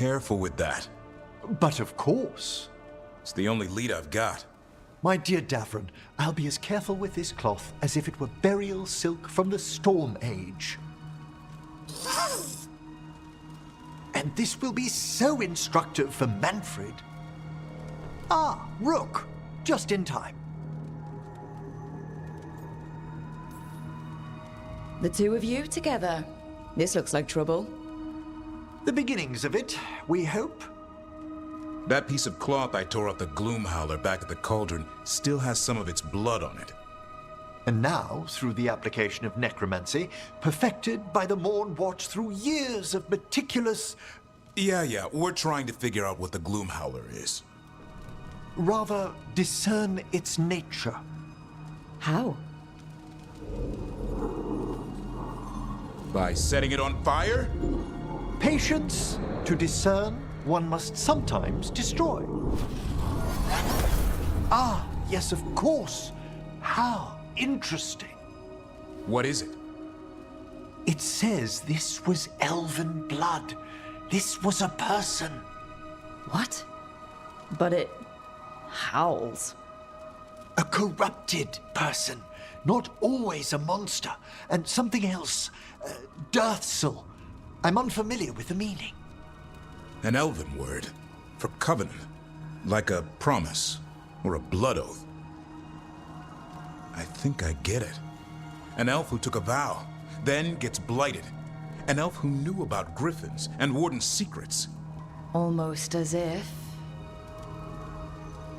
careful with that. But of course. It's the only lead I've got. My dear Davron, I'll be as careful with this cloth as if it were burial silk from the Storm Age. And this will be so instructive for Manfred. Ah, Rook, just in time. The two of you together. This looks like trouble. The beginnings of it, we hope. That piece of cloth I tore off the Gloom Howler back at the cauldron still has some of its blood on it. And now, through the application of necromancy, perfected by the Morn Watch through years of meticulous... Yeah, we're trying to figure out what the Gloom Howler is. Rather, discern its nature. How? By setting it on fire? Patience. To discern, one must sometimes destroy. Ah, yes, of course. How interesting. What is it? It says this was elven blood. This was a person. What? But it howls. A corrupted person. Not always a monster. And something else. Deathsel. I'm unfamiliar with the meaning. An elven word for covenant. Like a promise or a blood oath. I think I get it. An elf who took a vow, then gets blighted. An elf who knew about griffins and warden's secrets. Almost as if...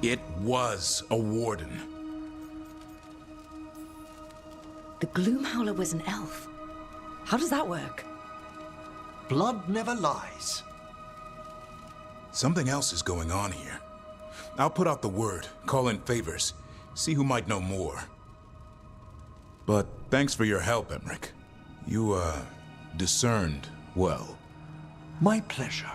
It was a warden. The Gloomhowler was an elf. How does that work? Blood never lies. Something else is going on here. I'll put out the word, call in favors, see who might know more. But thanks for your help, Emmerich. You, discerned well. My pleasure.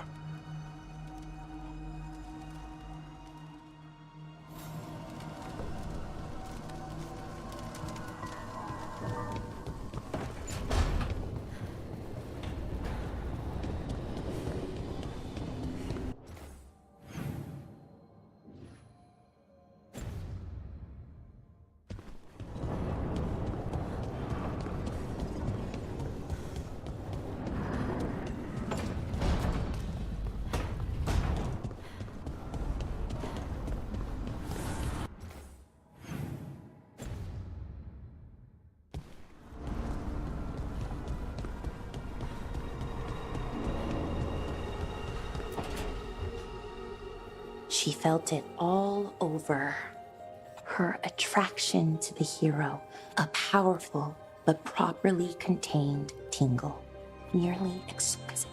She felt it all over. Her attraction to the hero, a powerful but properly contained tingle, nearly exquisite.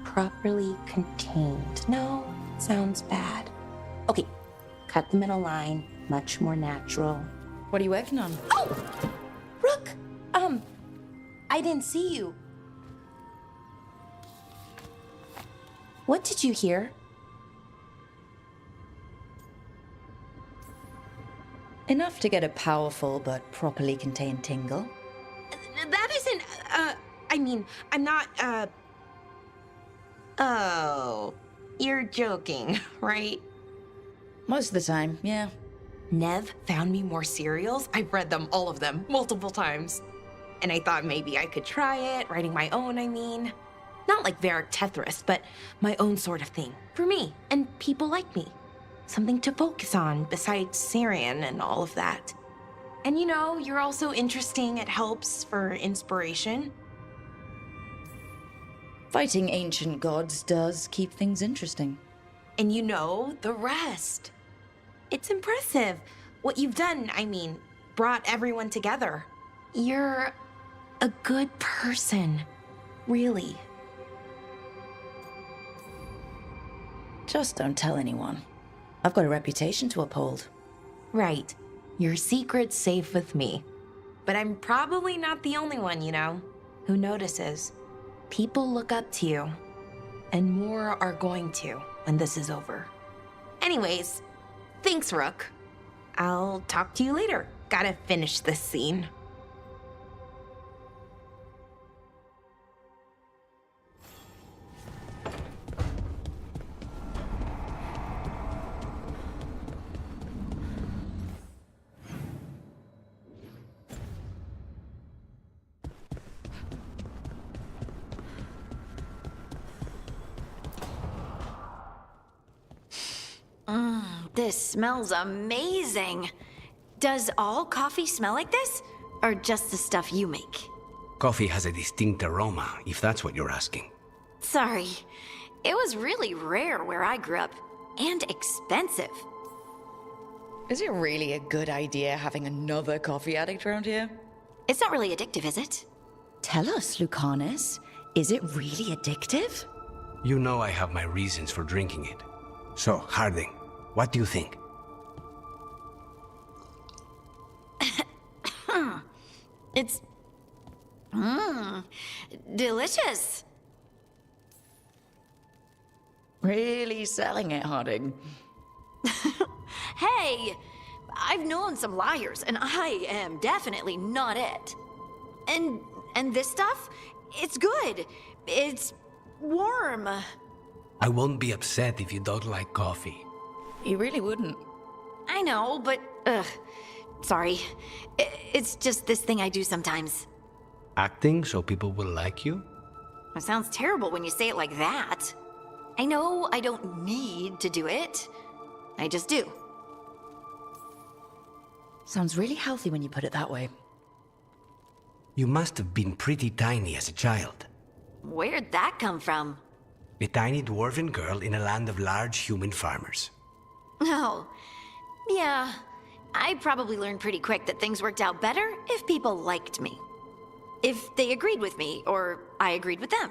Properly contained. No, sounds bad. Okay, cut the middle line, much more natural. What are you working on? Oh! Rook! I didn't see you. What did you hear? Enough to get a powerful but properly contained tingle. That isn't, I mean, I'm not, Oh, you're joking, right? Most of the time, yeah. Nev found me more serials. I've read them, all of them, multiple times. And I thought maybe I could try it, writing my own, I mean. Not like Varric Tethris, but my own sort of thing. For me, and people like me. Something to focus on besides Syrian and all of that. And you know, you're also interesting. It helps for inspiration. Fighting ancient gods does keep things interesting. And you know the rest. It's impressive. What you've done, I mean, brought everyone together. You're a good person. Really. Just don't tell anyone. I've got a reputation to uphold. Right. Your secret's safe with me. But I'm probably not the only one, you know, who notices. People look up to you. And more are going to when this is over. Anyways, thanks, Rook. I'll talk to you later. Gotta finish this scene. This smells amazing. Does all coffee smell like this? Or just the stuff you make? Coffee has a distinct aroma, if that's what you're asking. Sorry. It was really rare where I grew up. And expensive. Is it really a good idea having another coffee addict around here? It's not really addictive, is it? Tell us, Lucanus. Is it really addictive? You know I have my reasons for drinking it. So, Harding, what do you think? It's... delicious. Really selling it, Harding. Hey, I've known some liars, and I am definitely not it. And this stuff, it's good. It's warm. I won't be upset if you don't like coffee. You really wouldn't. I know, but sorry. It's just this thing I do sometimes. Acting so people will like you? It sounds terrible when you say it like that. I know I don't need to do it. I just do. Sounds really healthy when you put it that way. You must have been pretty tiny as a child. Where'd that come from? A tiny dwarven girl in a land of large human farmers. Oh, yeah. I probably learned pretty quick that things worked out better if people liked me. If they agreed with me, or I agreed with them.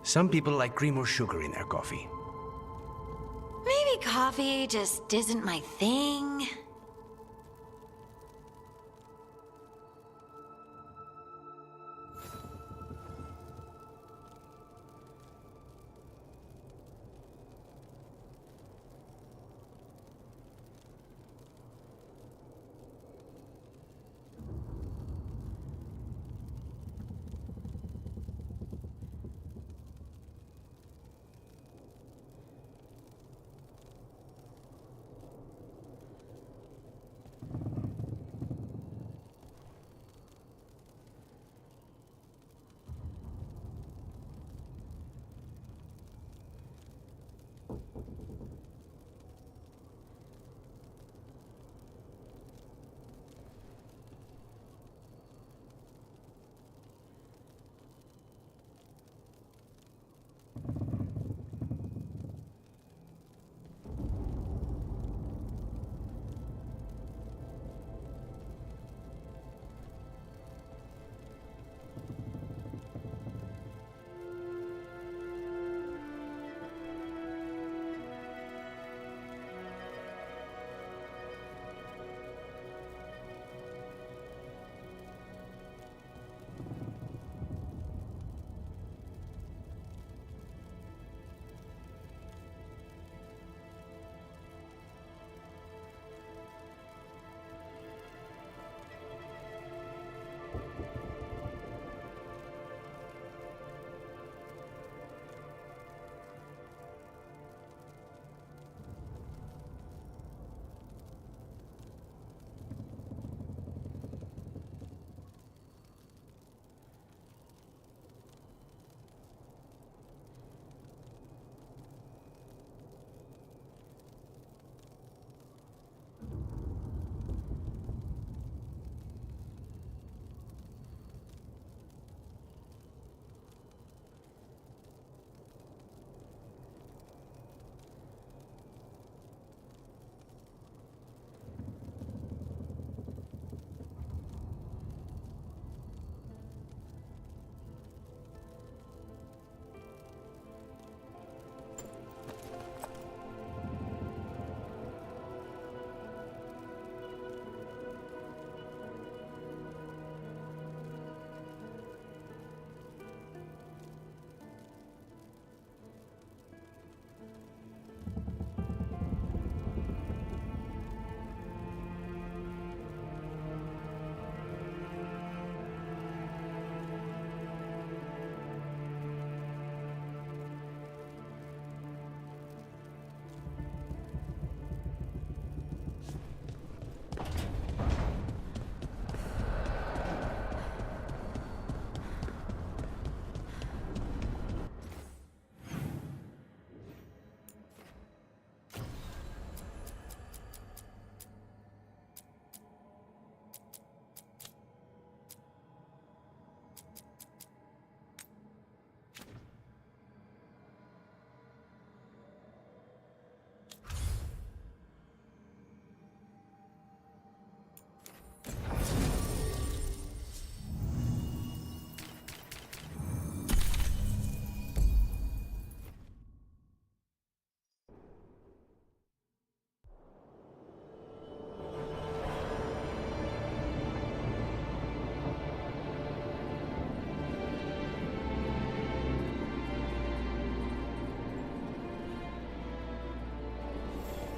Some people like cream or sugar in their coffee. Maybe coffee just isn't my thing.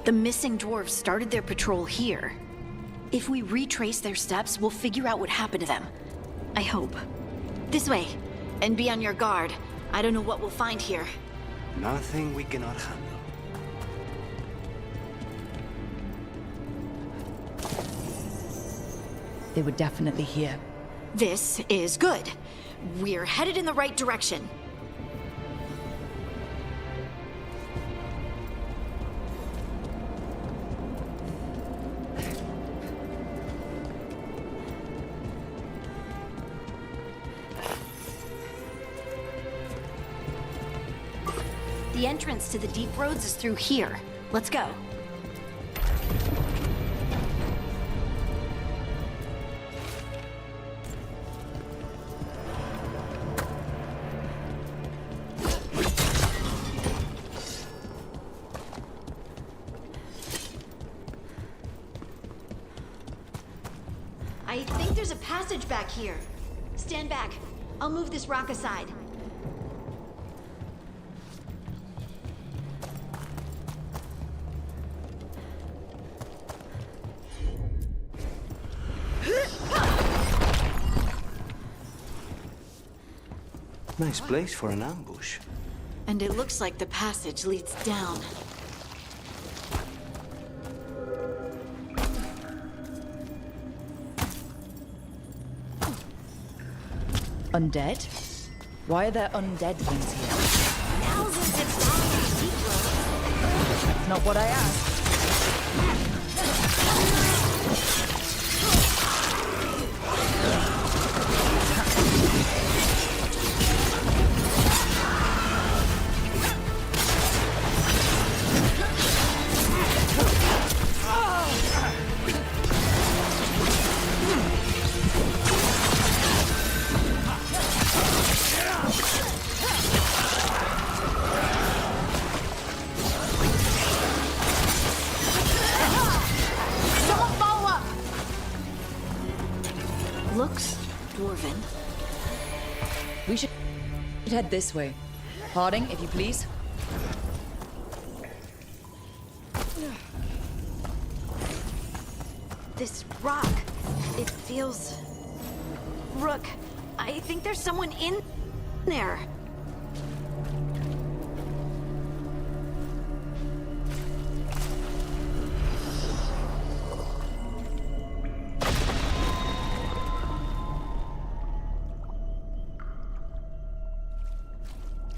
The missing dwarves started their patrol here. If we retrace their steps, we'll figure out what happened to them. I hope. This way. And be on your guard. I don't know what we'll find here. Nothing we cannot handle. They were definitely here. This is good. We're headed in the right direction. The entrance to the deep roads is through here. Let's go. I think there's a passage back here. Stand back. I'll move this rock aside. Nice place for an ambush. And it looks like the passage leads down. Undead? Why are there undead things here? Thousands of zombies deep roads. That's not what I asked. Looks dwarven. We should head this way. Harding, if you please. This rock, it feels... Rook, I think there's someone in there.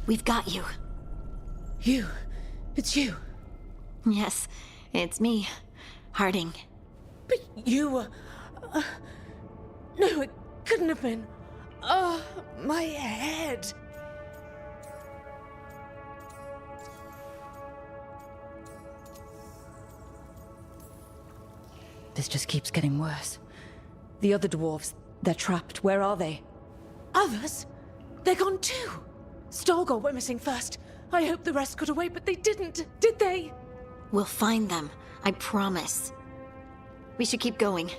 We've got you. You. It's you. Yes, it's me, Harding. But you were... no, it couldn't have been. Oh, my head. This just keeps getting worse. The other dwarves, they're trapped. Where are they? Others? They're gone too. Stolgor went missing first. I hope the rest got away, but they didn't, did they? We'll find them, I promise. We should keep going.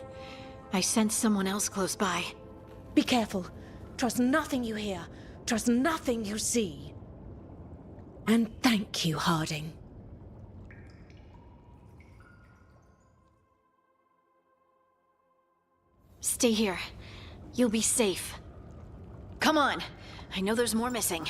I sense someone else close by. Be careful. Trust nothing you hear. Trust nothing you see. And thank you, Harding. Stay here. You'll be safe. Come on. I know there's more missing.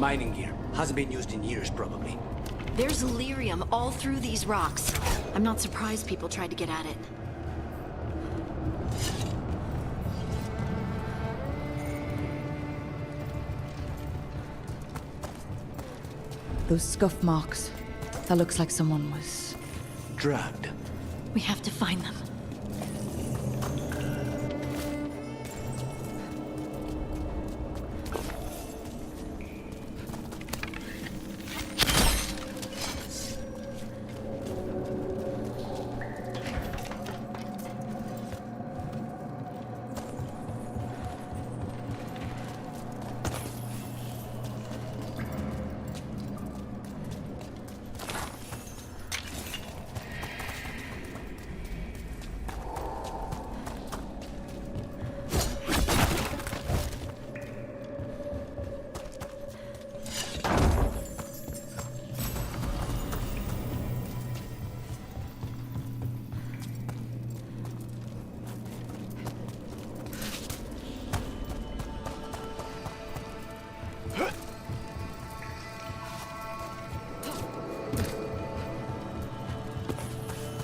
Mining gear. Hasn't been used in years, probably. There's lyrium all through these rocks. I'm not surprised people tried to get at it. Those scuff marks. That looks like someone was... Drugged. We have to find them.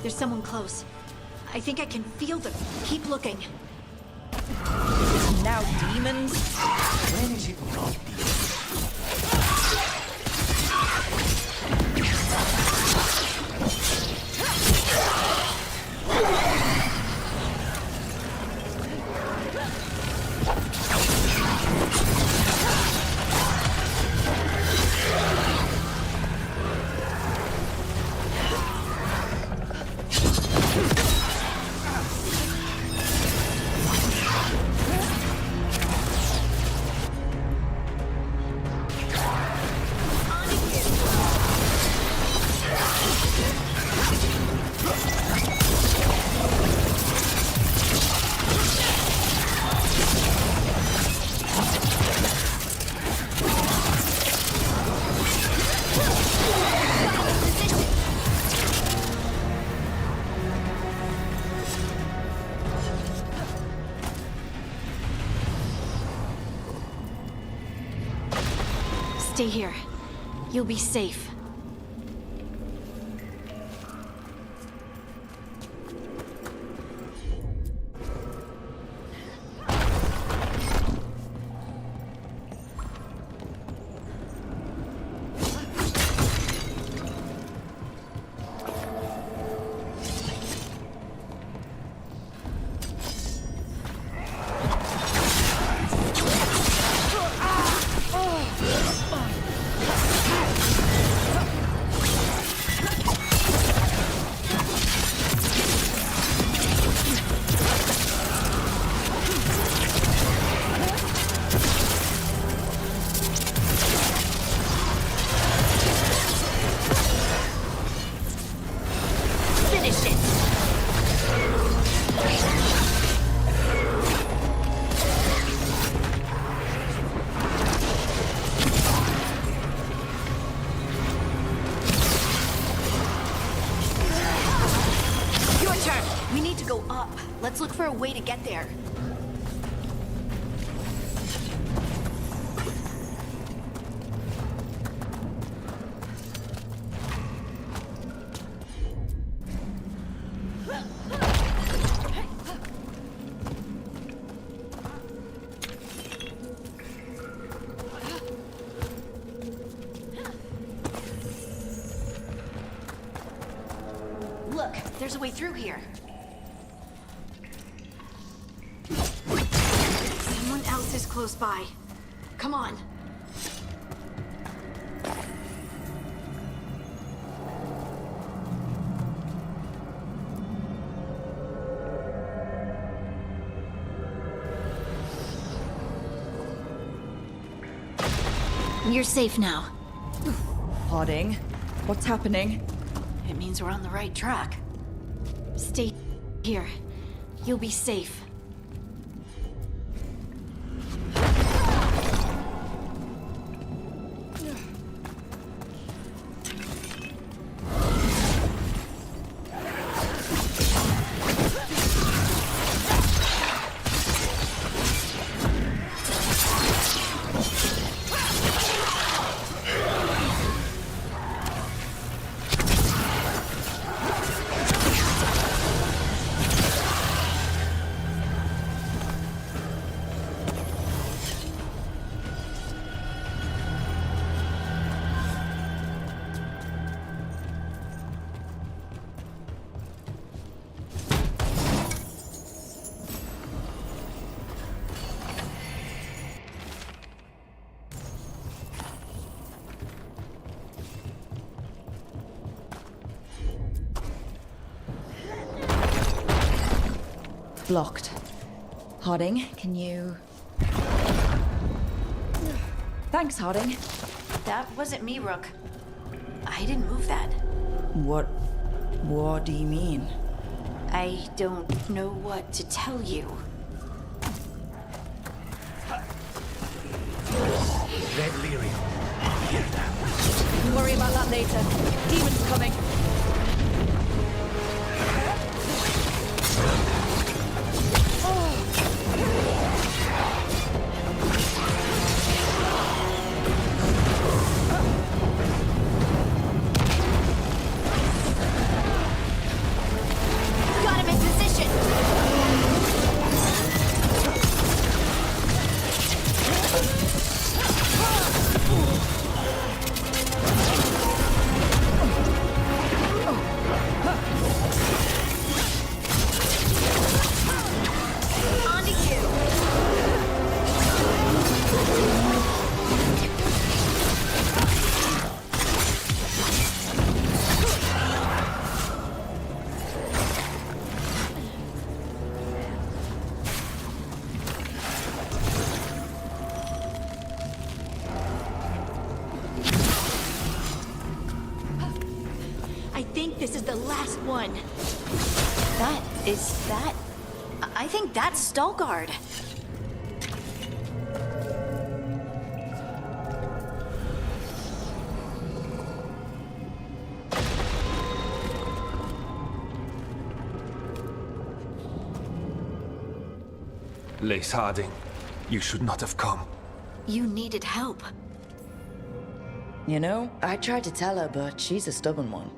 There's someone close. I think I can feel them. Keep looking. Now demons? When is it not Stay here. You'll be safe. Let's look for a way to get there. Look, there's a way through here. Someone else is close by. Come on. You're safe now. Harding, what's happening? It means we're on the right track. Stay here. You'll be safe. Blocked. Harding, can you... Thanks, Harding. That wasn't me, Rook. I didn't move that. What do you mean? I don't know what to tell you. Red Lyrium. Hear that? Worry about that later. Demon's coming. Got him in position! Onto you! I think this is the last one. I think that's Veilguard. Lace Harding, you should not have come. You needed help. You know, I tried to tell her, but she's a stubborn one.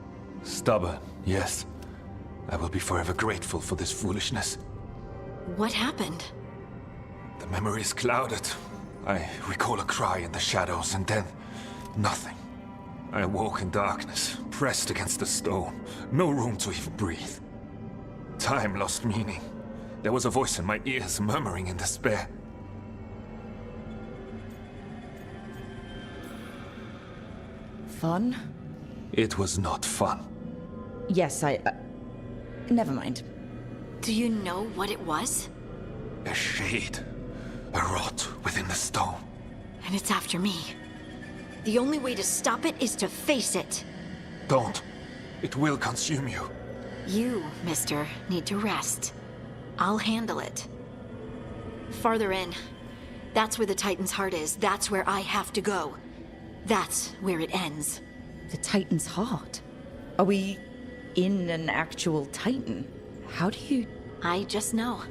Stubborn, yes. I will be forever grateful for this foolishness. What happened? The memory is clouded. I recall a cry in the shadows, and then nothing. I awoke in darkness, pressed against the stone. No room to even breathe. Time lost meaning. There was a voice in my ears murmuring in despair. Fun? It was not fun. Yes, never mind. Do you know what it was? A shade. A rot within the stone. And it's after me. The only way to stop it is to face it. Don't. It will consume you. You, mister, need to rest. I'll handle it. Farther in. That's where the Titan's heart is. That's where I have to go. That's where it ends. The Titan's heart? Are we in an actual Titan? How do you... I just know.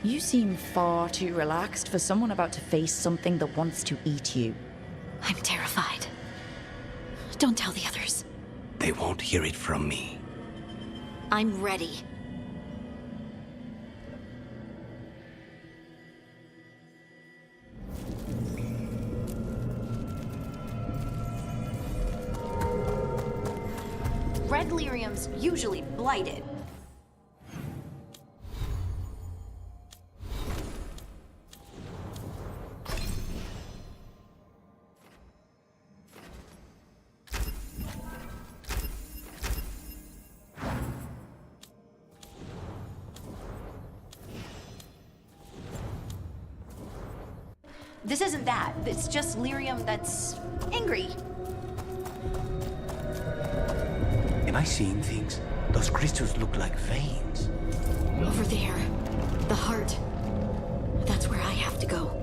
You seem far too relaxed for someone about to face something that wants to eat you. I'm terrified. Don't tell the others. They won't hear it from me. I'm ready. Red lyrium's usually blighted. This isn't that. It's just lyrium that's angry. Am I seeing things? Those crystals look like veins. Over there. The heart. That's where I have to go.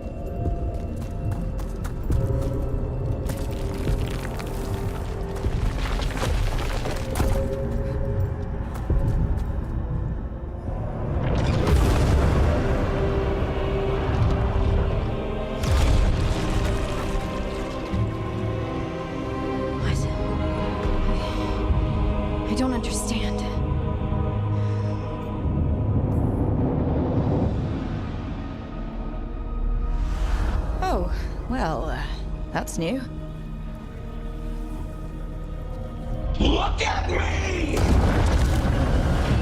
I don't understand. Oh, well, that's new. Look at me!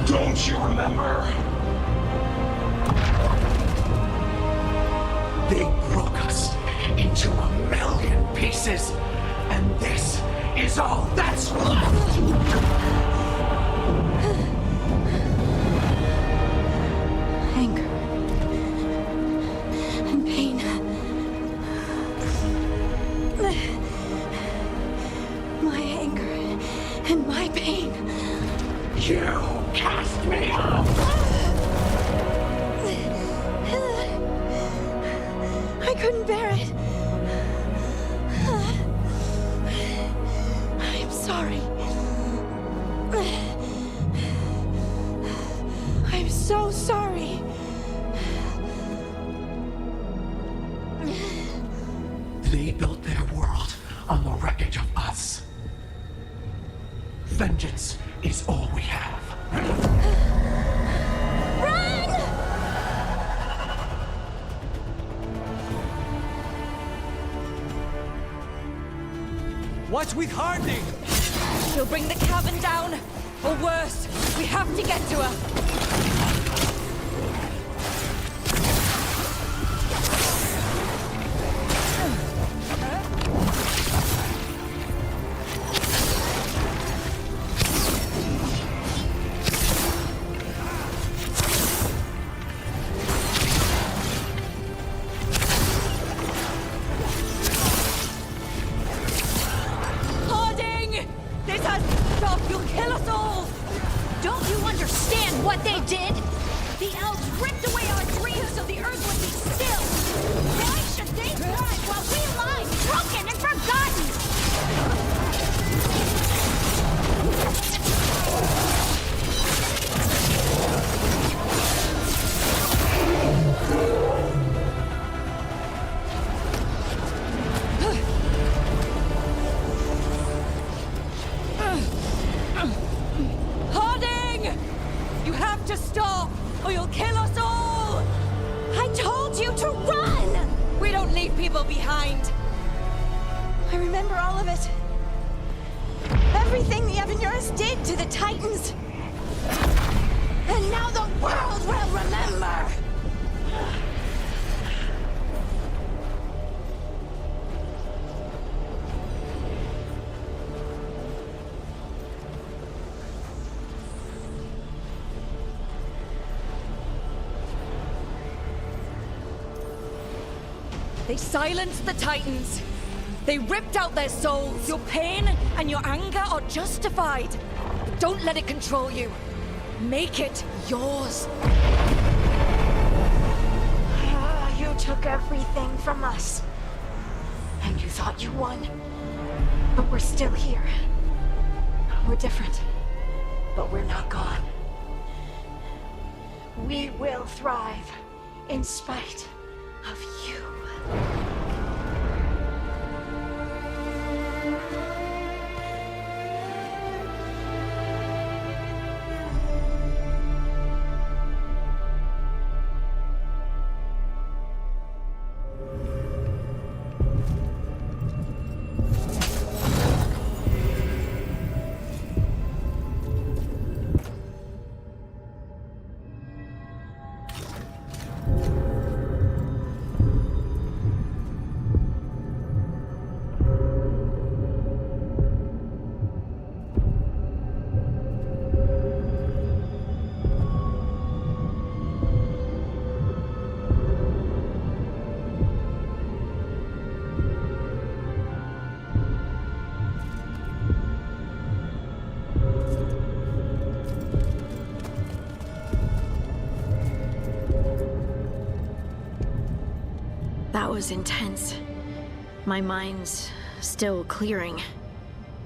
Don't you remember? They broke us into 1,000,000 pieces, and this is all that's left! Anger. And pain. My anger and my pain. You cast me out! I couldn't bear it. I'm sorry. I'm so sorry. They built their world on the wreckage of us. Vengeance is all we have. Run! What's with Harding? She'll bring the cabin down. Or worse, we have to get to her. Harding! This has to stop! You'll kill us all! Don't you understand what they did? The elves ripped away our dreams so the earth would be still. Why should they thrive while we lie, broken and forgotten? Harding! You have to stop, or you'll kill us all! I told you to run! We don't leave people behind. I remember all of it. Everything the Avenurus did to the Titans. And now the world will remember! They silenced the Titans. They ripped out their souls. Your pain and your anger are justified. But don't let it control you. Make it yours. You took everything from us. And you thought you won. But we're still here. We're different. But we're not gone. We will thrive in spite of you. That was intense. My mind's still clearing.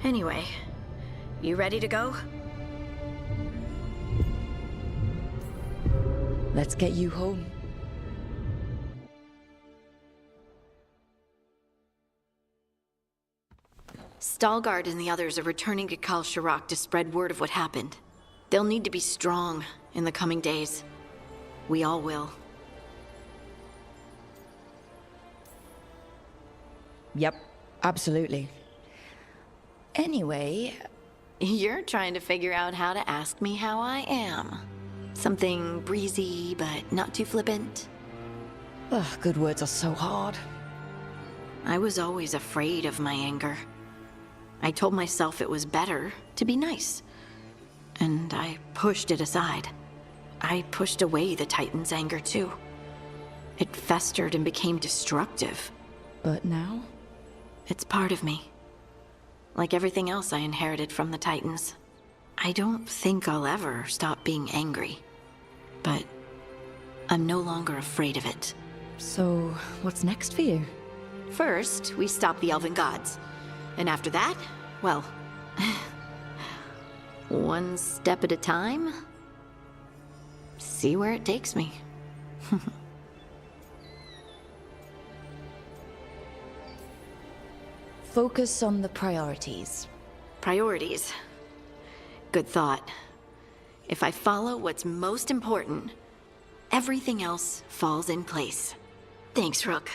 Anyway, you ready to go? Let's get you home. Stalgard and the others are returning to Kal Shirak to spread word of what happened. They'll need to be strong in the coming days. We all will. Yep, absolutely. Anyway, You're trying to figure out how to ask me how I am. Something breezy, but not too flippant. ugh, good words are so hard. I was always afraid of my anger. I told myself it was better to be nice. And I pushed it aside. I pushed away the Titan's anger too. It festered and became destructive. But now? It's part of me. Like everything else I inherited from the Titans. I don't think I'll ever stop being angry. But I'm no longer afraid of it. So, what's next for you? First, we stop the Elven Gods. And after that, well, one step at a time. See where it takes me. Focus on the priorities. Priorities. Good thought. If I follow what's most important, everything else falls in place. Thanks, Rook.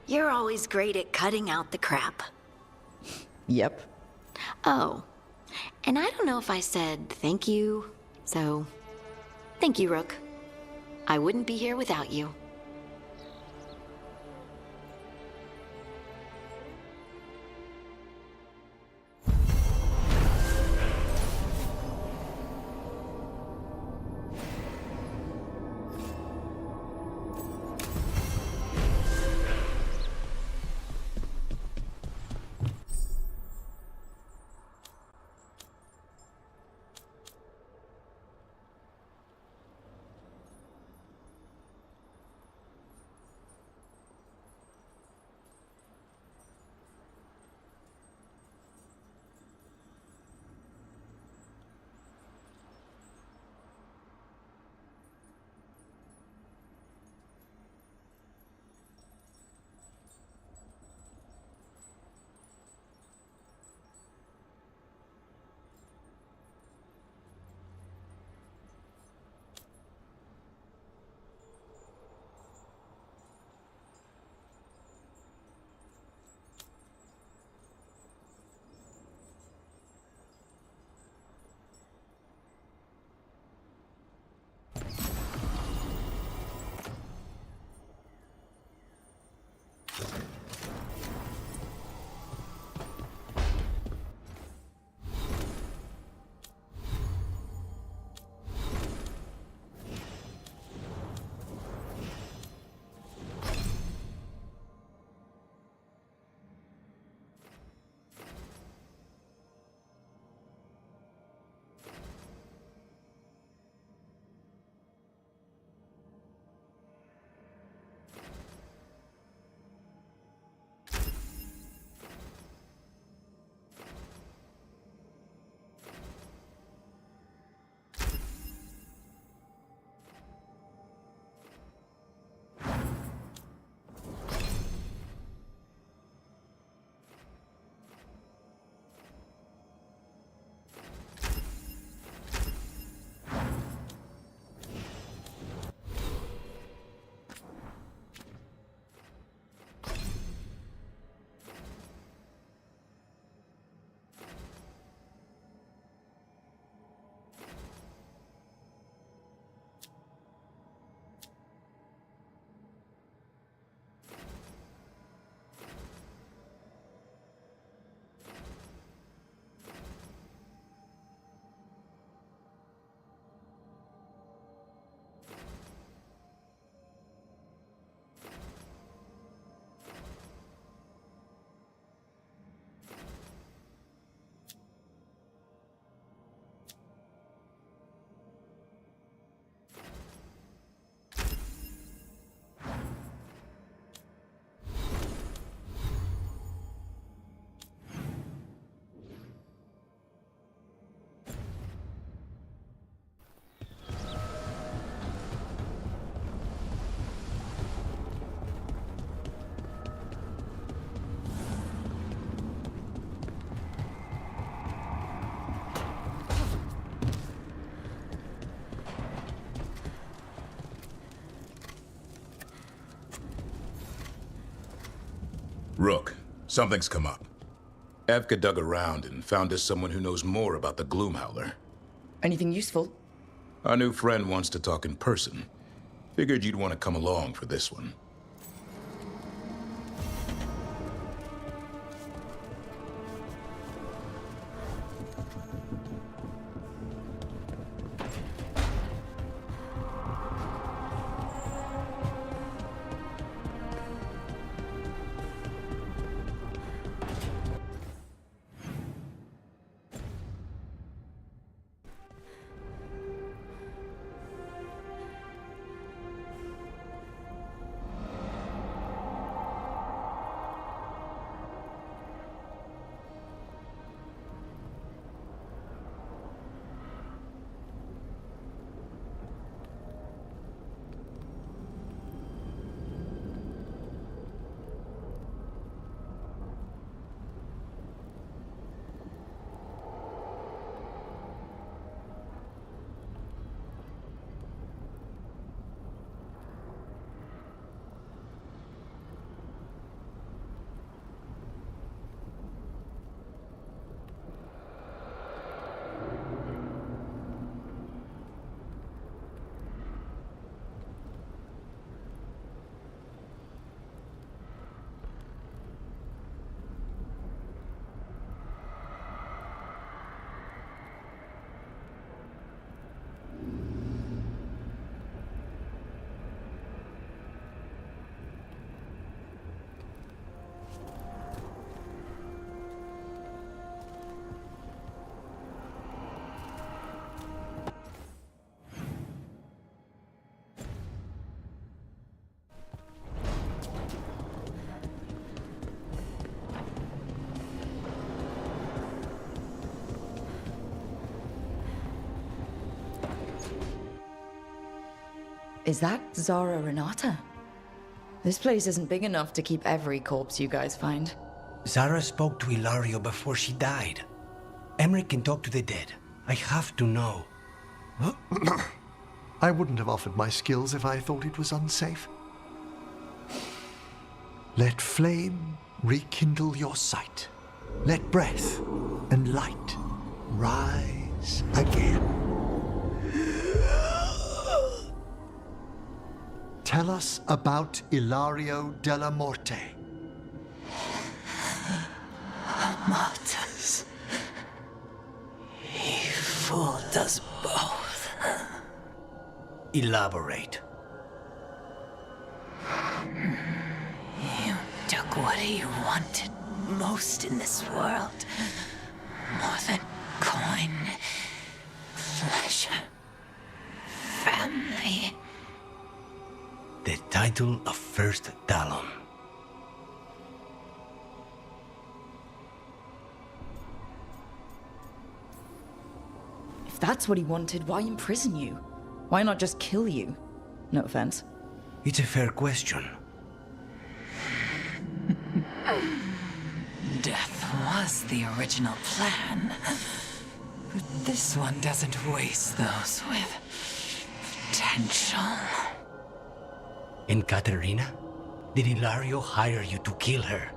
You're always great at cutting out the crap. Yep. Oh, and I don't know if I said thank you, so thank you, Rook. I wouldn't be here without you. Rook, Something's come up. Evka dug around and found us someone who knows more about the Gloomhowler. Anything useful? Our new friend wants to talk in person. Figured you'd want to come along for this one. Is that Zara Renata? This place isn't big enough to keep every corpse you guys find. Zara spoke to Ilario before she died. Emmerich can talk to the dead. I have to know. I wouldn't have offered my skills if I thought it was unsafe. Let flame rekindle your sight. Let breath and light rise again. Tell us about Ilario della Morte. Martyrs. He fooled us both. Elaborate. You took what he wanted most in this world. More than coin, pleasure, family. The title of First Talon. If that's what he wanted, why imprison you? Why not just kill you? No offense. It's a fair question. Death was the original plan. But this one doesn't waste those with potential. And Katerina? Did Ilario hire you to kill her?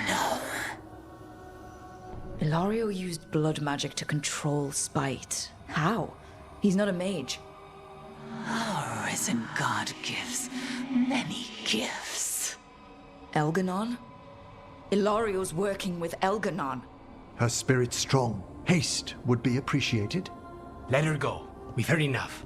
No. Ilario used blood magic to control spite. How? He's not a mage. Our risen god gives many gifts. Elganon? Ilario's working with Elganon. Her spirit strong. Haste would be appreciated. Let her go. We've heard enough.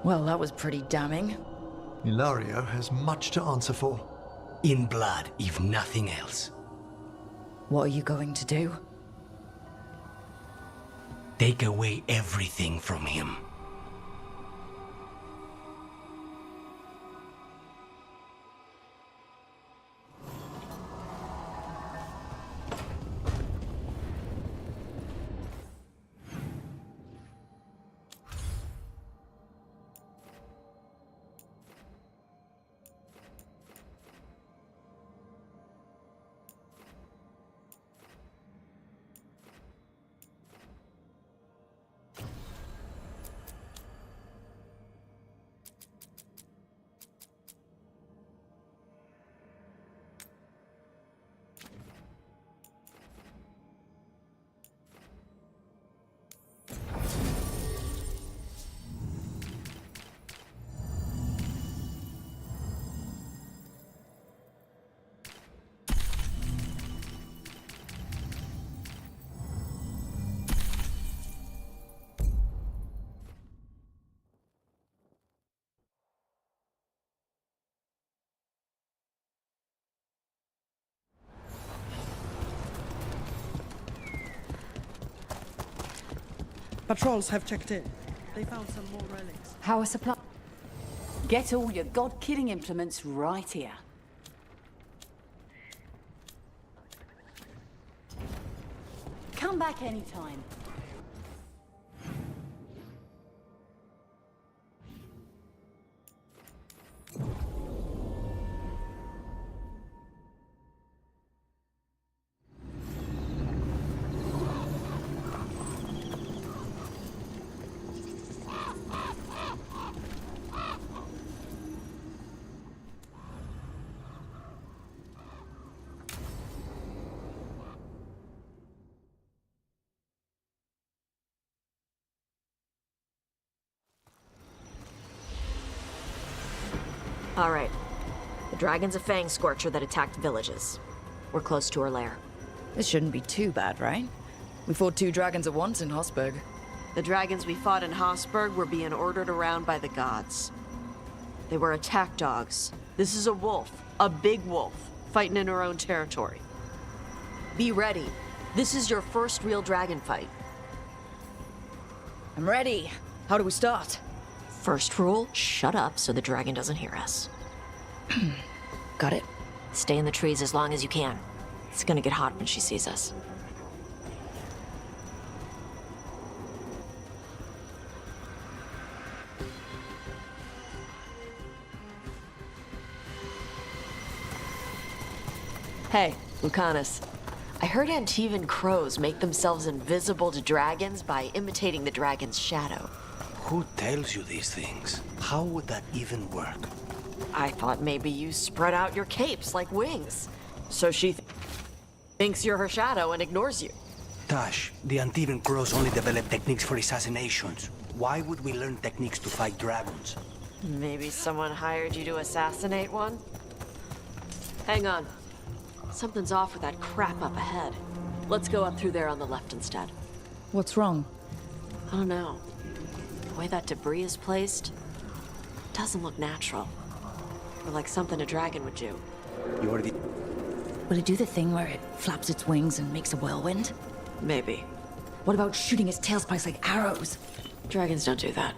Well, that was pretty damning. Ilario has much to answer for. In blood, if nothing else. What are you going to do? Take away everything from him. Patrols have checked in. They found some more relics. How are supply? Get all your god-killing implements right here. Come back anytime. All right. The dragon's a fang scorcher that attacked villages. We're close to her lair. This shouldn't be too bad, right? We fought 2 dragons at once in Hossberg. The dragons we fought in Hossberg were being ordered around by the gods. They were attack dogs. This is a wolf, a big wolf, fighting in her own territory. Be ready. This is your first real dragon fight. I'm ready. How do we start? First rule, shut up so the dragon doesn't hear us. Got it. Stay in the trees as long as you can. It's gonna get hot when she sees us. Hey, Lucanus. I heard Antivan crows make themselves invisible to dragons by imitating the dragon's shadow. Who tells you these things? How would that even work? I thought maybe you spread out your capes like wings. So she thinks you're her shadow and ignores you. Tash, the Antivan crows only develop techniques for assassinations. Why would we learn techniques to fight dragons? Maybe someone hired you to assassinate one? Hang on. Something's off with that crap up ahead. Let's go up through there on the left instead. What's wrong? I don't know. The way that debris is placed doesn't look natural. Or like something a dragon would do. You are the... Will it do the thing where it flaps its wings and makes a whirlwind? Maybe. What about shooting its tail spikes like arrows? Dragons don't do that.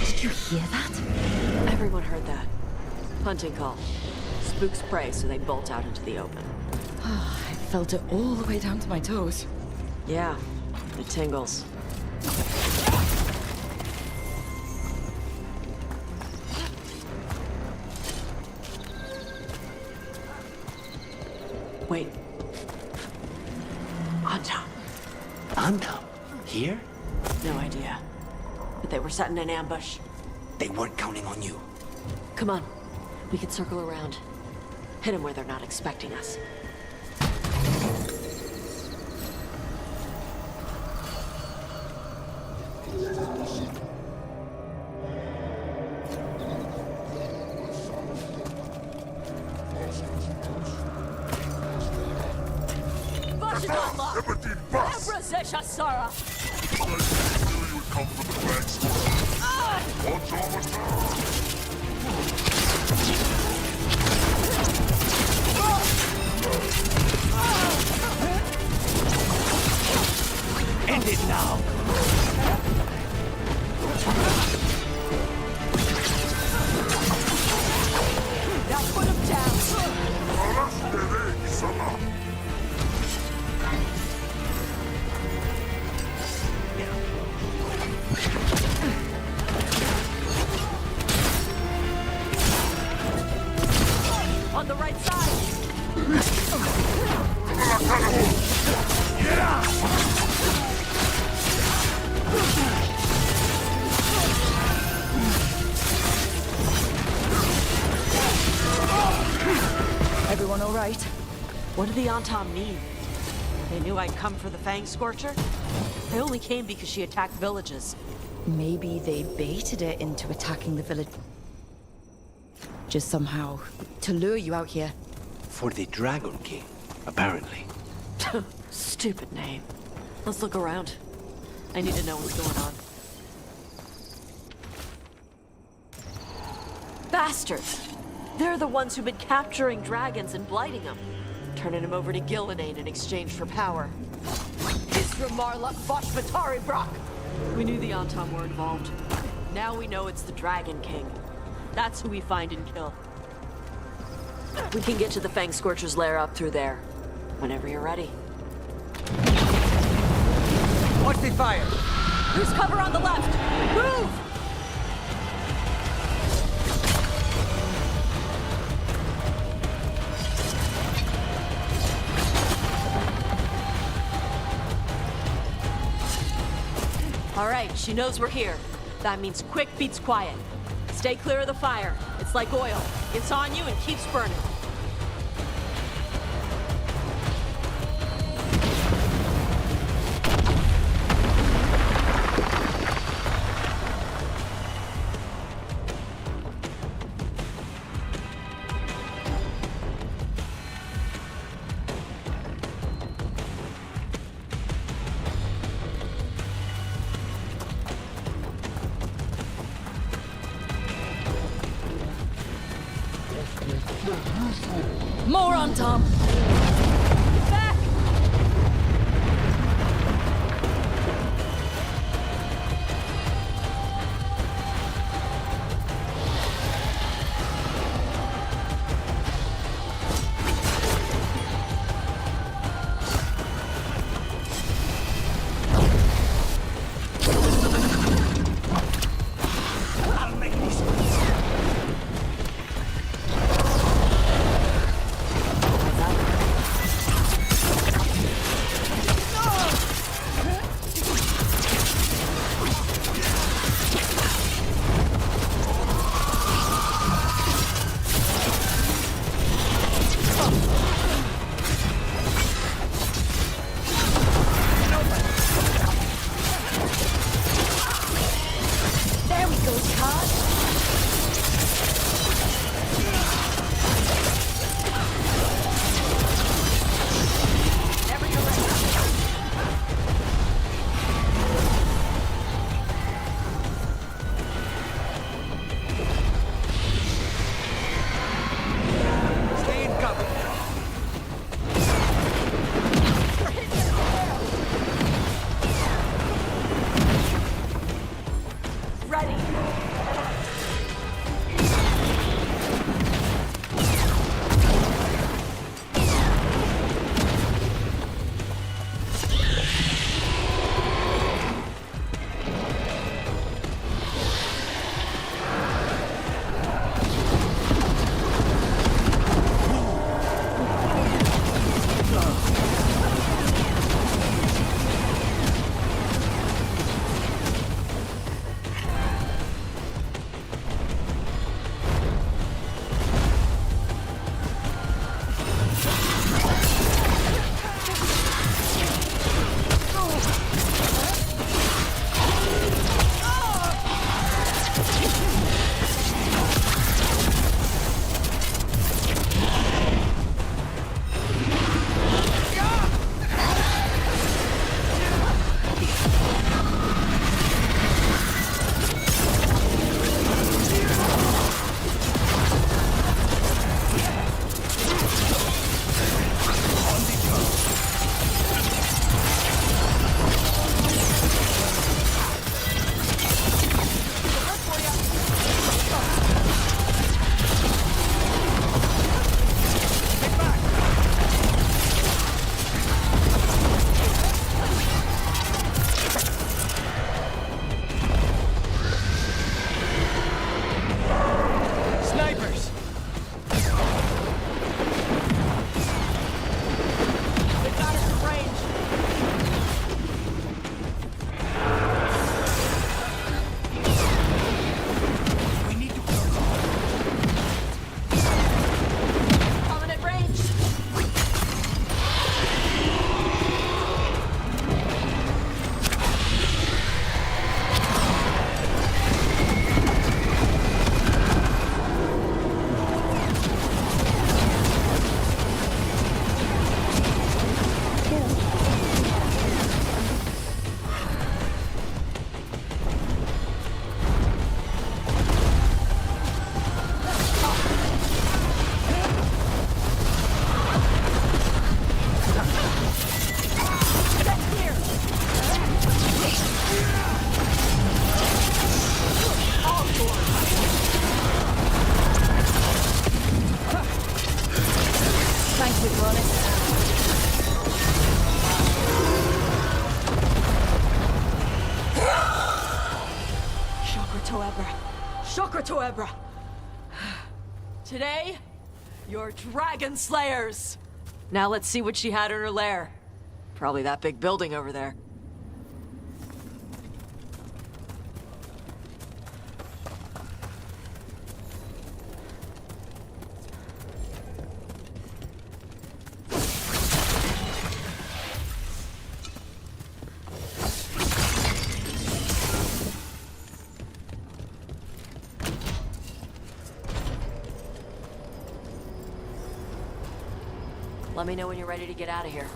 Did you hear that? Everyone heard that. Hunting call. Spooks prey, so they bolt out into the open. I felt it all the way down to my toes. Yeah, it tingles. Wait. Anta. Anta? Here? No idea. But they were setting an ambush. They weren't counting on you. Come on. We can circle around. Hit them where they're not expecting us. End it now! Now put him down! On the right side! Everyone all right? What do the Antam mean? They knew I'd come for the Fang Scorcher. I only came because she attacked villages. Maybe they baited it into attacking the village. Just somehow, to lure you out here. For the Dragon King, apparently. Stupid name. Let's look around. I need to know what's going on. Bastards! They're the ones who've been capturing dragons and blighting them. Turning them over to Gillenane in exchange for power. Isra Marluk Voshvatari Brock! We knew the Antam were involved. Now we know it's the Dragon King. That's who we find and kill. We can get to the Fang Scorcher's lair up through there. Whenever you're ready. Watch the fire! Who's cover on the left? Move! All right, she knows we're here. That means quick beats quiet. Stay clear of the fire. It's like oil. It's on you and keeps burning. More on Tom! Back! I'll make this. Today, you're dragon slayers! Now let's see what she had in her lair. Probably that big building over there. Let me know when you're ready to get out of here.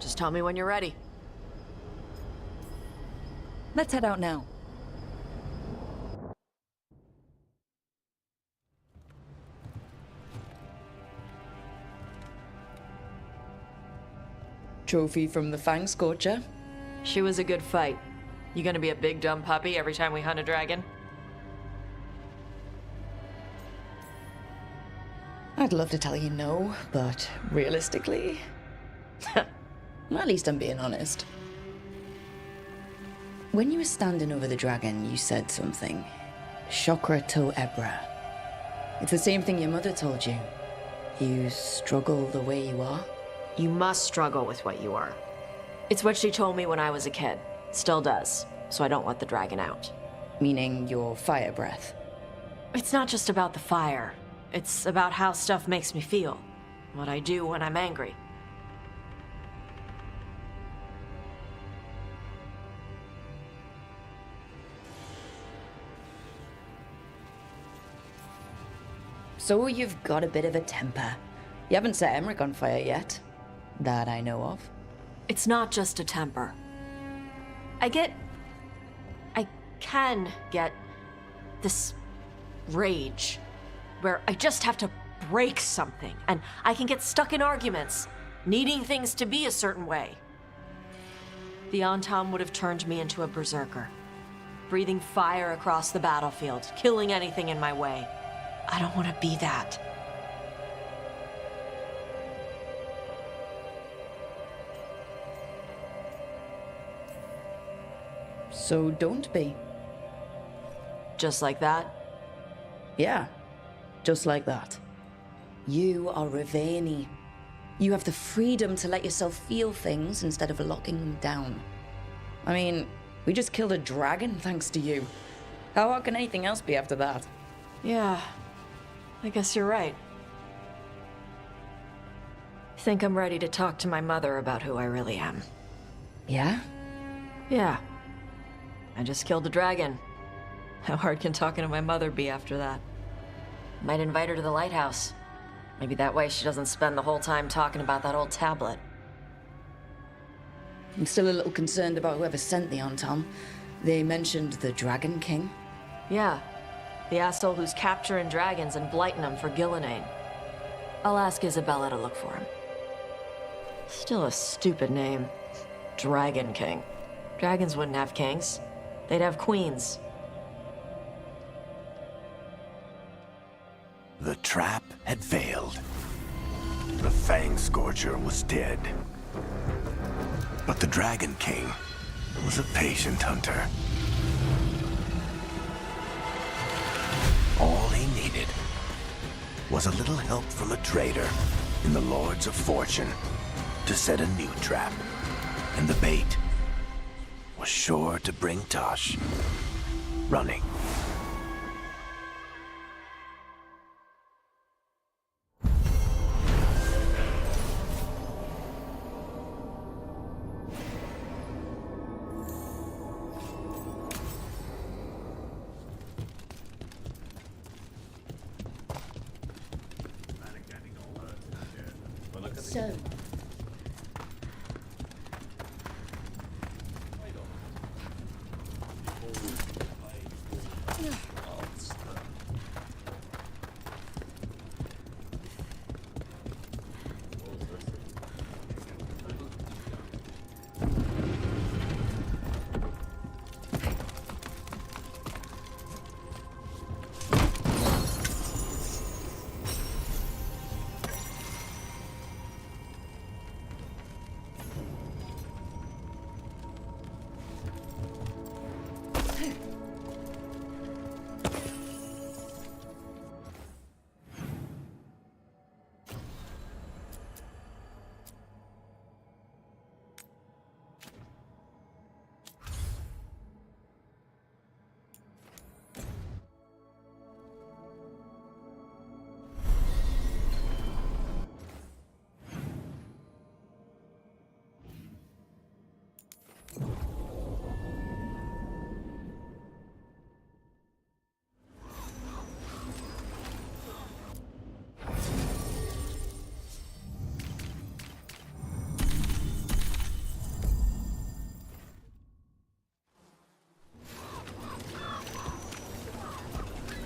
Just tell me when you're ready. Let's head out now. Trophy from the Fang Scorcher. She was a good fight. You gonna be a big dumb puppy every time we hunt a dragon? I'd love to tell you no, but realistically... At least I'm being honest. When you were standing over the dragon, you said something. Chakra to Ebra. It's the same thing your mother told you. You struggle the way you are. You must struggle with what you are. It's what she told me when I was a kid. Still does. So I don't want the dragon out. Meaning your fire breath. It's not just about the fire. It's about how stuff makes me feel. What I do when I'm angry. So you've got a bit of a temper. You haven't set Emmerich on fire yet. That I know of. It's not just a temper. I can get this rage where I just have to break something and I can get stuck in arguments, needing things to be a certain way. The Antam would have turned me into a berserker, breathing fire across the battlefield, killing anything in my way. I don't want to be that. So don't be. Just like that? Yeah, just like that. You are Ravani. You have the freedom to let yourself feel things instead of locking them down. I mean, we just killed a dragon thanks to you. How hard can anything else be after that? Yeah, I guess you're right. I think I'm ready to talk to my mother about who I really am. Yeah? Yeah. I just killed a dragon. How hard can talking to my mother be after that? Might invite her to the lighthouse. Maybe that way she doesn't spend the whole time talking about that old tablet. I'm still a little concerned about whoever sent the Antam. They mentioned the Dragon King. Yeah. The asshole who's capturing dragons and blighting them for Gillenane. I'll ask Isabella to look for him. Still a stupid name. Dragon King. Dragons wouldn't have kings. They'd have queens. The trap had failed. The Fang Scorcher was dead. But the Dragon King was a patient hunter. All he needed was a little help from a trader in the Lords of Fortune to set a new trap. And the bait was sure to bring Tosh running. so.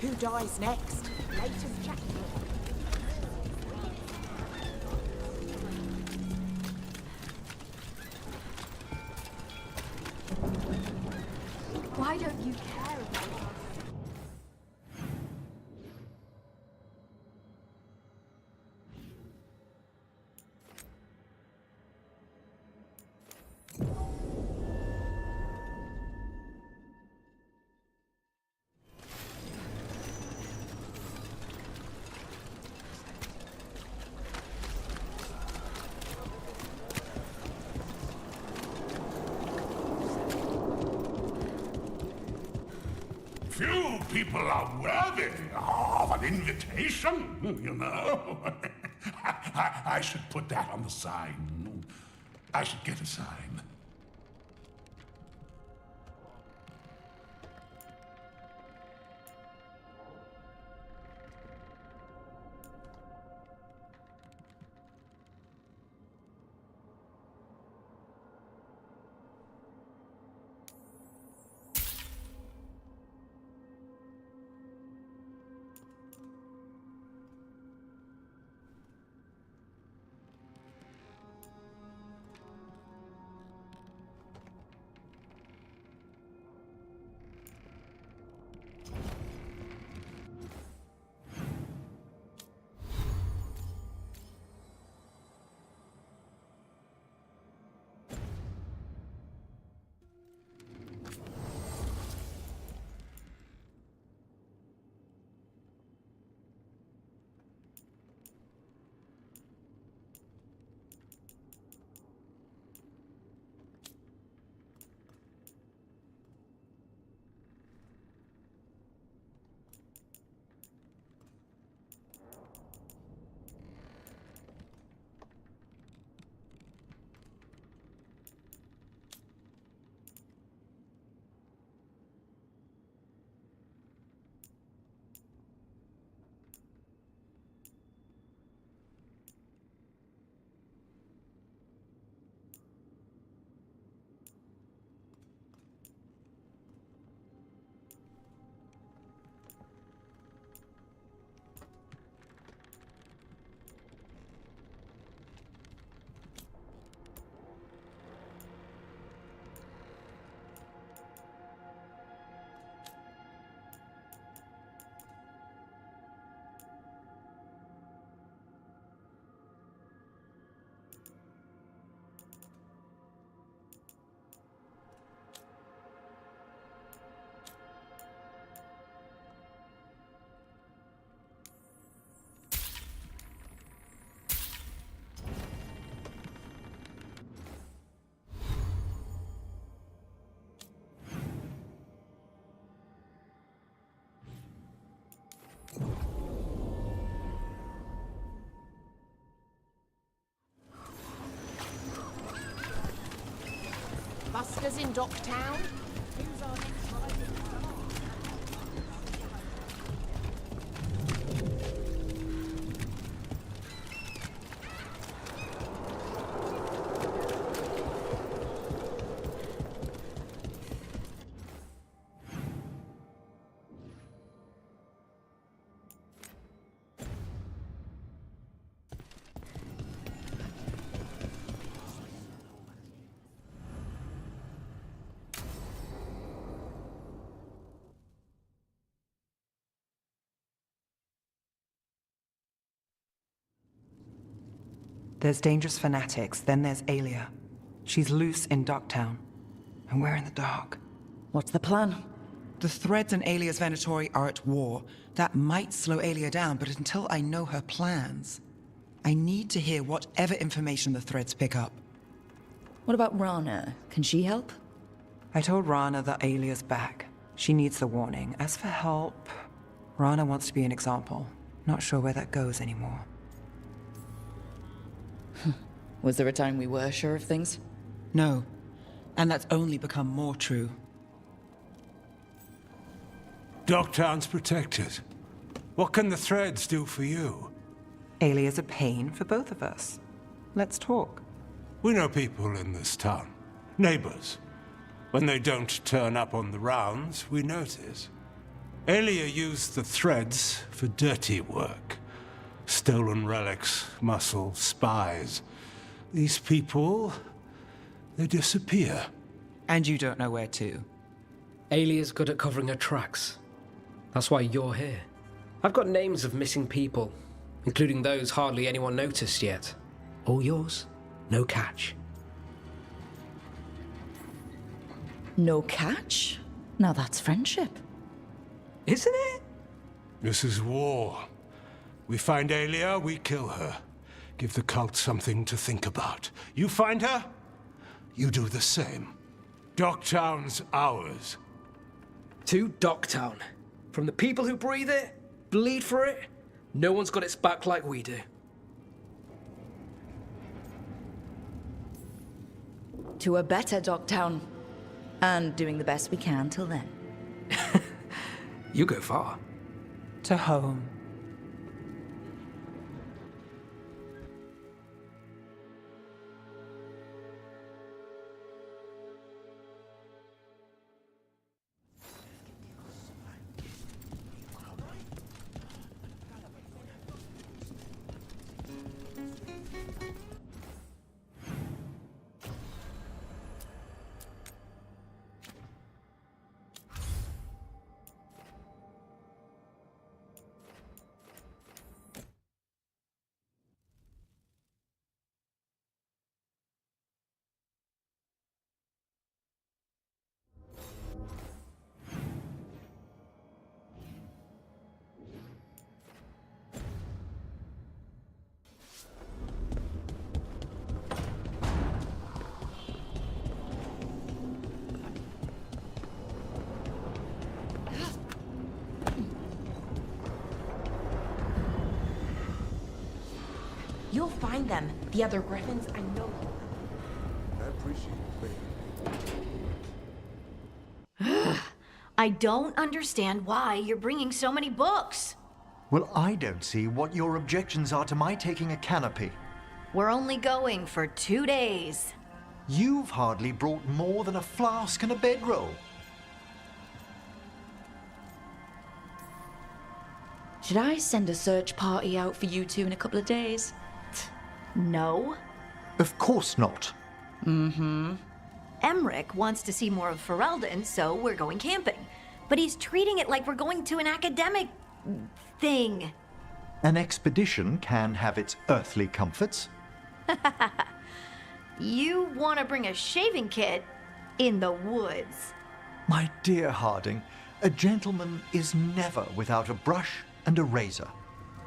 Who dies next? Latest chapter. Why don't you care about us? Few people are worthy of an invitation, you know. I should put that on the sign. I should get a sign. Busters in Docktown? Who's our next rising star? There's dangerous fanatics, then there's Aelia. She's loose in Docktown, and we're in the dark. What's the plan? The Threads and Aelia's Venatori are at war. That might slow Aelia down, but until I know her plans, I need to hear whatever information the Threads pick up. What about Rana? Can she help? I told Rana that Aelia's back. She needs the warning. As for help, Rana wants to be an example. Not sure where that goes anymore. Was there a time we were sure of things? No, and that's only become more true. Docktown's protected. What can the Threads do for you? Aelia's a pain for both of us. Let's talk. We know people in this town. Neighbors. When they don't turn up on the rounds, we notice. Aelia used the Threads for dirty work. Stolen relics, muscle, spies. These people, they disappear. And you don't know where to. Aelia's good at covering her tracks. That's why you're here. I've got names of missing people, including those hardly anyone noticed yet. All yours, no catch. No catch? Now that's friendship. Isn't it? This is war. We find Aelia, we kill her. Give the cult something to think about. You find her, you do the same. Docktown's ours. To Docktown. From the people who breathe it, bleed for it, no one's got its back like we do. To a better Docktown. And doing the best we can till then. You go far. To home. You'll find them. The other griffins, I know. I appreciate it. I don't understand why you're bringing so many books. Well, I don't see what your objections are to my taking a canopy. We're only going for 2 days. You've hardly brought more than a flask and a bedroll. Should I send a search party out for you two in a couple of days? No. Of course not. Mm-hmm. Emmerich wants to see more of Ferelden, so we're going camping. But he's treating it like we're going to an academic thing. An expedition can have its earthly comforts. You want to bring a shaving kit in the woods. My dear Harding, a gentleman is never without a brush and a razor.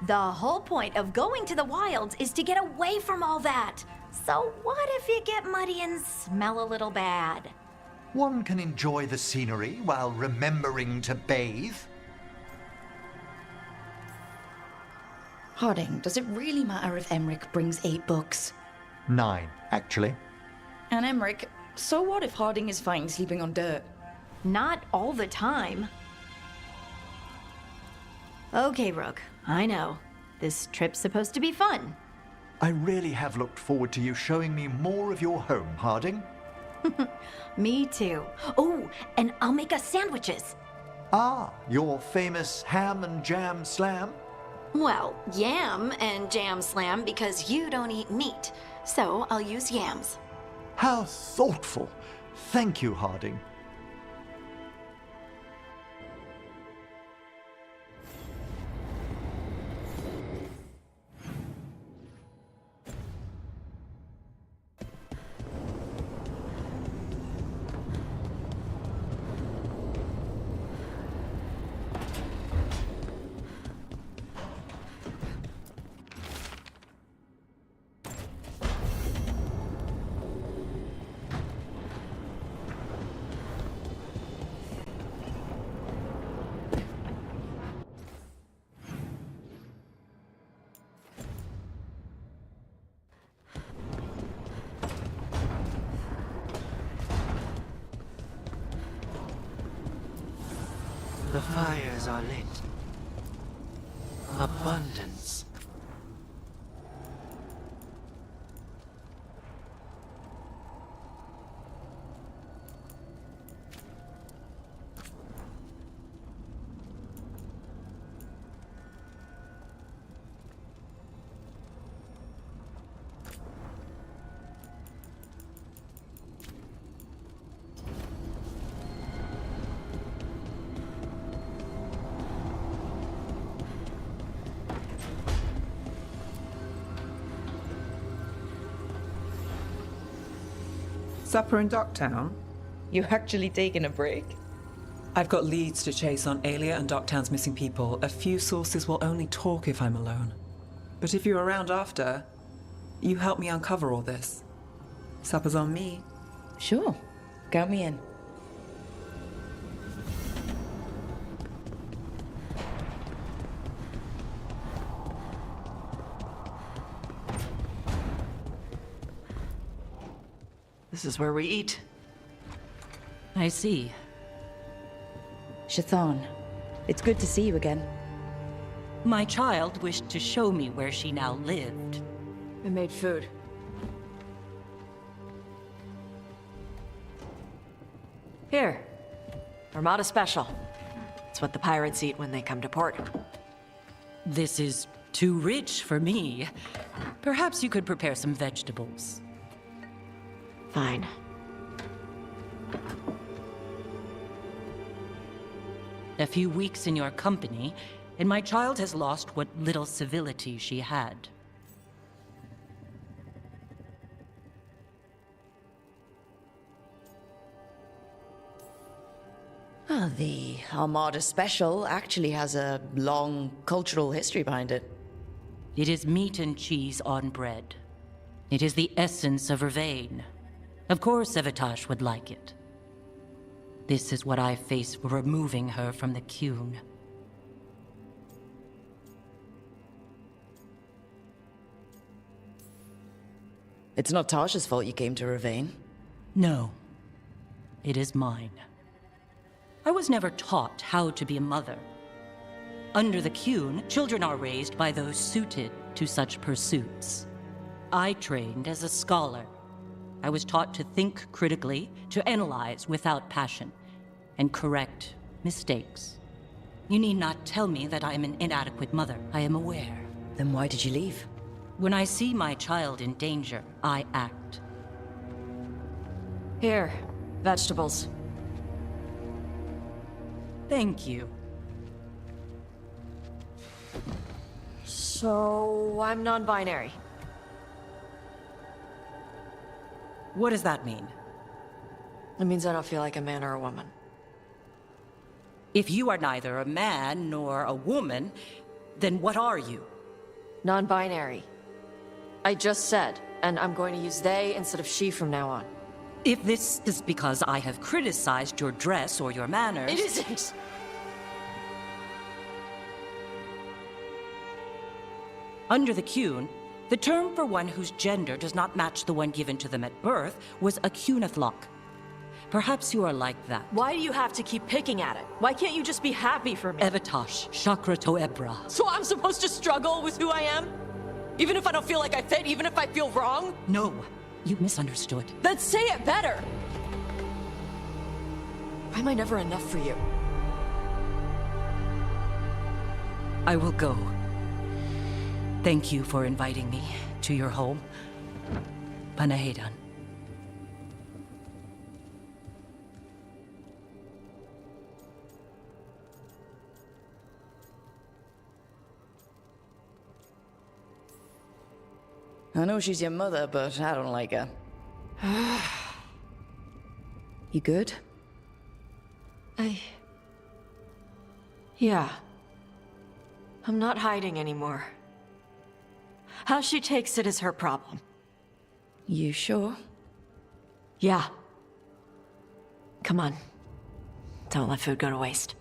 The whole point of going to the wilds is to get away from all that. So what if you get muddy and smell a little bad? One can enjoy the scenery while remembering to bathe. Harding, does it really matter if Emmerich brings 8 books? 9, actually. And Emmerich, so what if Harding is fine sleeping on dirt? Not all the time. Okay, Rook, I know. This trip's supposed to be fun. I really have looked forward to you showing me more of your home, Harding. Me too. Oh, and I'll make us sandwiches. Ah, your famous ham and jam slam? Well, yam and jam slam because you don't eat meat. So I'll use yams. How thoughtful. Thank you, Harding. fires are lit. Abundance. Supper in Docktown? You actually taking a break? I've got leads to chase on Alia and Docktown's missing people. A few sources will only talk if I'm alone. But if you're around after, you help me uncover all this. Supper's on me. Sure. Count me in. This is where we eat. I see. Shathan, it's good to see you again. My child wished to show me where she now lived. I made food. Here. Armada Special. It's what the pirates eat when they come to port. This is too rich for me. Perhaps you could prepare some vegetables. Fine. A few weeks in your company, and my child has lost what little civility she had. Well, the Armada Special actually has a long cultural history behind it. It is meat and cheese on bread. It is the essence of Vervain. Of course Evitash would like it. This is what I face for removing her from the Qun. It's not Tasha's fault you came to Vervain. No. It is mine. I was never taught how to be a mother. Under the Qun, children are raised by those suited to such pursuits. I trained as a scholar. I was taught to think critically, to analyze without passion, and correct mistakes. You need not tell me that I am an inadequate mother. I am aware. Then why did you leave? When I see my child in danger, I act. Here, vegetables. Thank you. So, I'm non-binary. What does that mean? It means I don't feel like a man or a woman. If you are neither a man nor a woman, then what are you? Non-binary. I just said, and I'm going to use they instead of she from now on. If this is because I have criticized your dress or your manners... It isn't! Under the Qun, the term for one whose gender does not match the one given to them at birth was a Qunathlok. Perhaps you are like that. Why do you have to keep picking at it? Why can't you just be happy for me? Evitash, Chakra Toebra. So I'm supposed to struggle with who I am? Even if I don't feel like I fit, even if I feel wrong? No, you misunderstood. Then say it better! Why am I never enough for you? I will go. Thank you for inviting me to your home. Panahedan. I know she's your mother, but I don't like her. You good? Yeah. I'm not hiding anymore. How she takes it is her problem. You sure? Yeah. Come on. Don't let food go to waste.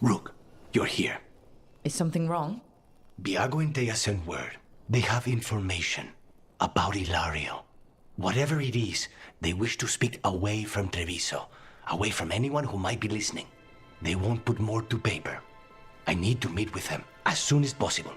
Rook, you're here. Is something wrong? Biago and Dea sent word. They have information about Ilario. Whatever it is, they wish to speak away from Treviso, away from anyone who might be listening. They won't put more to paper. I need to meet with them as soon as possible.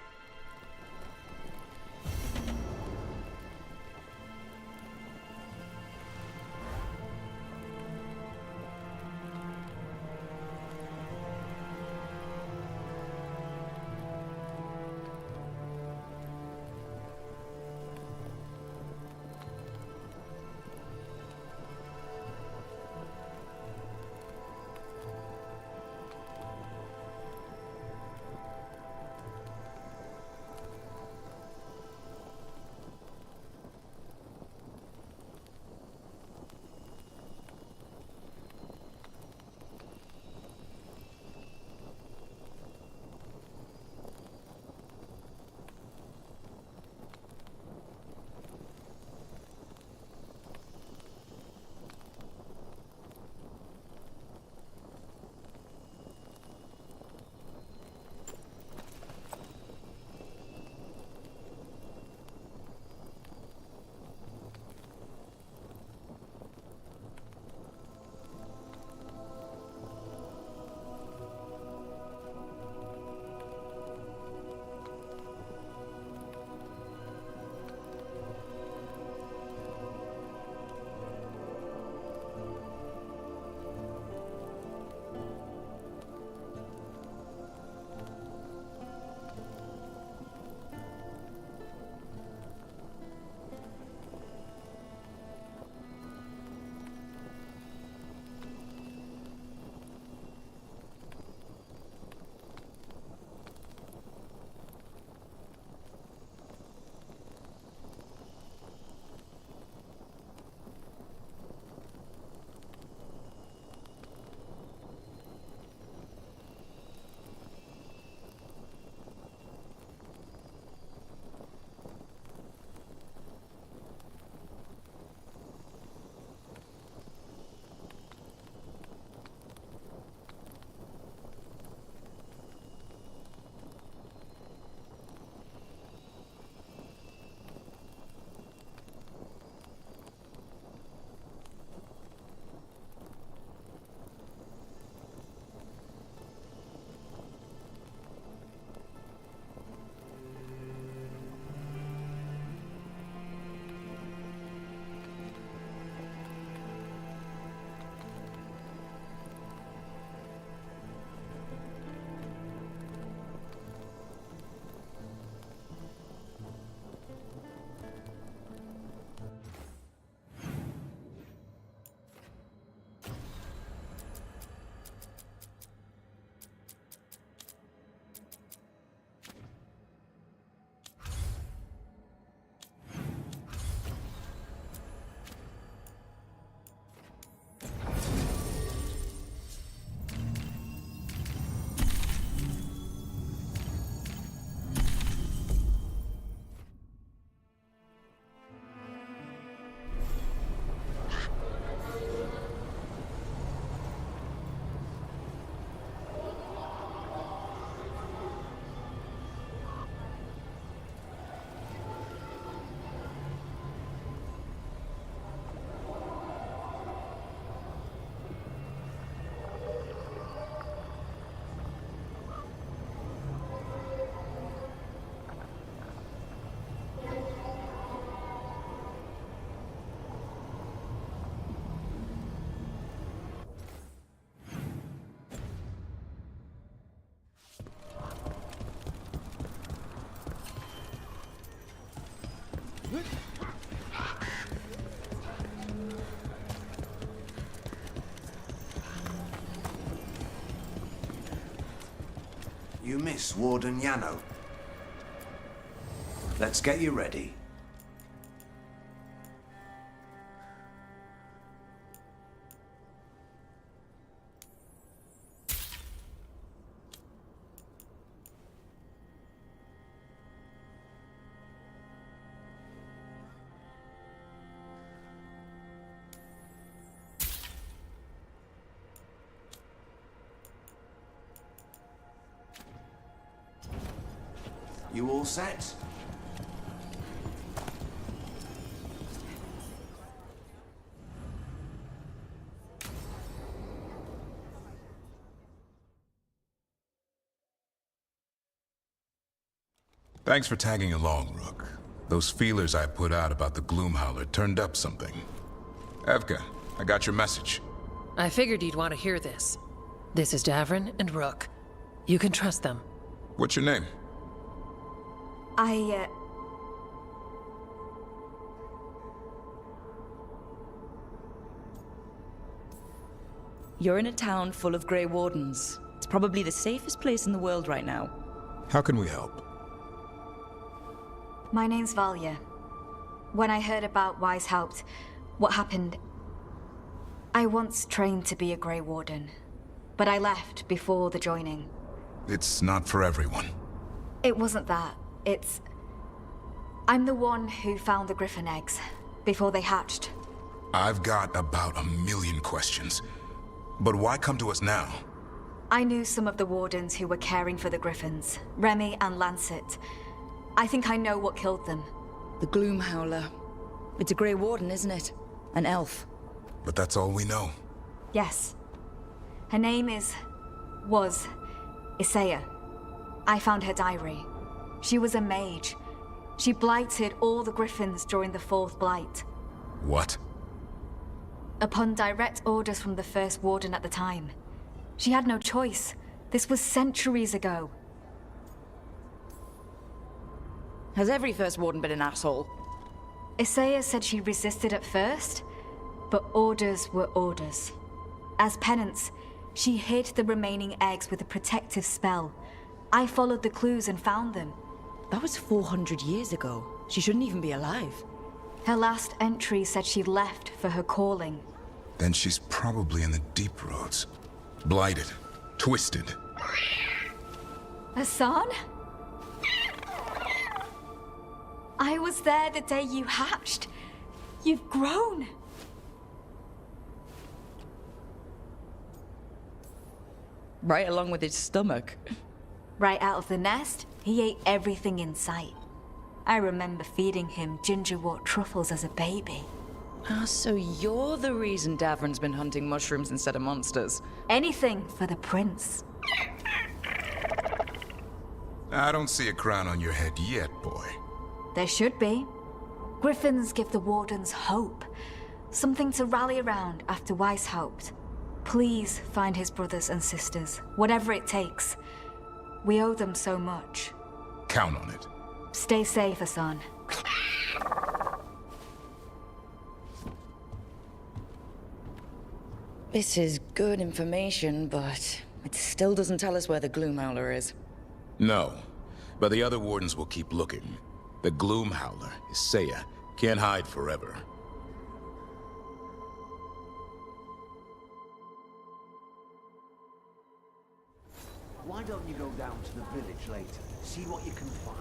You miss Warden Yano. Let's get you ready. You all set? Thanks for tagging along, Rook. Those feelers I put out about the Gloomhowler turned up something. Evka, I got your message. I figured you'd want to hear this. This is Davrin and Rook. You can trust them. What's your name? You're in a town full of Grey Wardens. It's probably the safest place in the world right now. How can we help? My name's Valya. When I heard about Weishaupt, what happened... I once trained to be a Grey Warden, but I left before the joining. It's not for everyone. It wasn't that. It's... I'm the one who found the griffin eggs, before they hatched. I've got about 1,000,000 questions. But why come to us now? I knew some of the wardens who were caring for the griffins, Remy and Lancet. I think I know what killed them. The Gloomhowler. It's a Grey Warden, isn't it? An elf. But that's all we know. Yes. Her name was Isaiah. I found her diary. She was a mage. She blighted all the griffins during the Fourth Blight. What? Upon direct orders from the First Warden at the time. She had no choice. This was centuries ago. Has every First Warden been an asshole? Isaiah said she resisted at first, but orders were orders. As penance, she hid the remaining eggs with a protective spell. I followed the clues and found them. That was 400 years ago. She shouldn't even be alive. Her last entry said she left for her calling. Then she's probably in the deep roads. Blighted. Twisted. Hassan? I was there the day you hatched. You've grown. Right along with his stomach. Right out of the nest, he ate everything in sight. I remember feeding him gingerwort truffles as a baby. Ah, so you're the reason Davrin's been hunting mushrooms instead of monsters. Anything for the prince. I don't see a crown on your head yet, boy. There should be. Griffins give the wardens hope. Something to rally around after Weishaupt. Please find his brothers and sisters, whatever it takes. We owe them so much. Count on it. Stay safe, Hassan. This is good information, but it still doesn't tell us where the Gloomhowler is. No, but the other wardens will keep looking. The Gloomhowler, Isaiah, can't hide forever. Why don't you go down to the village later, see what you can find?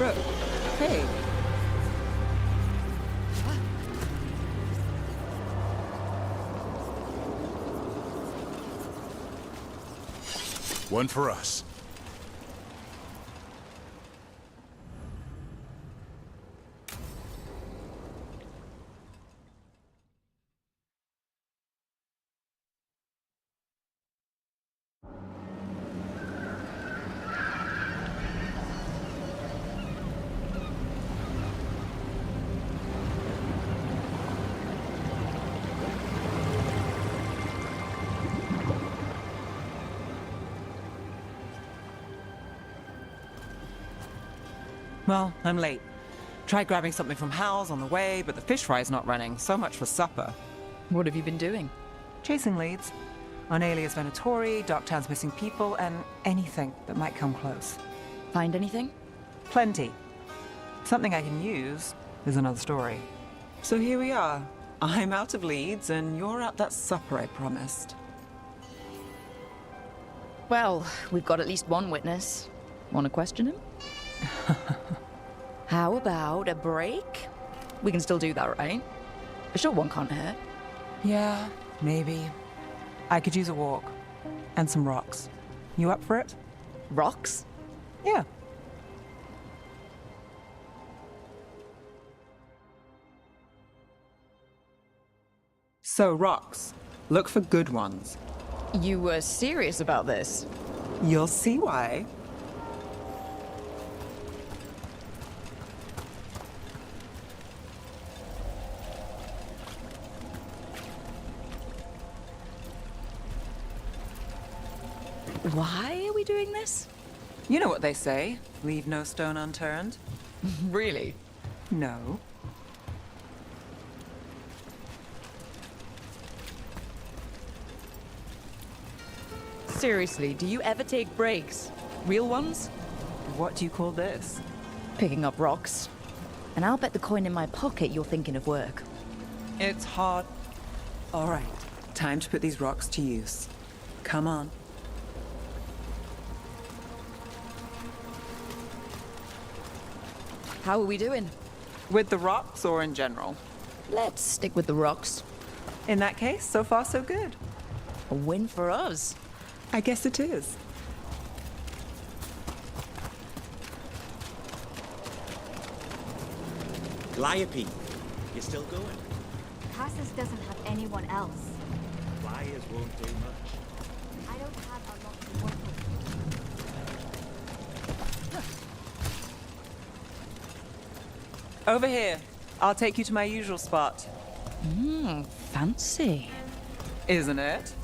Brooke, hey. One for us. Well, I'm late. Tried grabbing something from Hal's on the way, but the fish fry's not running. So much for supper. What have you been doing? Chasing leads. On Alias Venatori, Dogtown's missing people, and anything that might come close. Find anything? Plenty. Something I can use is another story. So here we are. I'm out of leads, and you're at that supper I promised. Well, we've got at least one witness. Want to question him? How about a break? We can still do that, right? A short one can't hurt. Yeah, maybe. I could use a walk. And some rocks. You up for it? Rocks? Yeah. So, rocks. Look for good ones. You were serious about this? You'll see why. Why are we doing this? You know what they say, leave no stone unturned. Really? No. Seriously, do you ever take breaks? Real ones? What do you call this? Picking up rocks. And I'll bet the coin in my pocket you're thinking of work. It's hard. All right, time to put these rocks to use. Come on. How are we doing? With the rocks or in general? Let's stick with the rocks. In that case, so far so good. A win for us. I guess it is. Calliope, you still going? Cassis doesn't have anyone else. Flyers won't do much. I don't have a lot to work with. Over here. I'll take you to my usual spot. Fancy. Isn't it?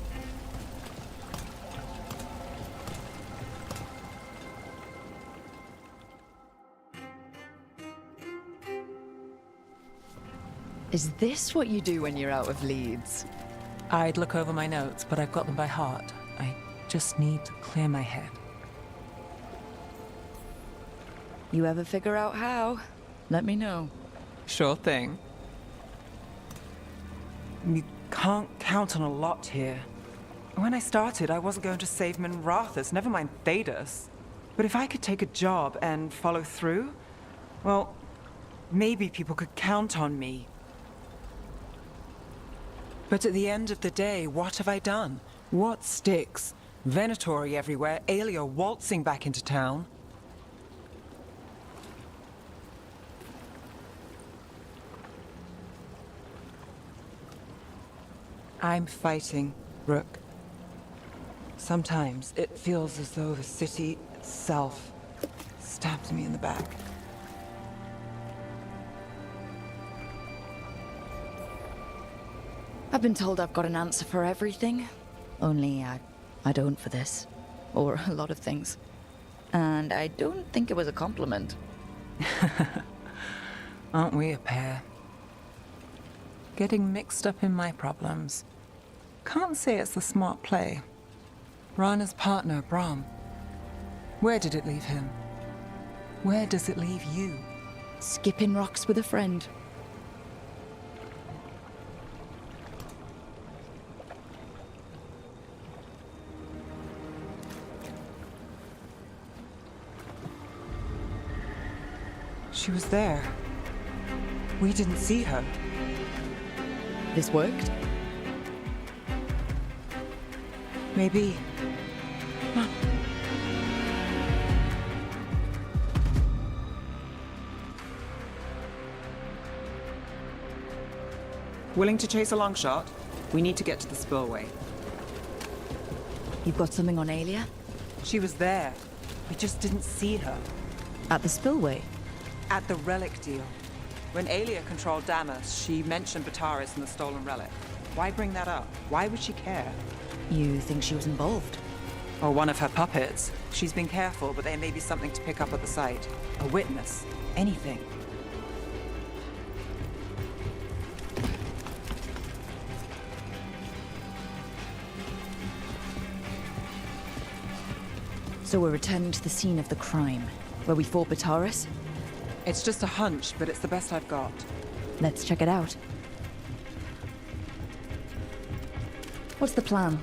Is this what you do when you're out of leads? I'd look over my notes, but I've got them by heart. I just need to clear my head. You ever figure out how? Let me know. Sure thing. You can't count on a lot here. When I started, I wasn't going to save Minrathus, never mind Thedas. But if I could take a job and follow through, well, maybe people could count on me. But at the end of the day, what have I done? What sticks? Venatori everywhere, Aelia waltzing back into town. I'm fighting, Rook. Sometimes it feels as though the city itself stabs me in the back. I've been told I've got an answer for everything. Only I don't for this. Or a lot of things. And I don't think it was a compliment. Aren't we a pair? Getting mixed up in my problems. Can't say it's the smart play. Rana's partner, Brahm. Where did it leave him? Where does it leave you? Skipping rocks with a friend. She was there. We didn't see her. This worked? Maybe. Come on. Willing to chase a long shot? We need to get to the spillway. You've got something on Aelia? She was there. We just didn't see her. At the spillway? At the relic deal. When Aelia controlled Damas, she mentioned Bataris and the stolen relic. Why bring that up? Why would she care? You think she was involved? Or one of her puppets. She's been careful, but there may be something to pick up at the site. A witness. Anything. So we're returning to the scene of the crime, where we fought Bataris? It's just a hunch, but it's the best I've got. Let's check it out. What's the plan?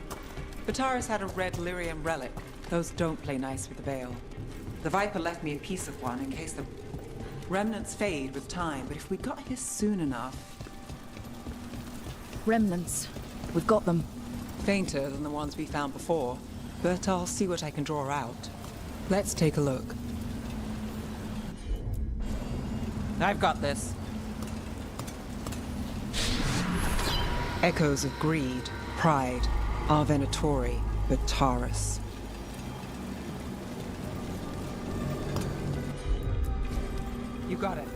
Bataris had a red lyrium relic. Those don't play nice with the Veil. The Viper left me a piece of one in case the remnants fade with time, but if we got here soon enough... Remnants. We've got them. Fainter than the ones we found before, but I'll see what I can draw out. Let's take a look. I've got this. Echoes of greed, pride, our Venatori, Bataris. You got it.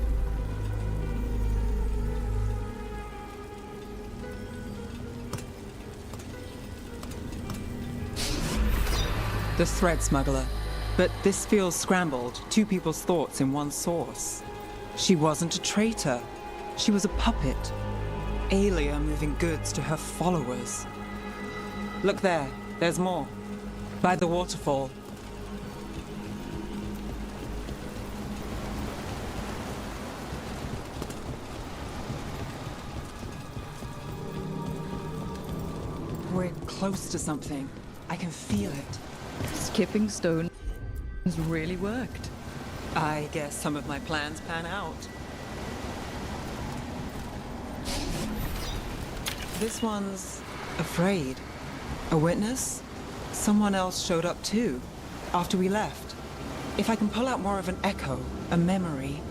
The thread smuggler. But this feels scrambled. Two people's thoughts in one source. She wasn't a traitor. She was a puppet. Aelia moving goods to her followers. Look there. There's more. By the waterfall. We're close to something. I can feel it. Skipping stones really worked. I guess some of my plans pan out. This one's afraid. A witness? Someone else showed up too, after we left. If I can pull out more of an echo, a memory.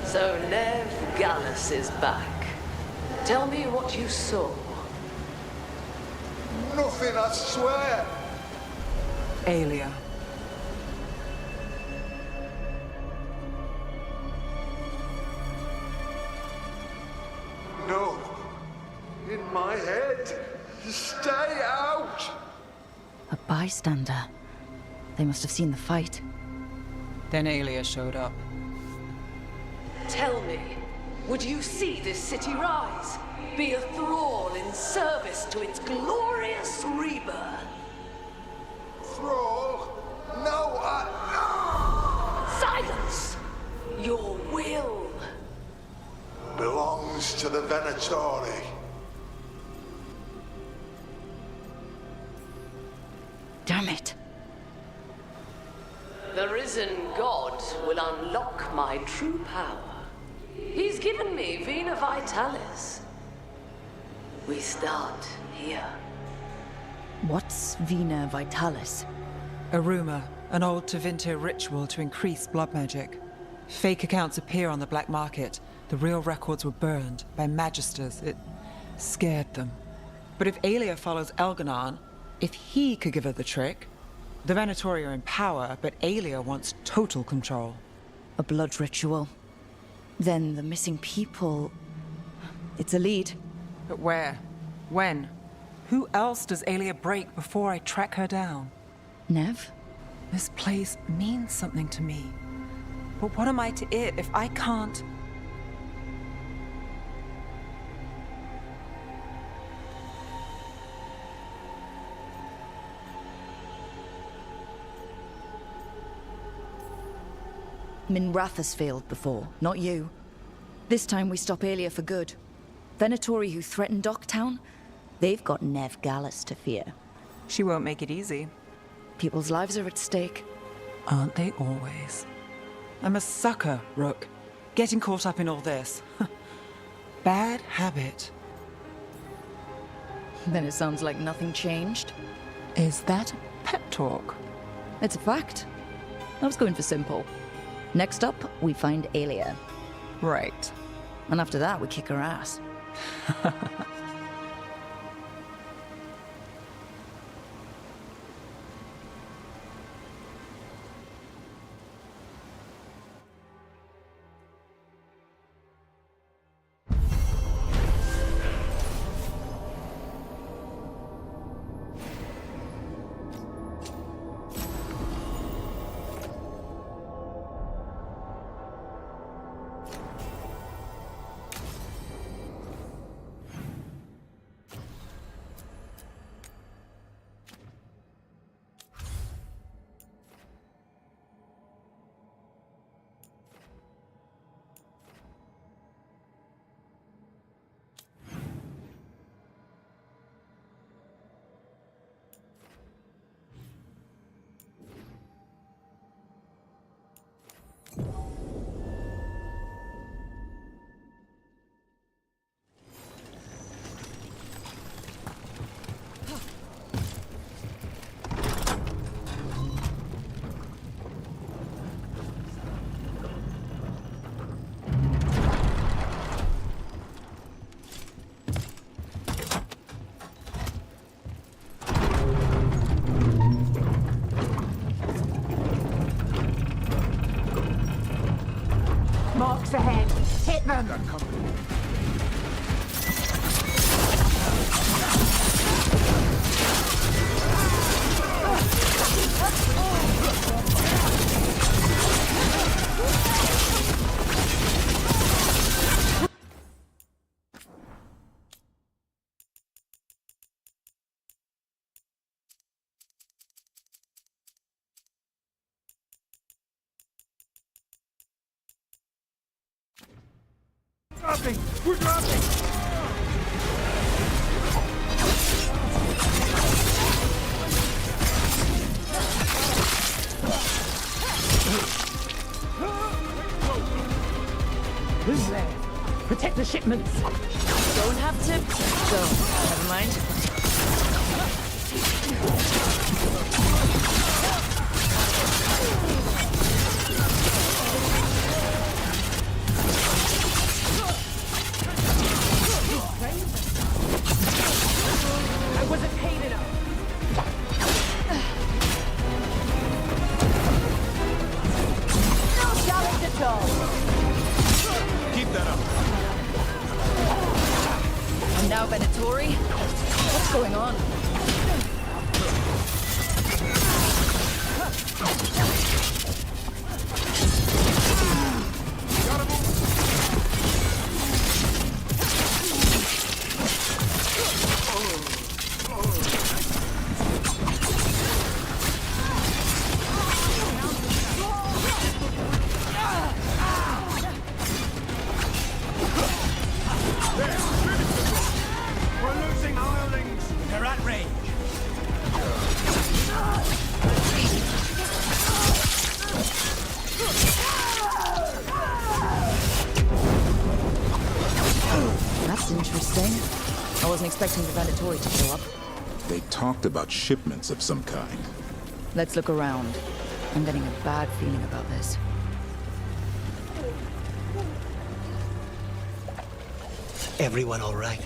So Nev Gallus is back. Tell me what you saw. Nothing, I swear. Aelia. No. In my head. Stay out! A bystander. They must have seen the fight. Then Aelia showed up. Tell me, would you see this city rise? Be a thrall in service to its glorious rebirth? Thrall? No, Silence! Your will belongs to the Venatori. Damn it. The risen god will unlock my true power. He's given me Vena Vitalis. We start here. What's Vena Vitalis? A rumor, an old Tevinter ritual to increase blood magic. Fake accounts appear on the black market. The real records were burned by magisters. It scared them. But if Aelia follows Elganon, if he could give her the trick, the Venatori are in power, but Aelia wants total control. A blood ritual. Then the missing people... It's a lead. But where? When? Who else does Aelia break before I track her down? Nev? This place means something to me. But what am I to it if I can't... Minrath has failed before, not you. This time we stop Aelia for good. Venatori who threatened Docktown, they've got Nev Gallus to fear. She won't make it easy. People's lives are at stake. Aren't they always? I'm a sucker, Rook. Getting caught up in all this. Bad habit. Then it sounds like nothing changed. Is that pep talk? It's a fact. I was going for simple. Next up, we find Aelia. Right. And after that, we kick her ass. Marks ahead. Hit them. Dropping! We're dropping! Who's there? Protect the shipments. Don't have to. So, never mind. I wasn't paid enough. No challenge at all. Keep that up. And now Venatori? What's going on? We're losing hirelings! They're at range! That's interesting. I wasn't expecting the Venatori to show up. They talked about shipments of some kind. Let's look around. I'm getting a bad feeling about this. Everyone all right?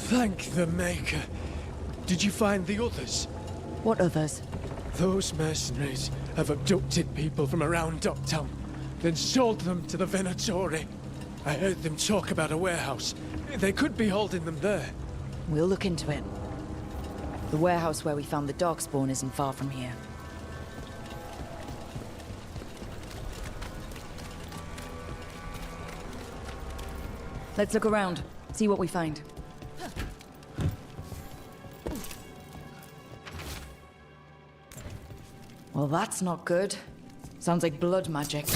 Thank the Maker. Did you find the others? What others? Those mercenaries have abducted people from around Docktown, then sold them to the Venatori. I heard them talk about a warehouse. They could be holding them there. We'll look into it. The warehouse where we found the Darkspawn isn't far from here. Let's look around, see what we find. Well, that's not good. Sounds like blood magic.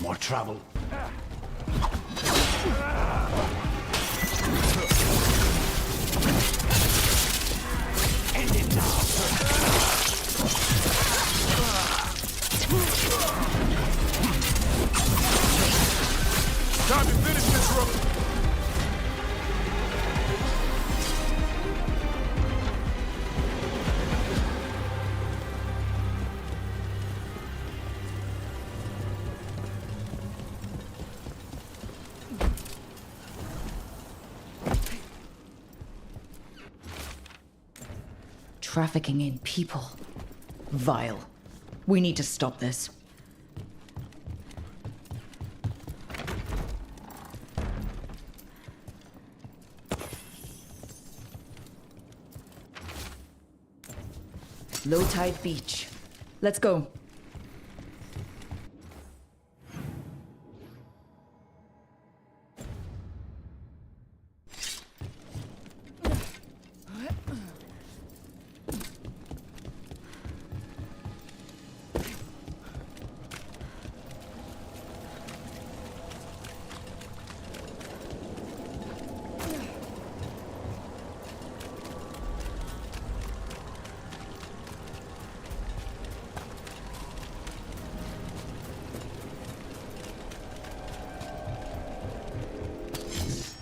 More trouble. End it now. Time to finish this, Rook. Trafficking in people. Vile. We need to stop this. Low tide beach. Let's go.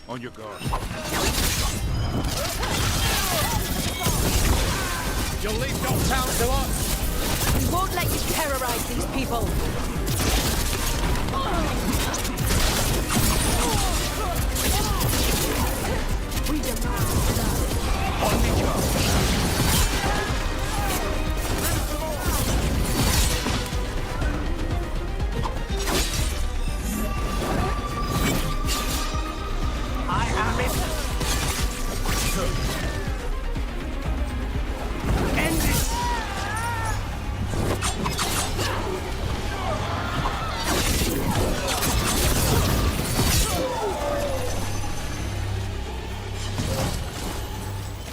On your guard. You'll leave Dogtown to us! We won't let you terrorize these people! We demand blood. On the job.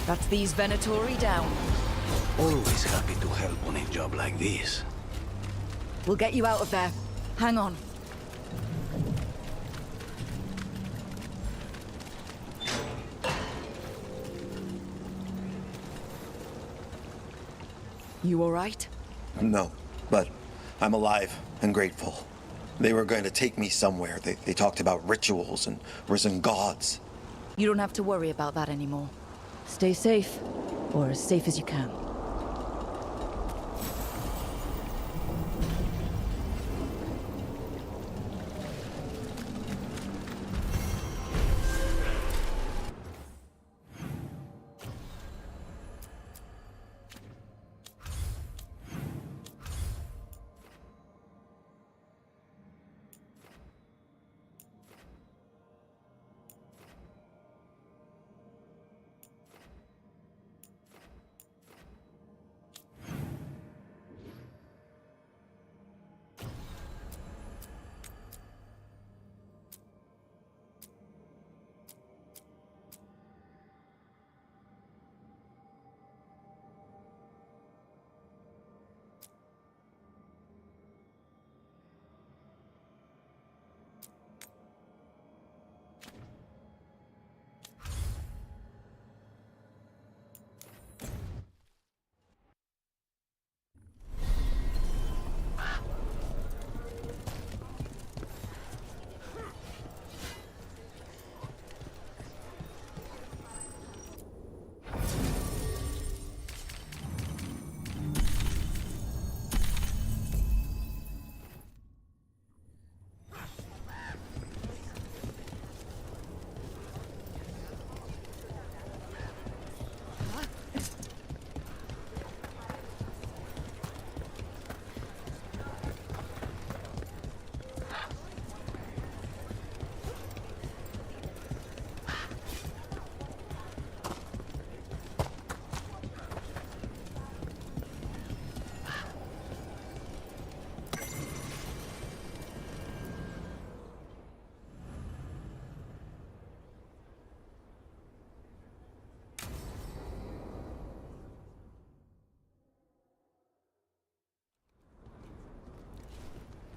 That's these Venatori down. Always happy to help on a job like this. We'll get you out of there. Hang on. You all right? No, but I'm alive and grateful. They were going to take me somewhere. They talked about rituals and risen gods. You don't have to worry about that anymore. Stay safe, or as safe as you can.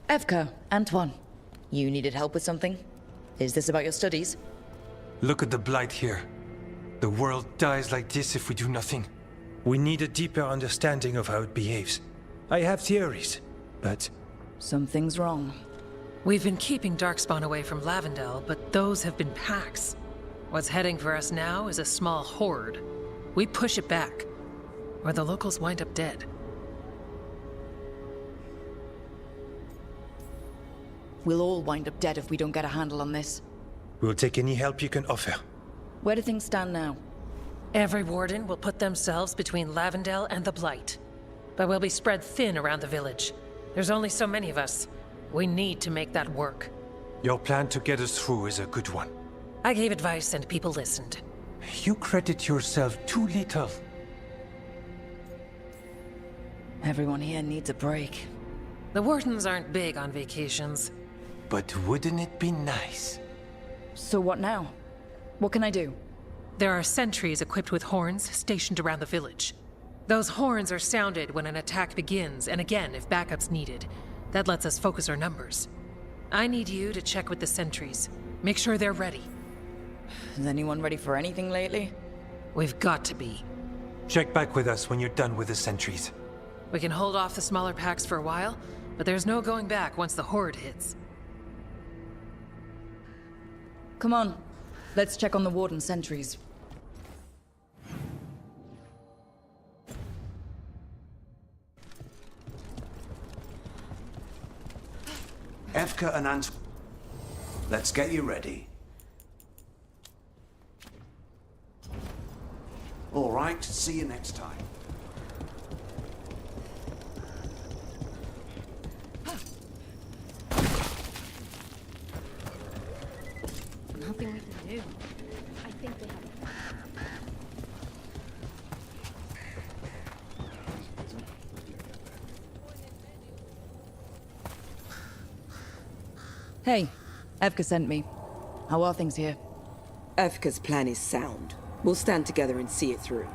Evka, Antoine, you needed help with something? Is this about your studies? Look at the blight here. The world dies like this if we do nothing. We need a deeper understanding of how it behaves. I have theories, but... Something's wrong. We've been keeping Darkspawn away from Lavendel, but those have been packs. What's heading for us now is a small horde. We push it back, or the locals wind up dead. We'll all wind up dead if we don't get a handle on this. We'll take any help you can offer. Where do things stand now? Every warden will put themselves between Lavendel and the Blight. But we'll be spread thin around the village. There's only so many of us. We need to make that work. Your plan to get us through is a good one. I gave advice and people listened. You credit yourself too little. Everyone here needs a break. The wardens aren't big on vacations. But wouldn't it be nice? So what now? What can I do? There are sentries equipped with horns stationed around the village. Those horns are sounded when an attack begins, and again if backup's needed. That lets us focus our numbers. I need you to check with the sentries. Make sure they're ready. Is anyone ready for anything lately? We've got to be. Check back with us when you're done with the sentries. We can hold off the smaller packs for a while, but there's no going back once the horde hits. Come on. Let's check on the warden sentries. Evka and Ant... Let's get you ready. All right, see you next time. Nothing we can do. I think they have a plan. Hey, Evka sent me. How are things here? Evka's plan is sound. We'll stand together and see it through.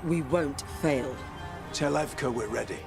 We won't fail. Tell Evka we're ready.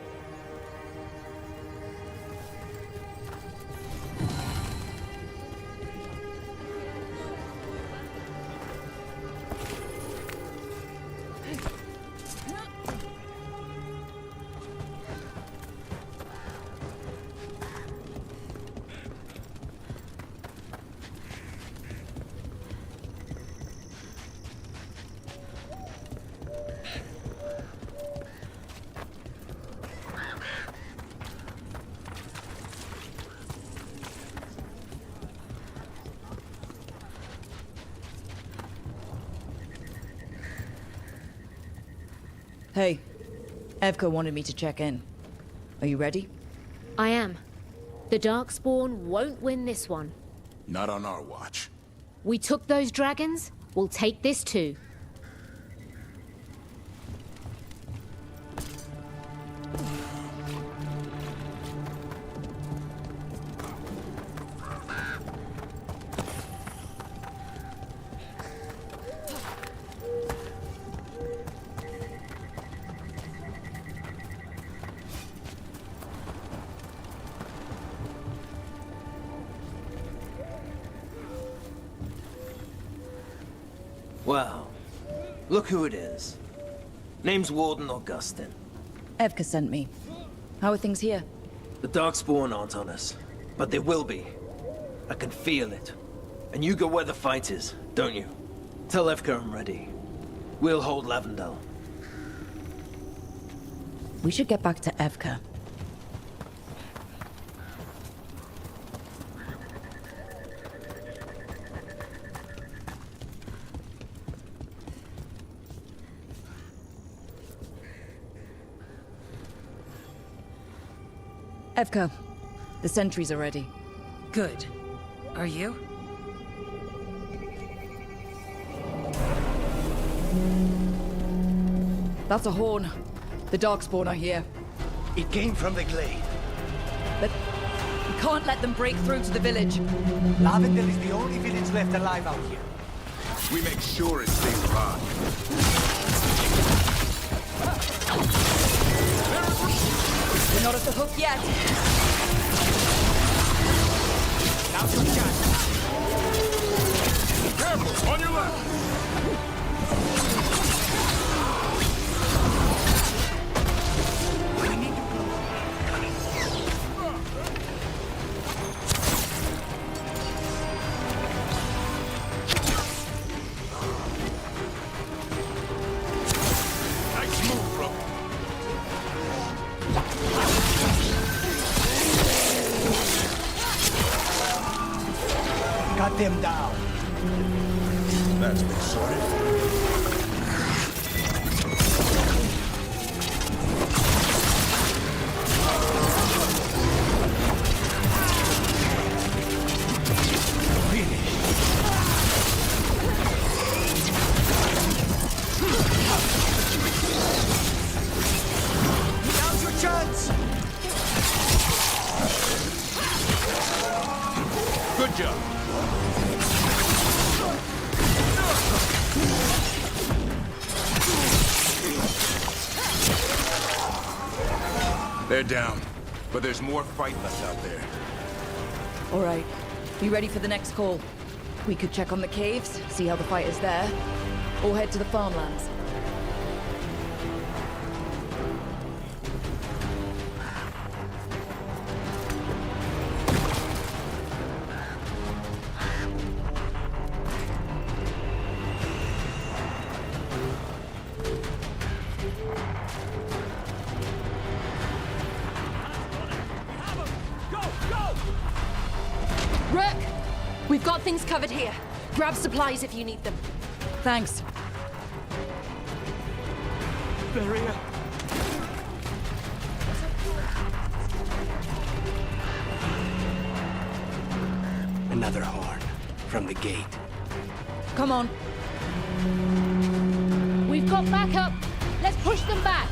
Hey, Evka wanted me to check in. Are you ready? I am. The Darkspawn won't win this one. Not on our watch. We took those dragons, we'll take this too. Well, look who it is. Name's Warden Augustin. Evka sent me. How are things here? The Darkspawn aren't on us, but they will be. I can feel it. And you go where the fight is, don't you? Tell Evka I'm ready. We'll hold Lavendel. We should get back to Evka. Evka, the sentries are ready. Good. Are you? That's a horn. The Darkspawn are here. It came from the glade. But we can't let them break through to the village. Lavendel is the only village left alive out here. We make sure it stays alive. We're not at the hook yet. Now's your chance. Careful, on your left. Nice move, bro. Cut them down. That's been sorted. Now's your chance! Good job. They're down, but there's more fight left out there. All right. You ready for the next call? We could check on the caves, see how the fight is there, or head to the farmlands. Rook! We've got things covered here. Grab supplies if you need them. Thanks. Barrier. Another horn from the gate. Come on. We've got backup. Let's push them back.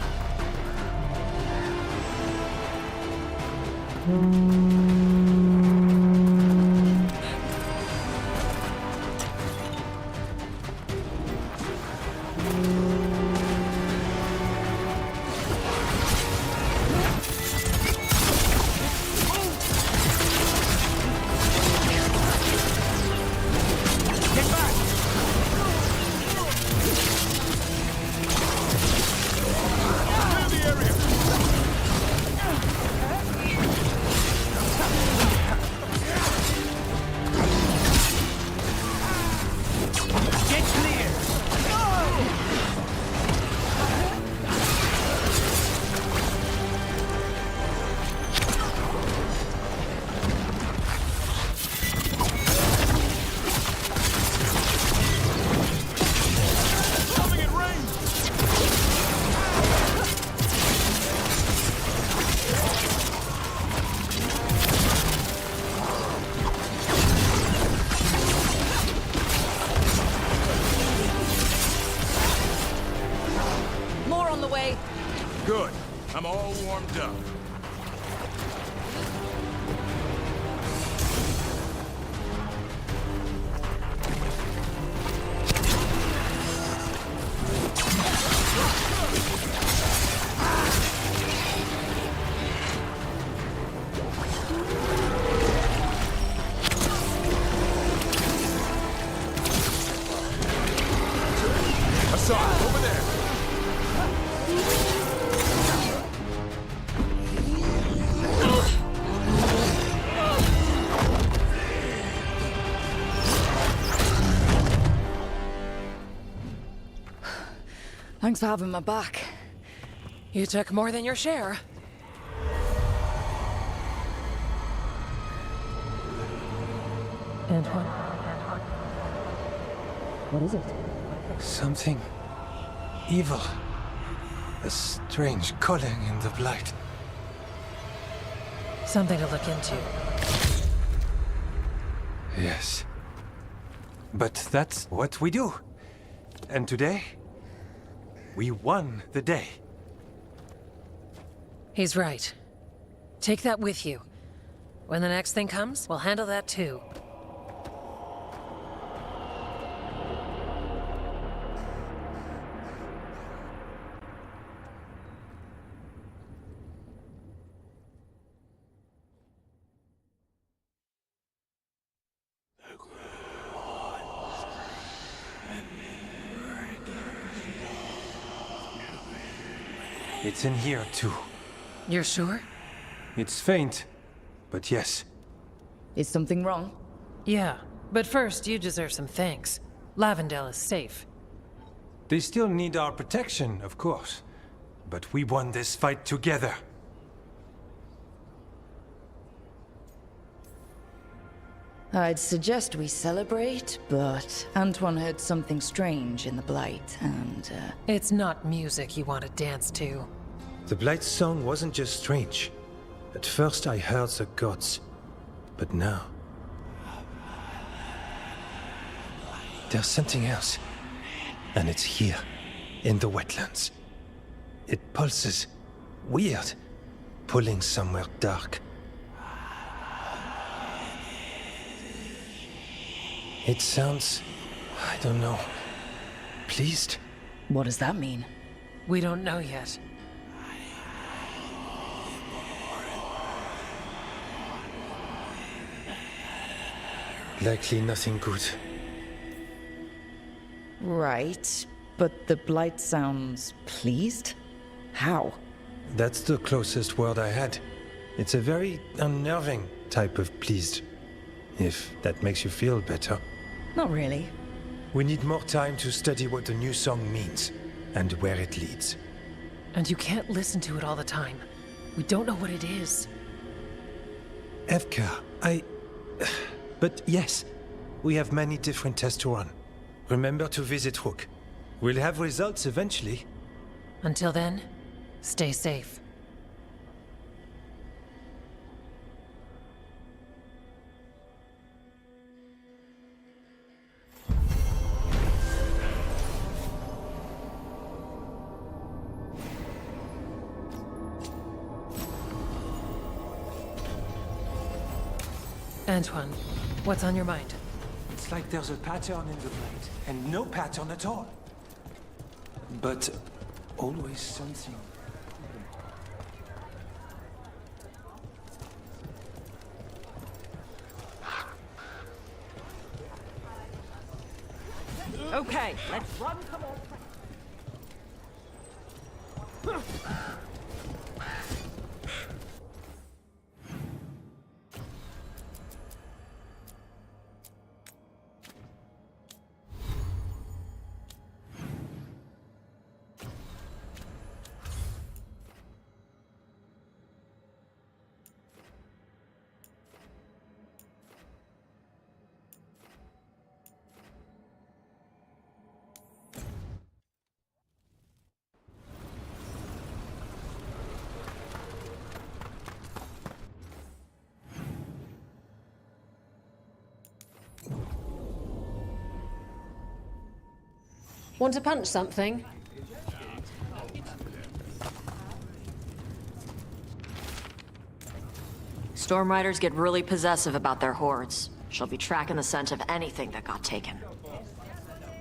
More on the way. Good. I'm all warmed up. Hassan, over there. Thanks for having my back. You took more than your share. Antoine. What is it? Something evil. A strange calling in the blight. Something to look into. Yes. But that's what we do. And today, we won the day. He's right. Take that with you. When the next thing comes, we'll handle that too. It's in here, too. You're sure? It's faint, but yes. Is something wrong? Yeah, but first you deserve some thanks. Lavendale is safe. They still need our protection, of course. But we won this fight together. I'd suggest we celebrate, but Antoine heard something strange in the Blight, and, It's not music you want to dance to. The Blight's song wasn't just strange. At first I heard the gods. But now... there's something else. And it's here, in the wetlands. It pulses. Weird. Pulling somewhere dark. It sounds... I don't know... pleased? What does that mean? We don't know yet. Likely nothing good. Right, but the Blight sounds pleased? How? That's the closest word I had. It's a very unnerving type of pleased. If that makes you feel better. Not really. We need more time to study what the new song means, and where it leads. And you can't listen to it all the time. We don't know what it is. Evka, But yes, we have many different tests to run. Remember to visit Rook. We'll have results eventually. Until then, stay safe. Antoine, what's on your mind? It's like there's a pattern in the blade, and no pattern at all. But always something. Okay, let's run some more. Want to punch something? Storm Riders get really possessive about their hordes. She'll be tracking the scent of anything that got taken.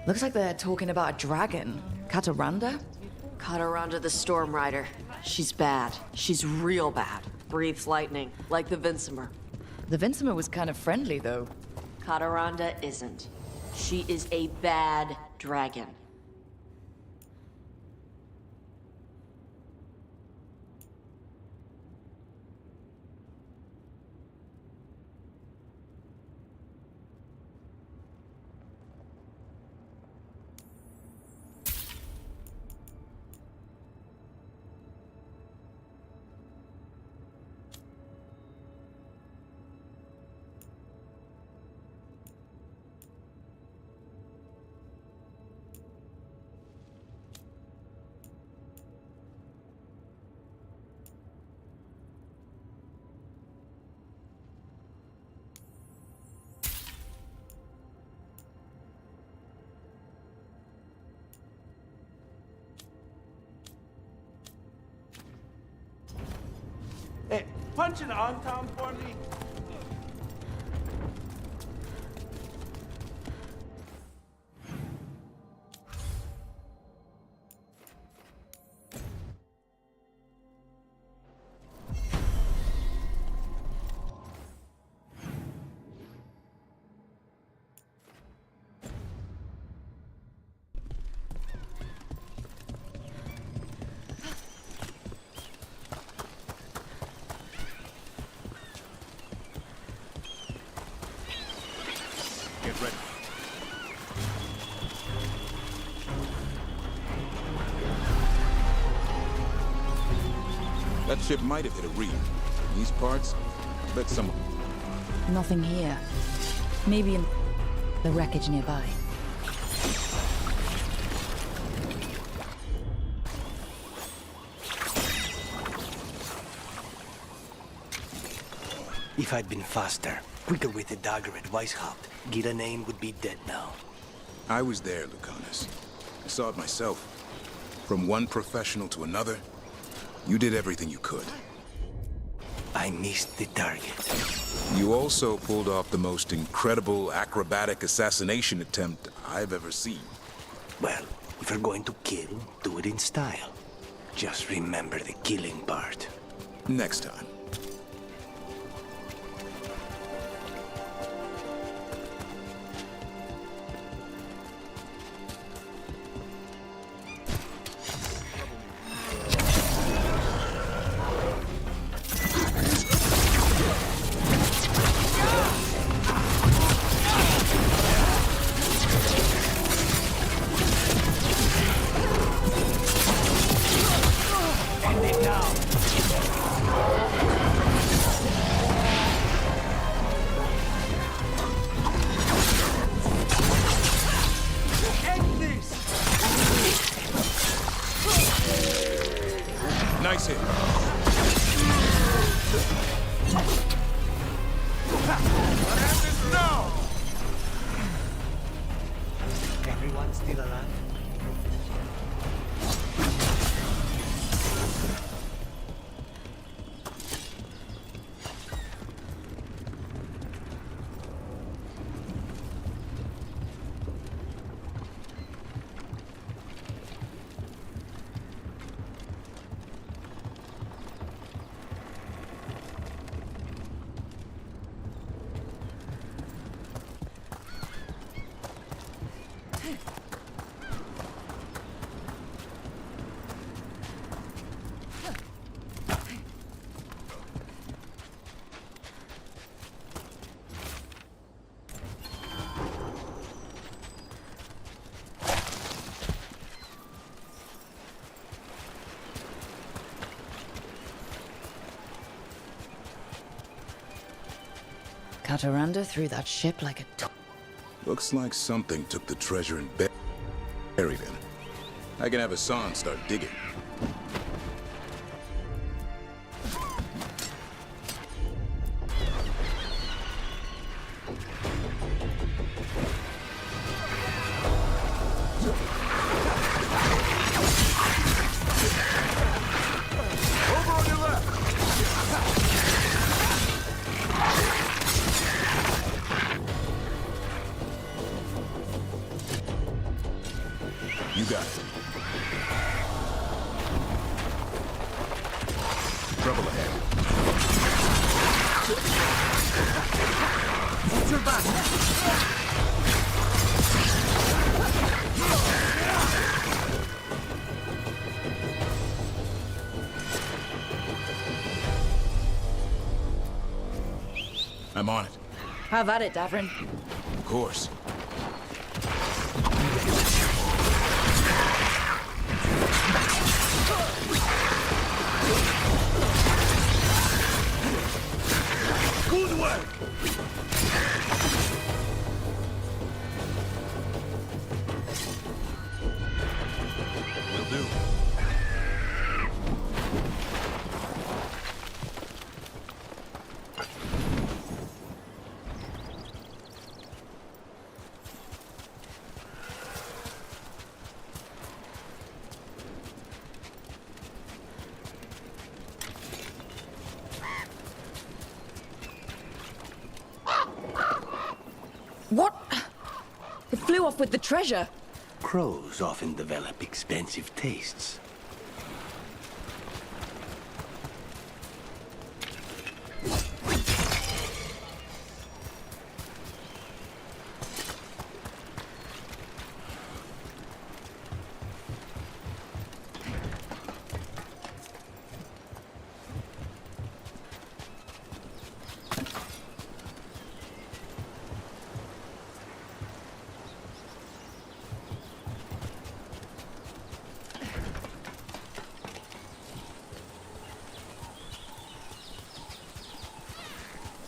Looks like they're talking about a dragon. Kataranda? Kataranda the Storm Rider. She's bad. She's real bad. Breathes lightning, like the Vincimer. The Vincimer was kind of friendly, though. Kataranda isn't. She is a bad dragon. Hey, punch an on-tom for me. Get ready. That ship might have hit a reef. These parts, I bet some... Nothing here. Maybe in the wreckage nearby. If I'd been faster, quicker with the dagger at Weishaupt, Ghilanane would be dead now. I was there, Lucanus. I saw it myself. From one professional to another, you did everything you could. I missed the target. You also pulled off the most incredible acrobatic assassination attempt I've ever seen. Well, if you're going to kill, do it in style. Just remember the killing part. Next time. Nice hit. Everyone's still alive? Cataranda threw that ship like a Looks like something took the treasure and buried it. I can have Hassan start digging. You got it. Trouble ahead. Watch your back! I'm on it. Have at it, Davrin. Of course. Good work! Will do. What? It flew off with the treasure. Crows often develop expensive tastes.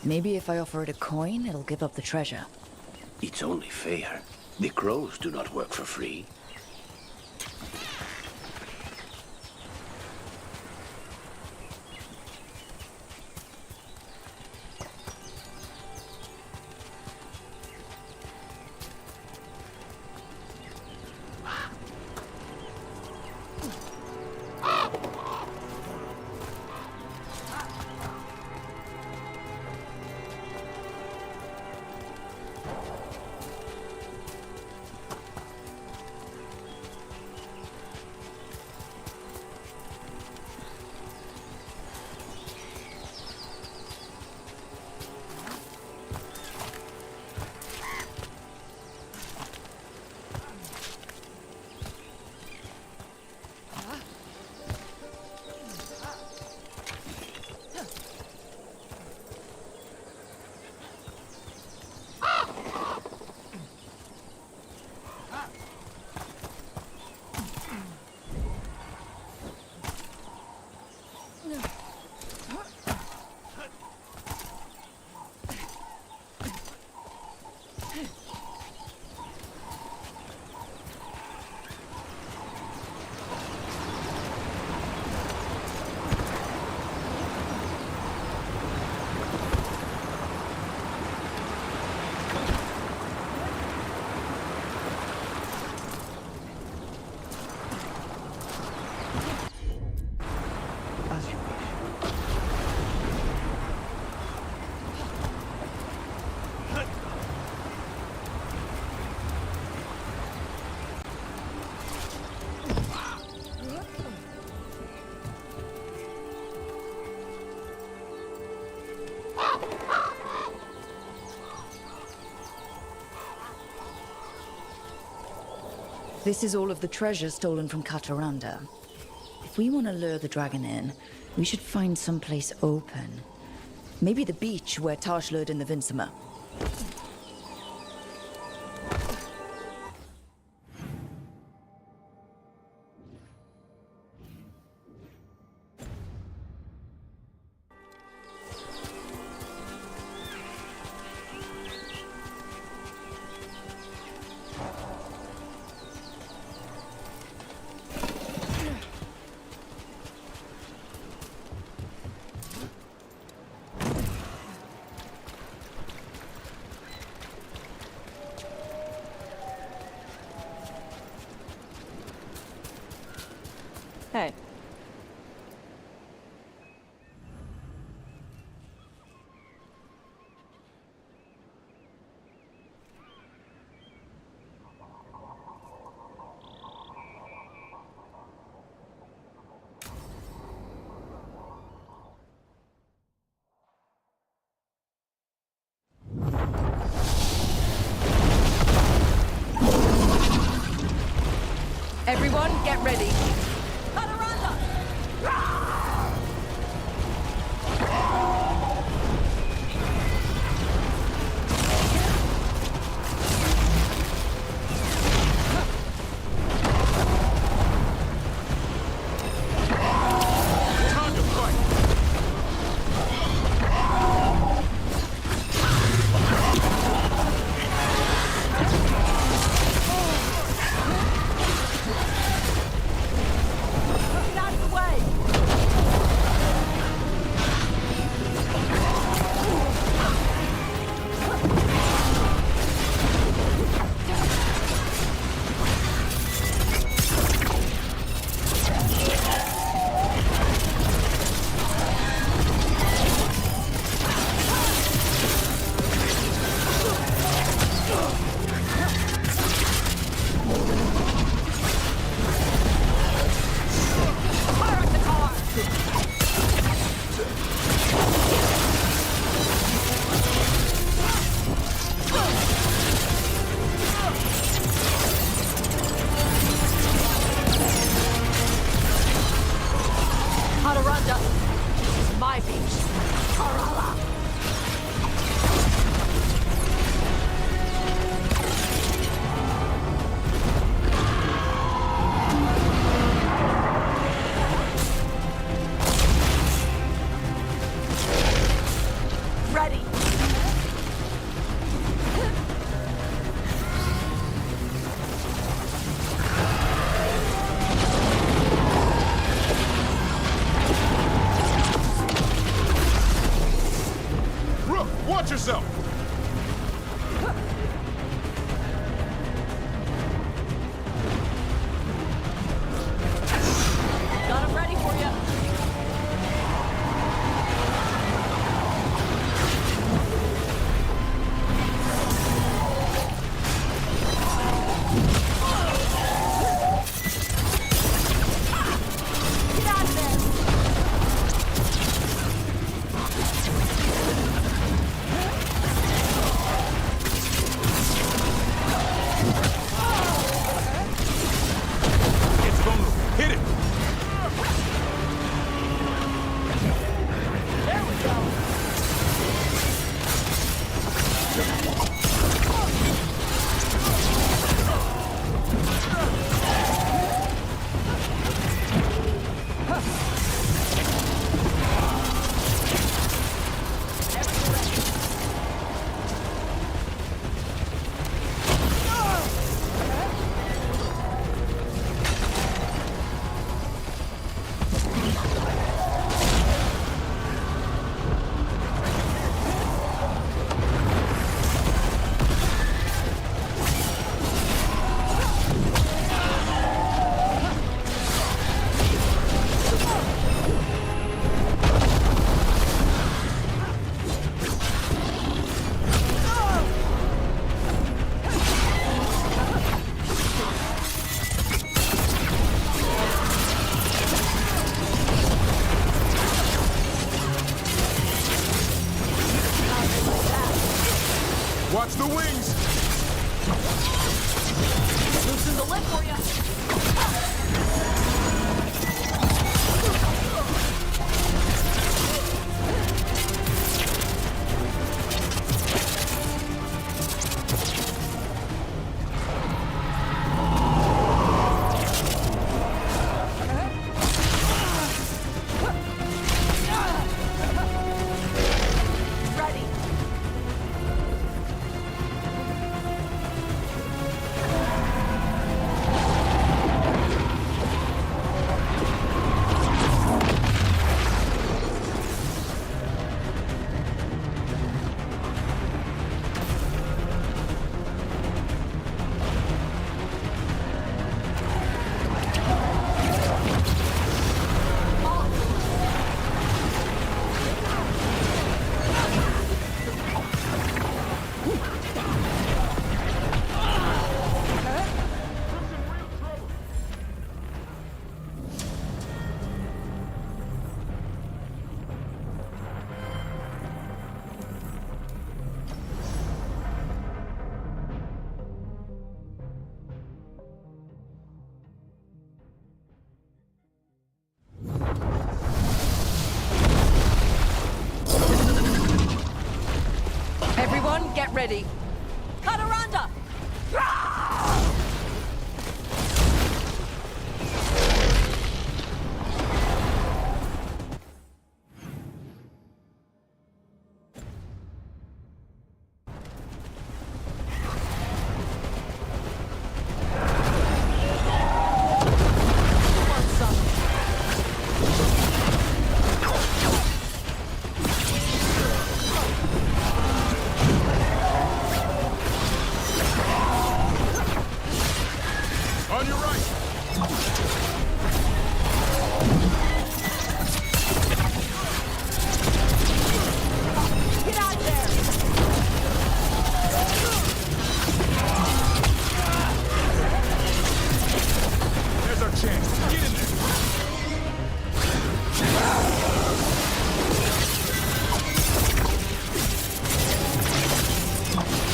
Maybe if I offer it a coin, it'll give up the treasure. It's only fair. The crows do not work for free. This is all of the treasure stolen from Kataranda. If we want to lure the dragon in, we should find someplace open. Maybe the beach where Tash lured in the Vinsima. Hey. Everyone, get ready. Watch the wings! Loosen the lip for you. Everyone, get ready. Kataranda! On your right! Get out of there! There's our chance. Get in there!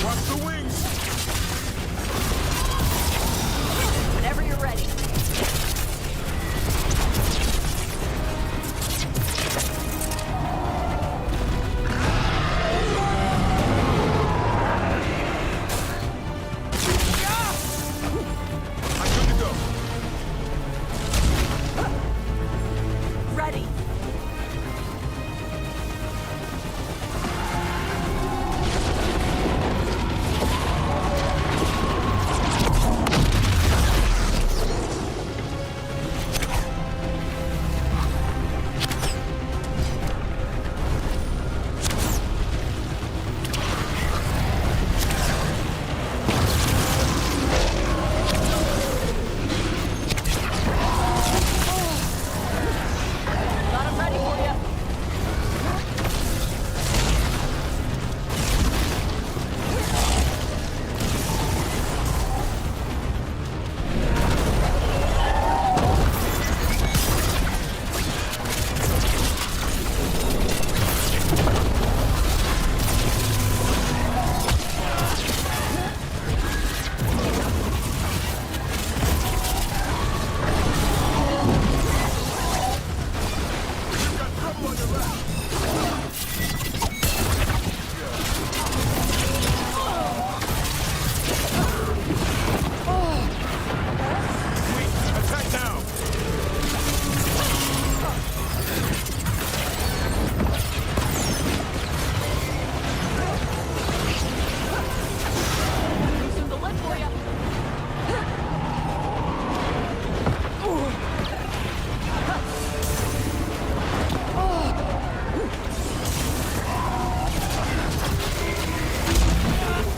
Watch the wings! Whenever you're ready. I'm good to go. Ready. Got 'em ready for you. Attack now! Loosen the lip for you.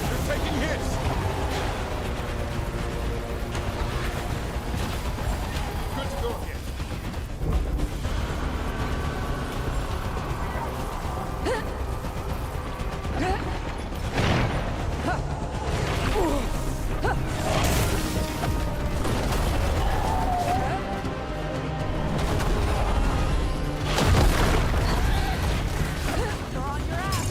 They're taking hits! Good to go again. You're on your ass.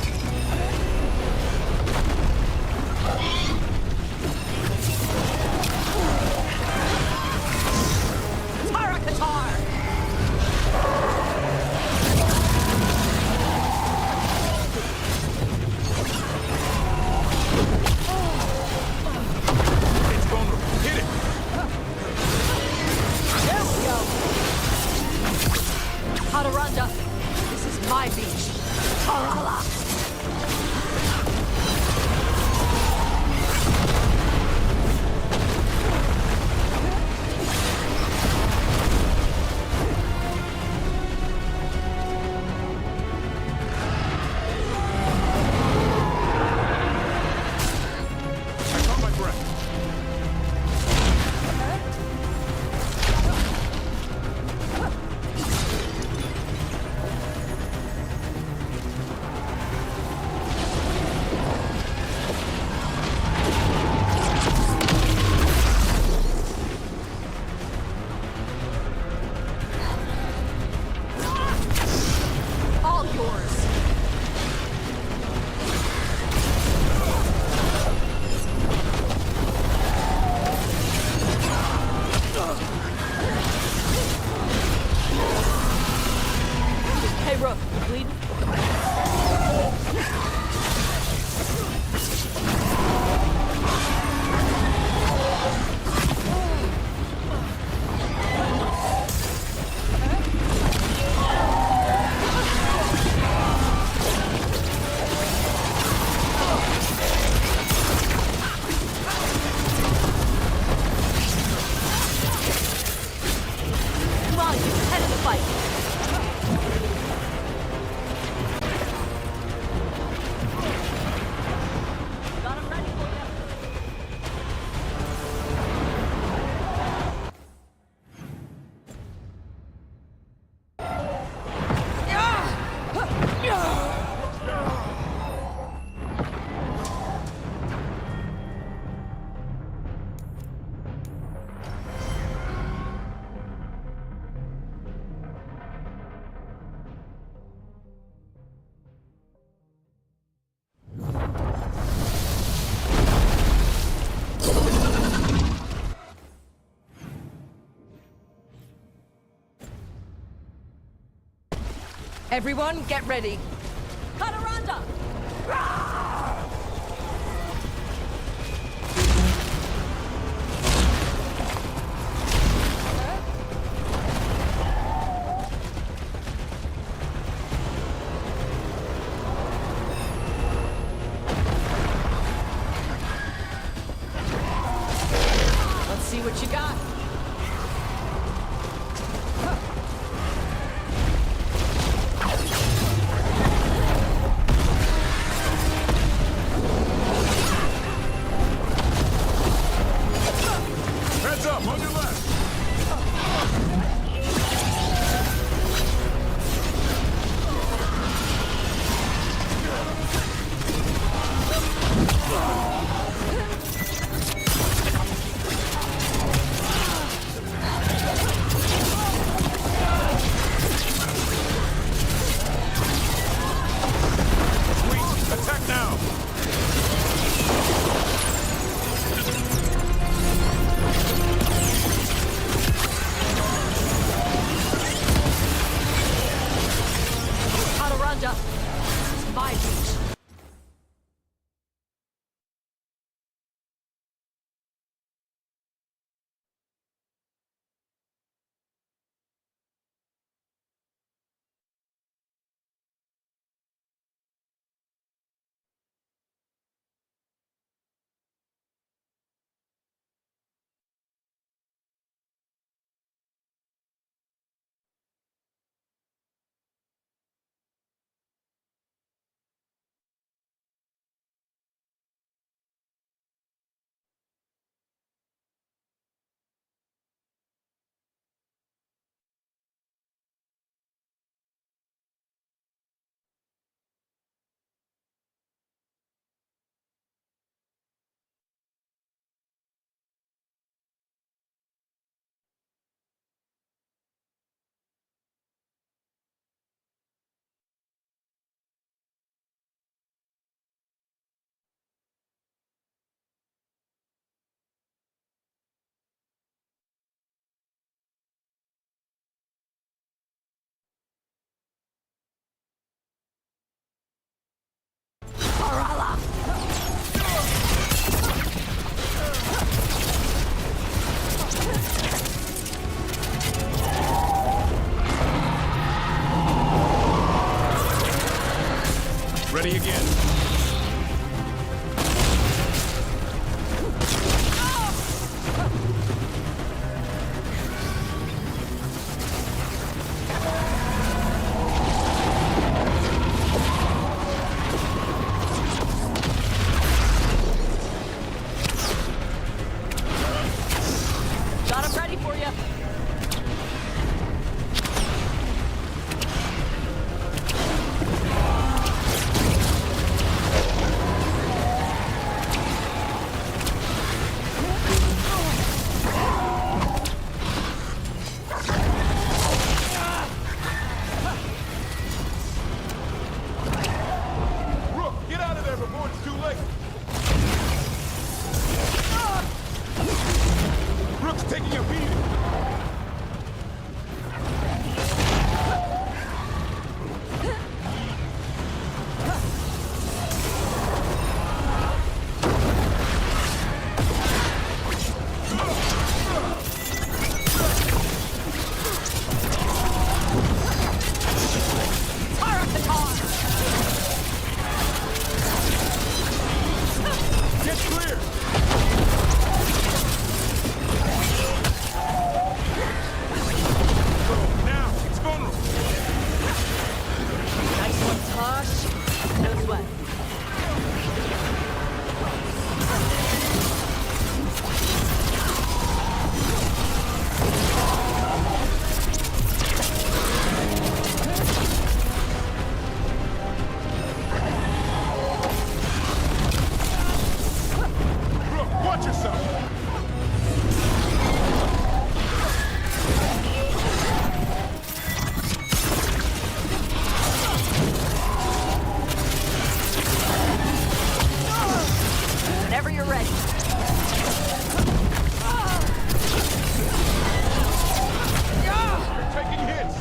Everyone, get ready. Kataranda! Let's see what you got. Heads up, on your left! Sweet, attack now! Kataranda! This is my beach. Ready again. Got him ready for you. Rook, get out of there before it's too late! Rook's taking a beating! Get clear! Now, it's vulnerable! Nice one, Tosh. No sweat. Rook, watch yourself! Whenever you're ready. You're taking hits!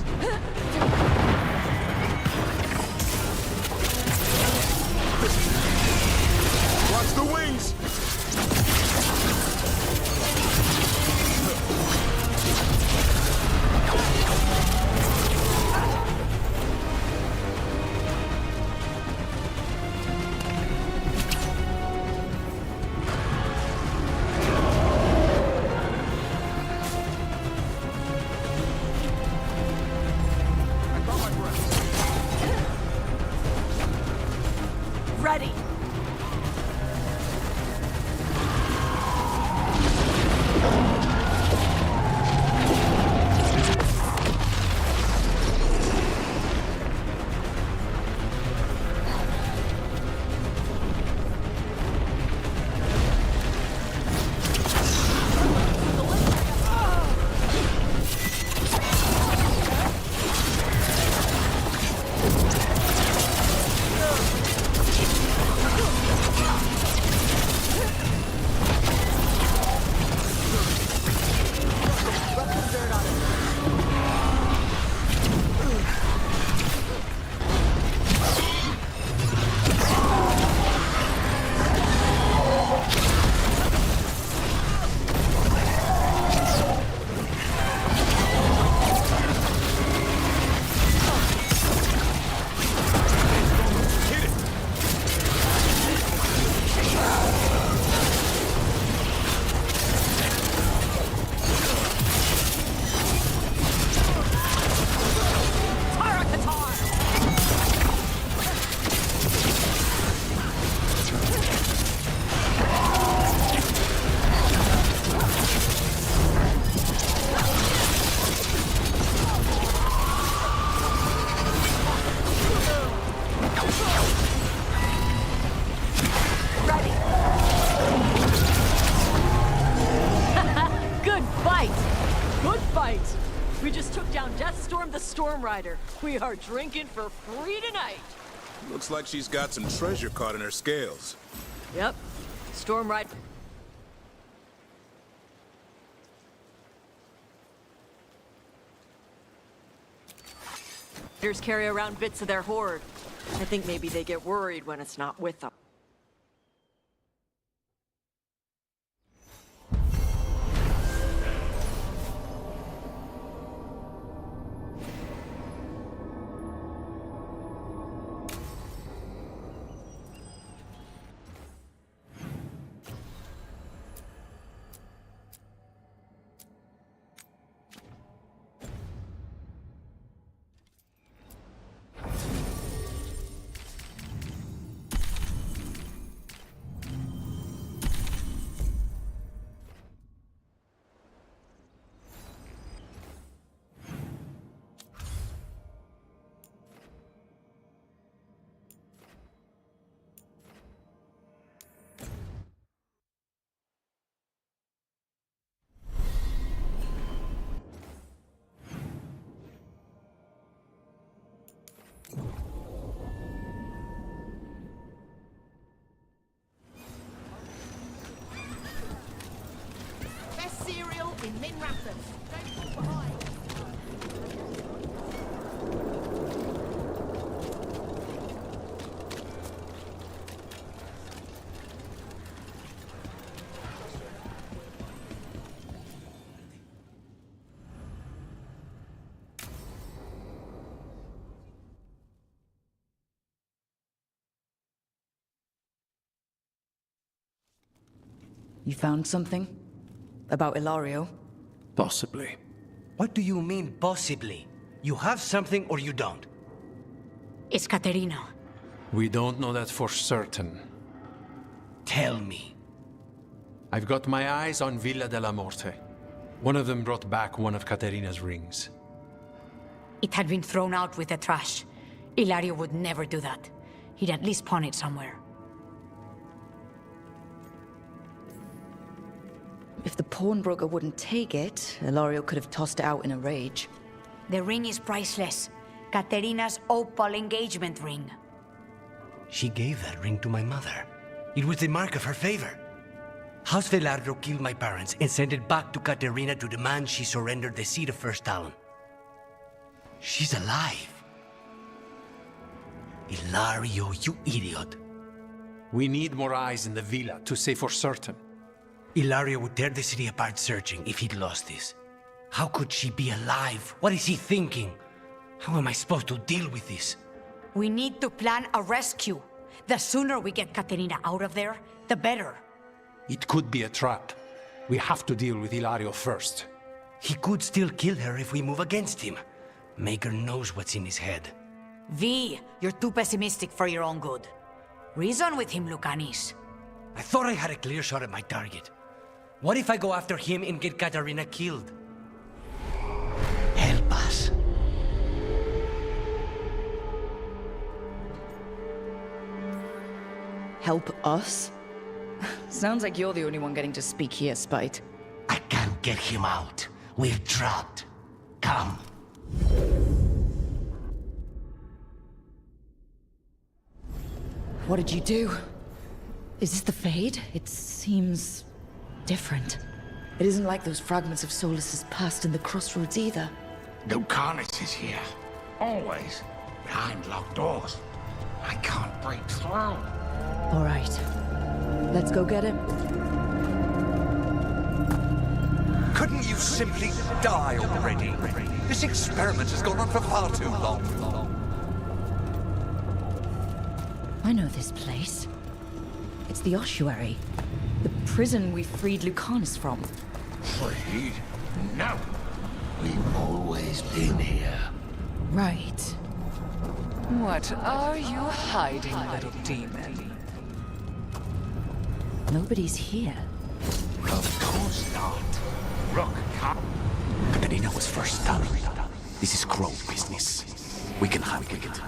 took down Deathstorm the Storm Rider. We are drinking for free tonight. Looks like she's got some treasure caught in her scales. Yep. Storm Rider. Riders carry around bits of their hoard. I think maybe they get worried when it's not with them. Best cereal in Min Rathon. Don't fall behind. You found something? About Ilario? Possibly. What do you mean, possibly? You have something or you don't? It's Caterina. We don't know that for certain. Tell me. I've got my eyes on Villa della Morte. One of them brought back one of Caterina's rings. It had been thrown out with the trash. Ilario would never do that. He'd at least pawn it somewhere. If the pawnbroker wouldn't take it, Ilario could have tossed it out in a rage. The ring is priceless. Caterina's opal engagement ring. She gave that ring to my mother. It was the mark of her favor. House Veilguard killed my parents and sent it back to Caterina to demand she surrender the seat of First Talon. She's alive. Ilario, you idiot. We need more eyes in the villa to say for certain. Ilario would tear the city apart searching if he'd lost this. How could she be alive? What is he thinking? How am I supposed to deal with this? We need to plan a rescue. The sooner we get Caterina out of there, the better. It could be a trap. We have to deal with Ilario first. He could still kill her if we move against him. Maker knows what's in his head. V, you're too pessimistic for your own good. Reason with him, Lucanis. I thought I had a clear shot at my target. What if I go after him and get Caterina killed? Help us. Help us? Sounds like you're the only one getting to speak here, Spite. I can't get him out. We're trapped. Come. What did you do? Is this the Fade? It seems different. It isn't like those fragments of Solus's past in the Crossroads either. Lucanis is here. Always. Behind locked doors. I can't break through. All right. Let's go get him. Couldn't you simply die already? This experiment has gone on for far too long. I know this place. It's the ossuary. The prison we freed Lucanus from. Freed? No. We've always been here. Right. What are you hiding, little demon? Nobody's here. Of course not. Rook, come. Caterina was first Talon. This is Crow business. We can handle it.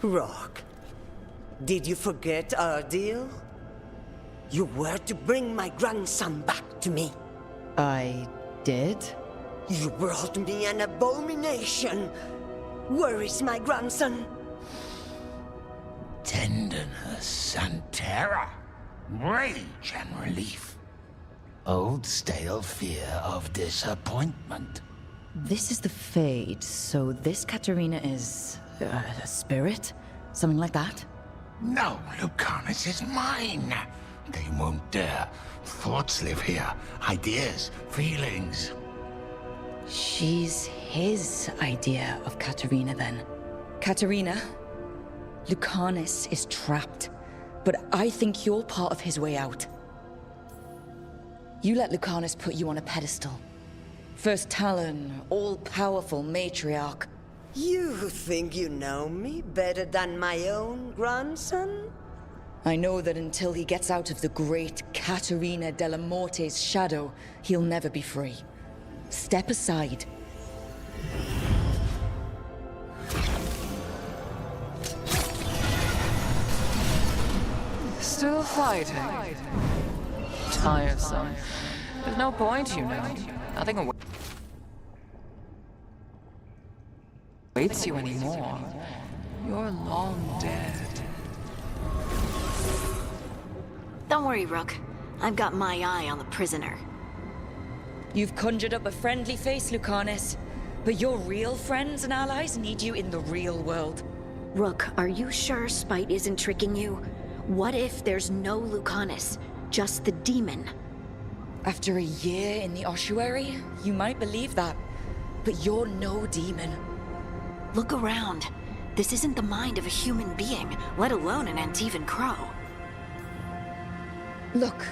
Rock, did you forget our deal? You were to bring my grandson back to me. I did? You brought me an abomination. Where is my grandson? Tenderness and terror, rage and relief. Old stale fear of disappointment. This is the Fade, so this Katerina is... a spirit? Something like that? No, Lucanus is mine. They won't dare. Thoughts live here. Ideas, feelings. She's his idea of Katerina, then. Katerina, Lucanus is trapped, but I think you're part of his way out. You let Lucanus put you on a pedestal. First Talon, all-powerful matriarch. You think you know me better than my own grandson? I know that until he gets out of the great Caterina della Morte's shadow, he'll never be free. Step aside. Still fighting. Tiresome. There's no point, you know. Nothing awaits you anymore. You're long dead. Don't worry, Rook. I've got my eye on the prisoner. You've conjured up a friendly face, Lucanus, but your real friends and allies need you in the real world. Rook, are you sure Spite isn't tricking you? What if there's no Lucanus, just the demon? After a year in the ossuary, you might believe that, but you're no demon. Look around. This isn't the mind of a human being, let alone an Antivan Crow. Look,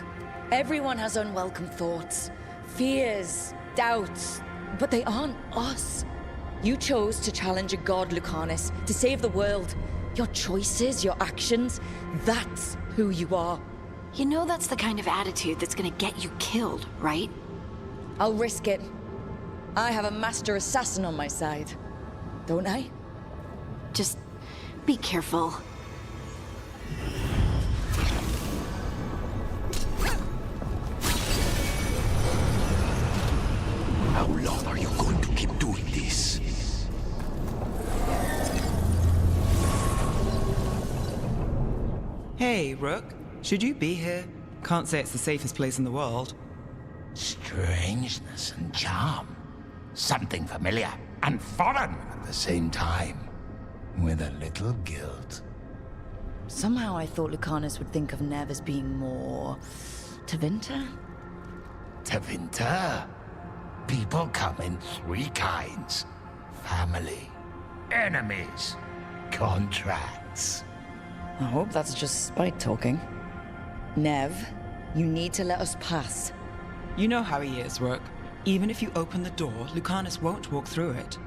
everyone has unwelcome thoughts, fears, doubts, but they aren't us. You chose to challenge a god, Lucanus, to save the world. Your choices, your actions, that's who you are. You know that's the kind of attitude that's gonna get you killed, right? I'll risk it. I have a master assassin on my side, don't I? Just be careful. How long are you going to keep doing this? Hey, Rook. Should you be here? Can't say it's the safest place in the world. Strangeness and charm. Something familiar and foreign at the same time. With a little guilt. Somehow I thought Lucanus would think of Nev as being more... Tevinter? Tevinter? People come in three kinds. Family, enemies, contracts. I hope that's just Spite talking. Nev, you need to let us pass. You know how he is, Rook. Even if you open the door, Lucanus won't walk through it.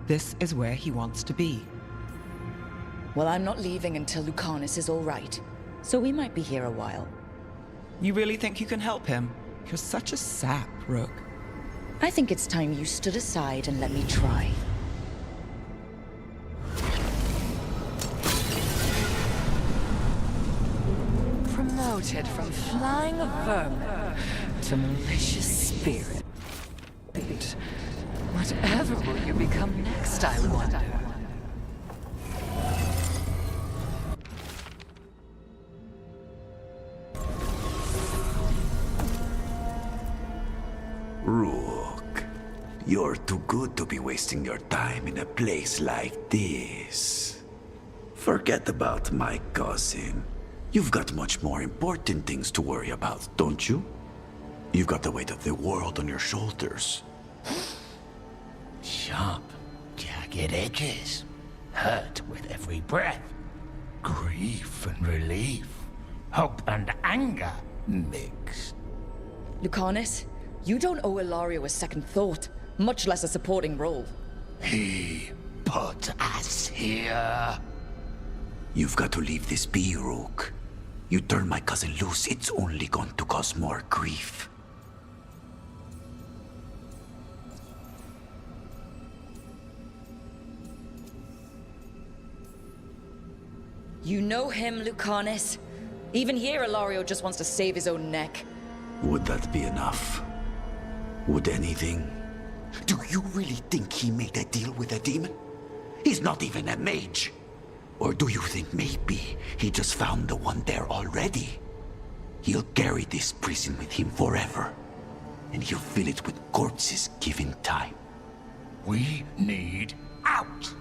This is where he wants to be. Well, I'm not leaving until Lucanus is all right. So we might be here a while. You really think you can help him? You're such a sap, Rook. I think it's time you stood aside and let me try. Promoted from flying vermin to malicious spirit. Whatever will you become next, I wonder? Rook, you're too good to be wasting your time in a place like this. Forget about my cousin. You've got much more important things to worry about, don't you? You've got the weight of the world on your shoulders. Sharp, jagged edges. Hurt with every breath. Grief and relief. Hope and anger mixed. Lucanus, you don't owe Ilario a second thought, much less a supporting role. He put us here. You've got to leave this be, Rook. You turn my cousin loose, it's only going to cause more grief. You know him, Lucanus. Even here, Ilario just wants to save his own neck. Would that be enough? Would anything? Do you really think he made a deal with a demon? He's not even a mage. Or do you think maybe he just found the one there already? He'll carry this prison with him forever, and he'll fill it with corpses given time. We need out!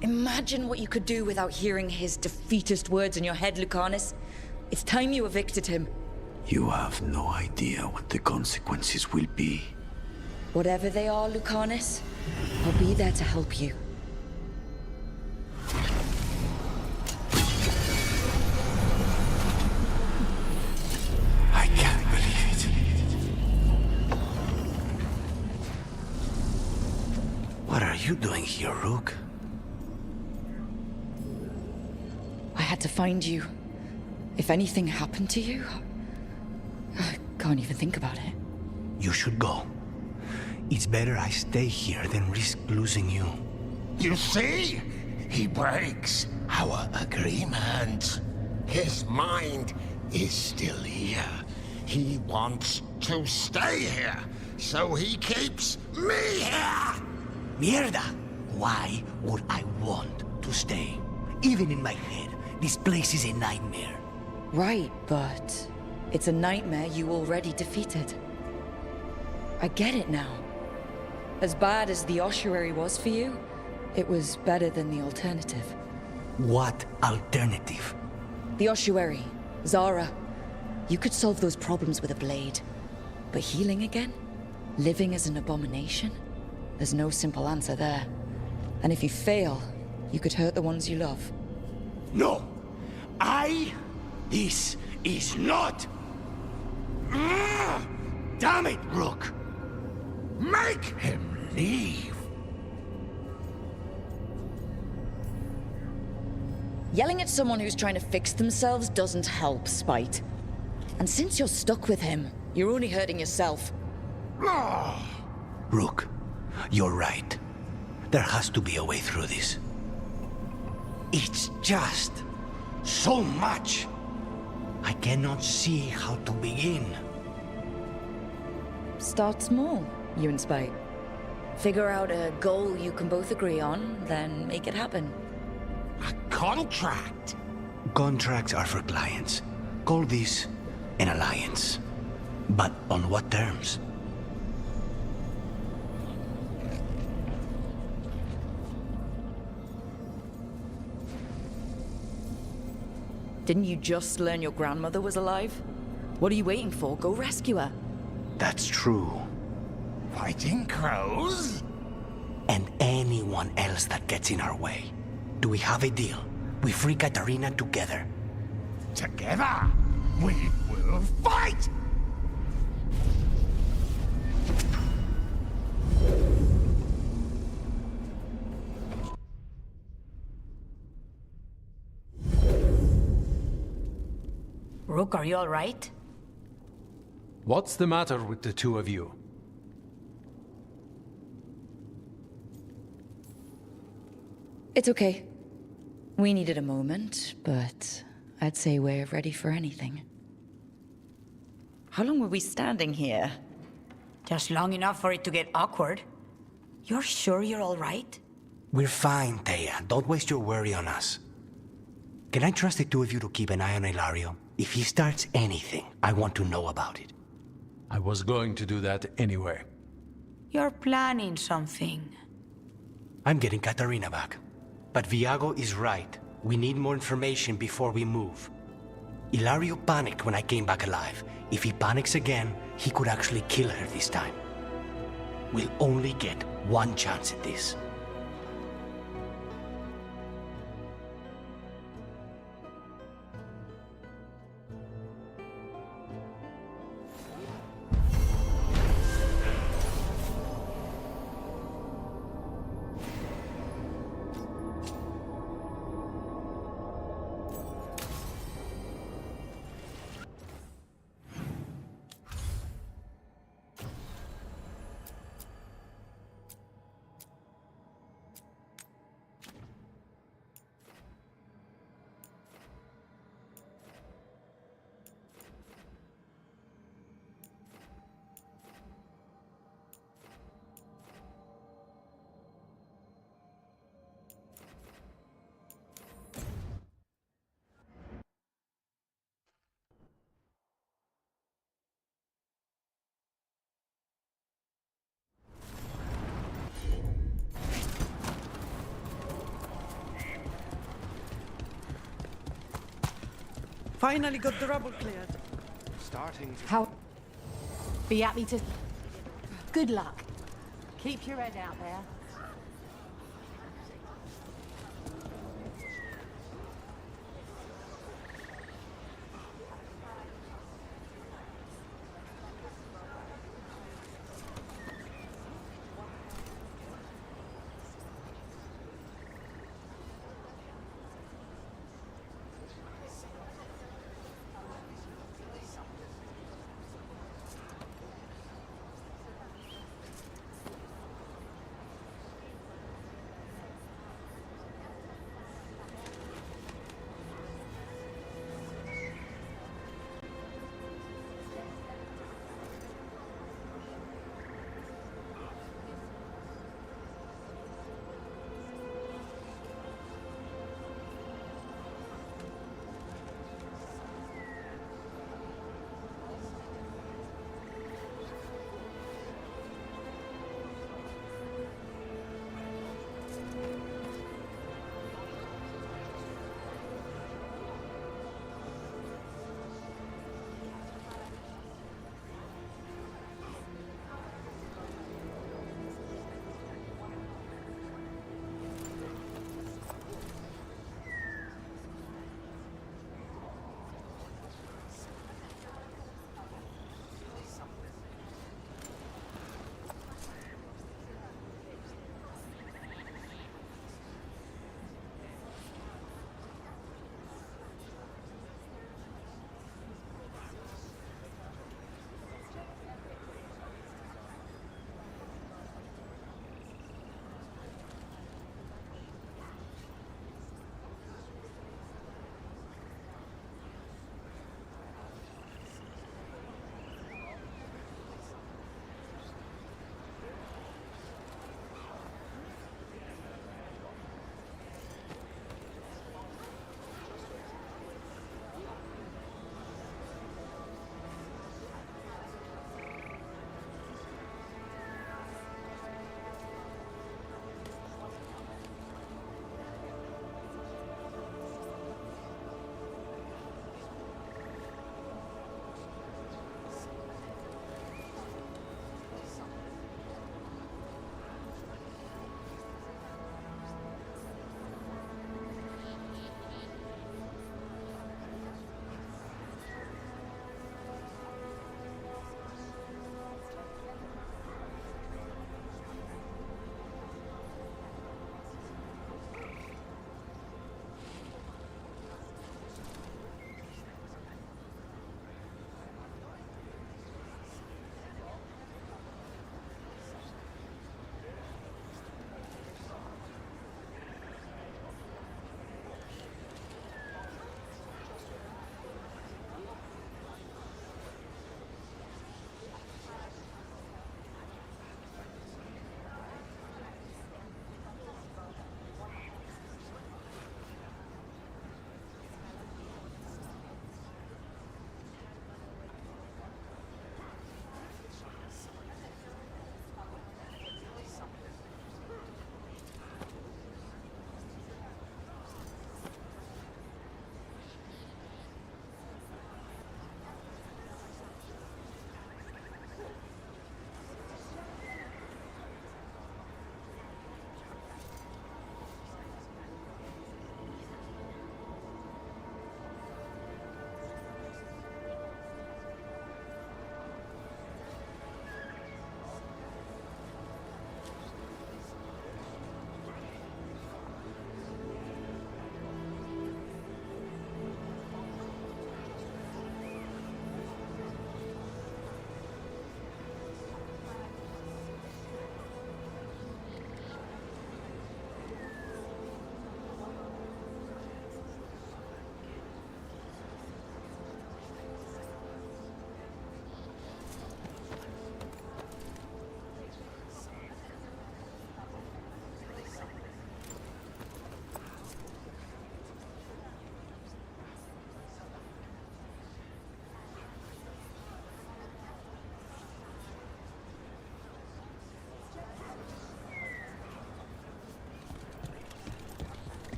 Imagine what you could do without hearing his defeatist words in your head, Lucanus. It's time you evicted him. You have no idea what the consequences will be. Whatever they are, Lucanus, I'll be there to help you. I can't believe it. What are you doing here, Rook? I had to find you. If anything happened to you, I can't even think about it. You should go. It's better I stay here than risk losing you. You see? He breaks our agreement. His mind is still here. He wants to stay here, so he keeps me here! Mierda! Why would I want to stay? Even in my head, this place is a nightmare. Right, but it's a nightmare you already defeated. I get it now. As bad as the ossuary was for you, it was better than the alternative. What alternative? The ossuary, Zara. You could solve those problems with a blade. But healing again? Living as an abomination? There's no simple answer there. And if you fail, you could hurt the ones you love. No! This is not... Damn it, Rook! Make him leave! Yelling at someone who's trying to fix themselves doesn't help, Spite. And since you're stuck with him, you're only hurting yourself. Rook, you're right. There has to be a way through this. It's just... so much! I cannot see how to begin. Start small, you and Spite. Figure out a goal you can both agree on, then make it happen. A contract? Contracts are for clients. Call this an alliance. But on what terms? Didn't you just learn your grandmother was alive? What are you waiting for? Go rescue her. That's true. Fighting crows? And anyone else that gets in our way. Do we have a deal? We free Katarina together. Together? We will fight! Rook, are you all right? What's the matter with the two of you? It's okay. We needed a moment, but I'd say we're ready for anything. How long were we standing here? Just long enough for it to get awkward. You're sure you're all right? We're fine, Thea. Don't waste your worry on us. Can I trust the two of you to keep an eye on Ilario? If he starts anything, I want to know about it. I was going to do that anyway. You're planning something. I'm getting Katarina back. But Viago is right. We need more information before we move. Ilario panicked when I came back alive. If he panics again, he could actually kill her this time. We'll only get one chance at this. Finally got the rubble cleared. Starting to... How... Be happy to... Good luck. Keep your head out there.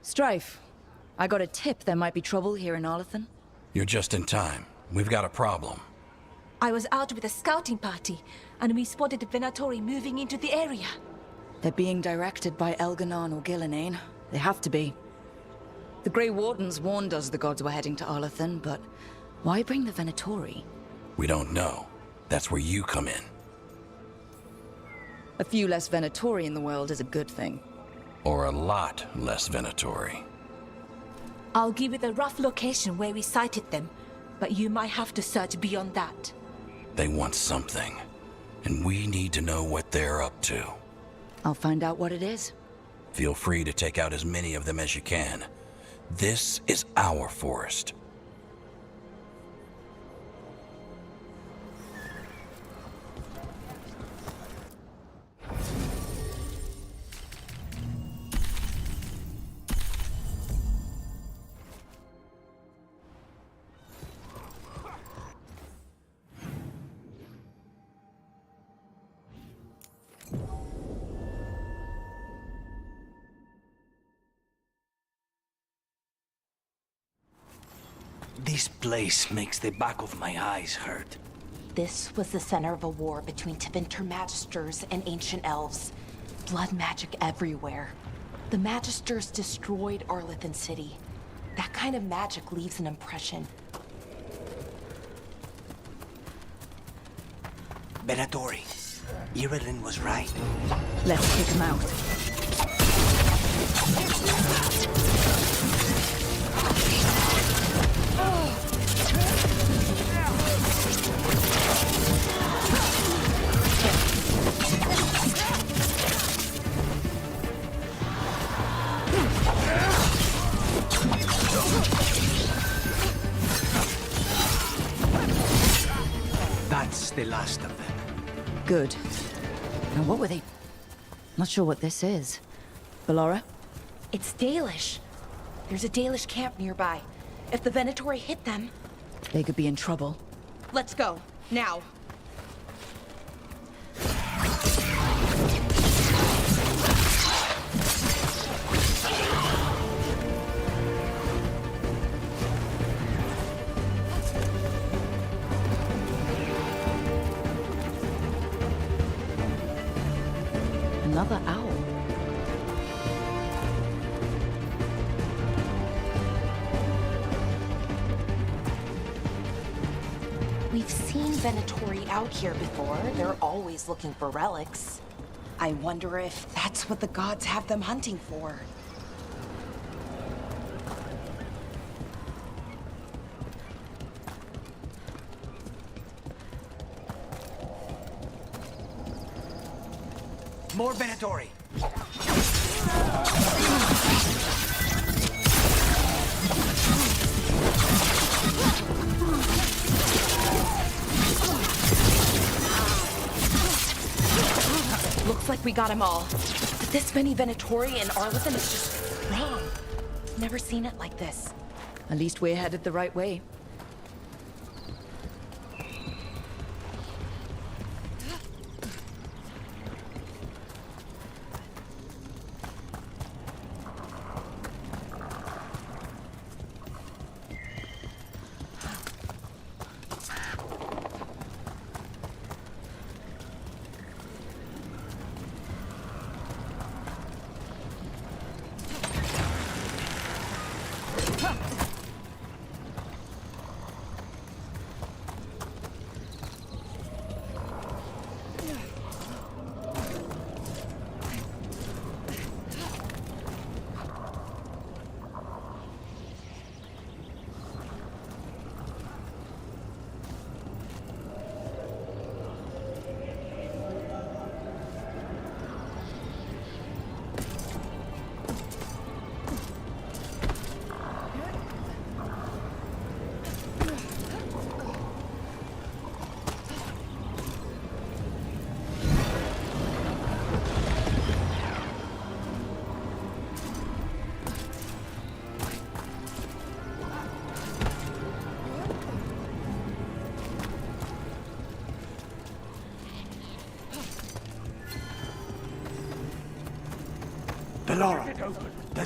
Strife, I got a tip there might be trouble here in Arlethan. You're just in time. We've got a problem. I was out with a scouting party, and we spotted the Venatori moving into the area. They're being directed by Elganon or Gillenane. They have to be. The Grey Wardens warned us the gods were heading to Arlethan, but why bring the Venatori? We don't know. That's where you come in. A few less Venatori in the world is a good thing. Or a lot less Venatori. I'll give you the rough location where we sighted them, but you might have to search beyond that. They want something, and we need to know what they're up to. I'll find out what it is. Feel free to take out as many of them as you can. This is our forest. This place makes the back of my eyes hurt. This was the center of a war between Tevinter Magisters and ancient elves. Blood magic everywhere. The Magisters destroyed Arlethan City. That kind of magic leaves an impression. Venatori, Irilyn was right. Let's kick him out. That's the last of them. Good. Now what were they... Not sure what this is. Ballora? It's Dalish. There's a Dalish camp nearby. If the Venatori hit them... They could be in trouble. Let's go. Now. Another owl. We've seen Venatori out here before. They're always looking for relics. I wonder if that's what the gods have them hunting for. More Venatori. Looks like we got them all. But this many Venatori in Arlethan is just wrong. Never seen it like this. At least we're headed the right way.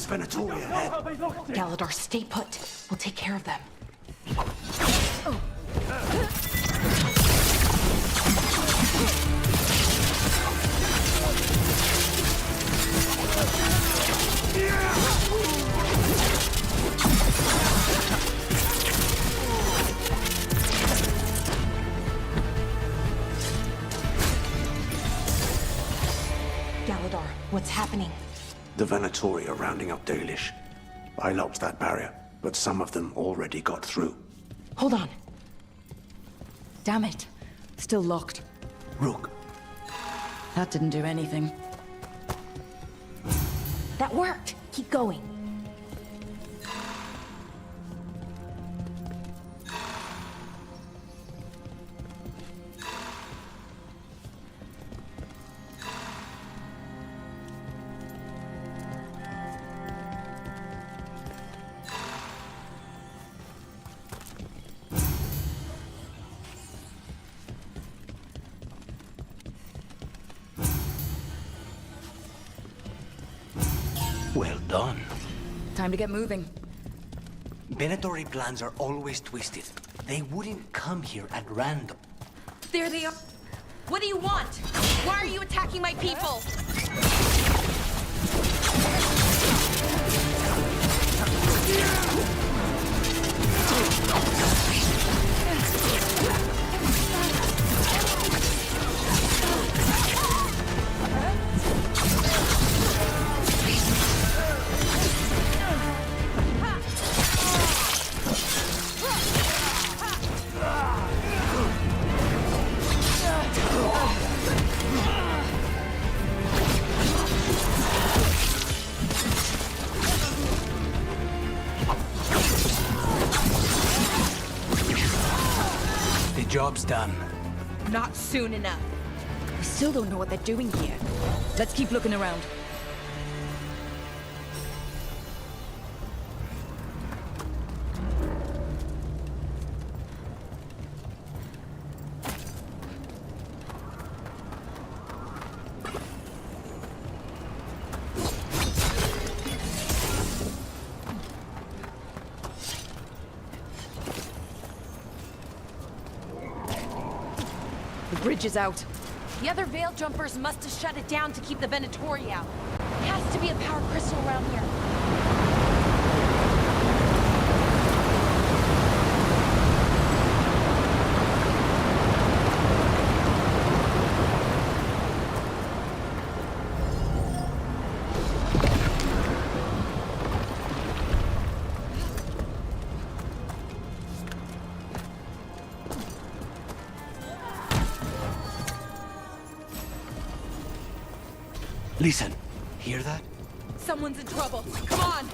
Venatori ahead. Galador, stay put. We'll take care of them. Galador, what's happening? The Venatori are rounding up Dalish. I locked that barrier, but some of them already got through. Hold on. Damn it. Still locked. Rook. That didn't do anything. That worked. Keep going. Well done. Time to get moving. Venatori plans are always twisted. They wouldn't come here at random. There they are. What do you want? Why are you attacking my people? The job's done. Not soon enough. We still don't know what they're doing here. Let's keep looking around. The bridge is out. The other Veil Jumpers must have shut it down to keep the Venatori out. Has to be a power crystal around here. Listen, hear that? Someone's in trouble. Come on!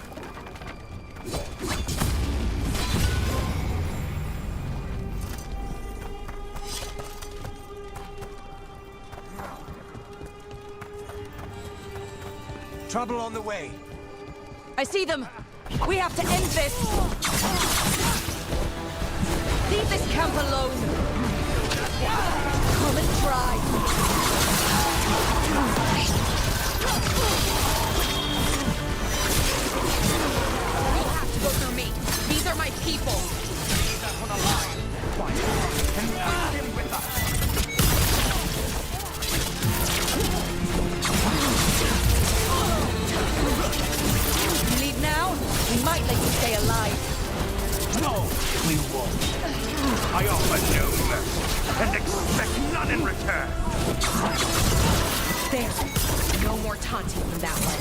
Trouble on the way. I see them. We have to end this. Leave this camp alone. Come and try. You have to go through me. These are my people. Leave now? We might let you stay alive. No, we won't. I offer no mercy and expect none in return. There. No more taunting from that one.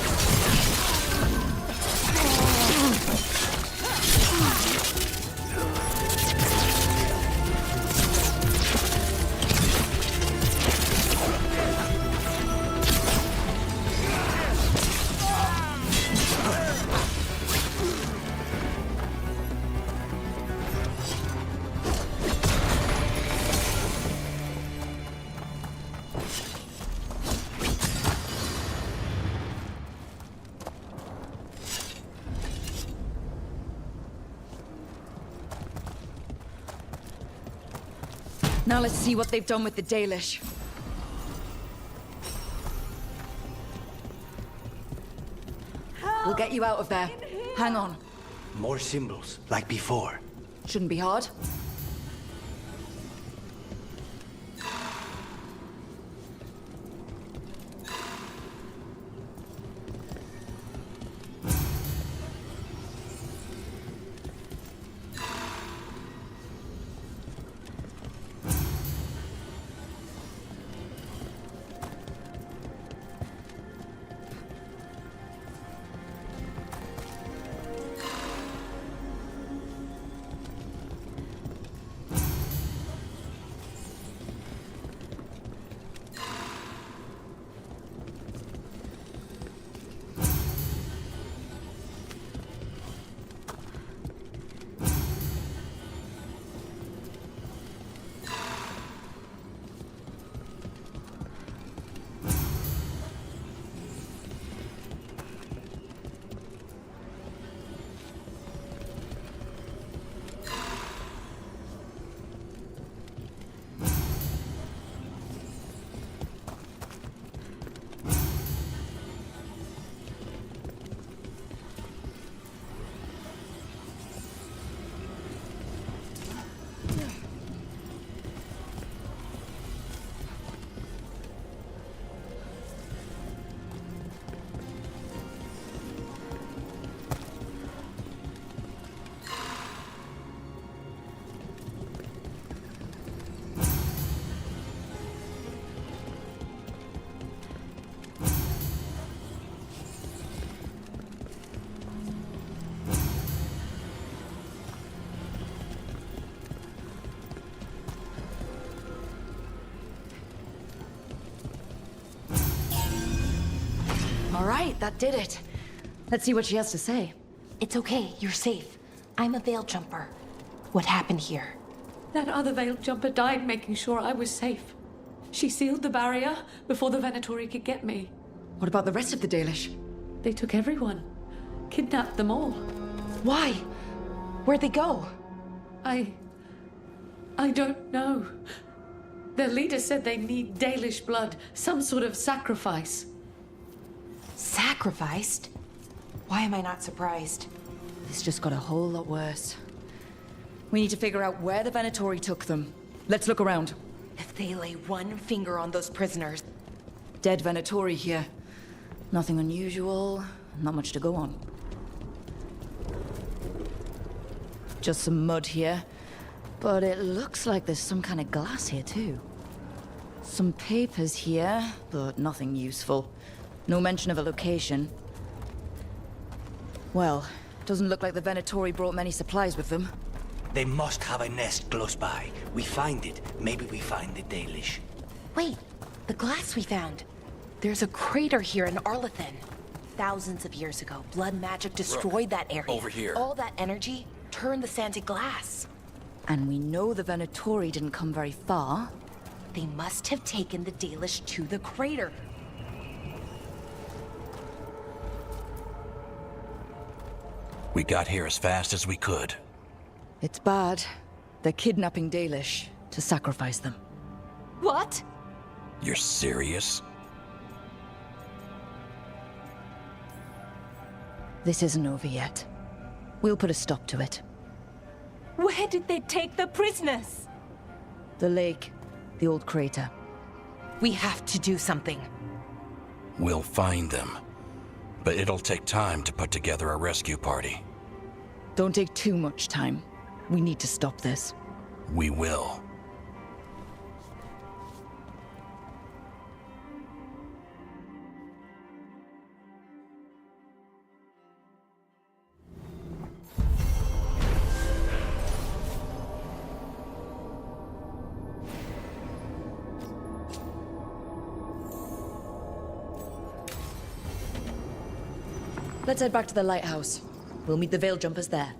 Now let's see what they've done with the Dalish. We'll get you out of there. Hang on. More symbols, like before. Shouldn't be hard. All right, that did it. Let's see what she has to say. It's okay, you're safe. I'm a veil jumper. What happened here? That other veiled jumper died making sure I was safe. She sealed the barrier before the Venatori could get me. What about the rest of the Dalish? They took everyone. Kidnapped them all. Why? Where'd they go? I don't know. Their leader said they need Dalish blood, some sort of sacrifice. Sacrificed? Why am I not surprised? This just got a whole lot worse. We need to figure out where the Venatori took them. Let's look around. If they lay one finger on those prisoners... Dead Venatori here. Nothing unusual, not much to go on. Just some mud here. But it looks like there's some kind of glass here too. Some papers here, but nothing useful. No mention of a location. Well, doesn't look like the Venatori brought many supplies with them. They must have a nest close by. We find it. Maybe we find the Dalish. Wait, the glass we found. There's a crater here in Arlethan. Thousands of years ago, blood magic destroyed that area. Over here. All that energy turned the sand to glass. And we know the Venatori didn't come very far. They must have taken the Dalish to the crater. We got here as fast as we could. It's bad. They're kidnapping Dalish to sacrifice them. What? You're serious? This isn't over yet. We'll put a stop to it. Where did they take the prisoners? The lake. The old crater. We have to do something. We'll find them. But it'll take time to put together a rescue party. Don't take too much time. We need to stop this. We will. Let's head back to the lighthouse. We'll meet the Veil Jumpers there.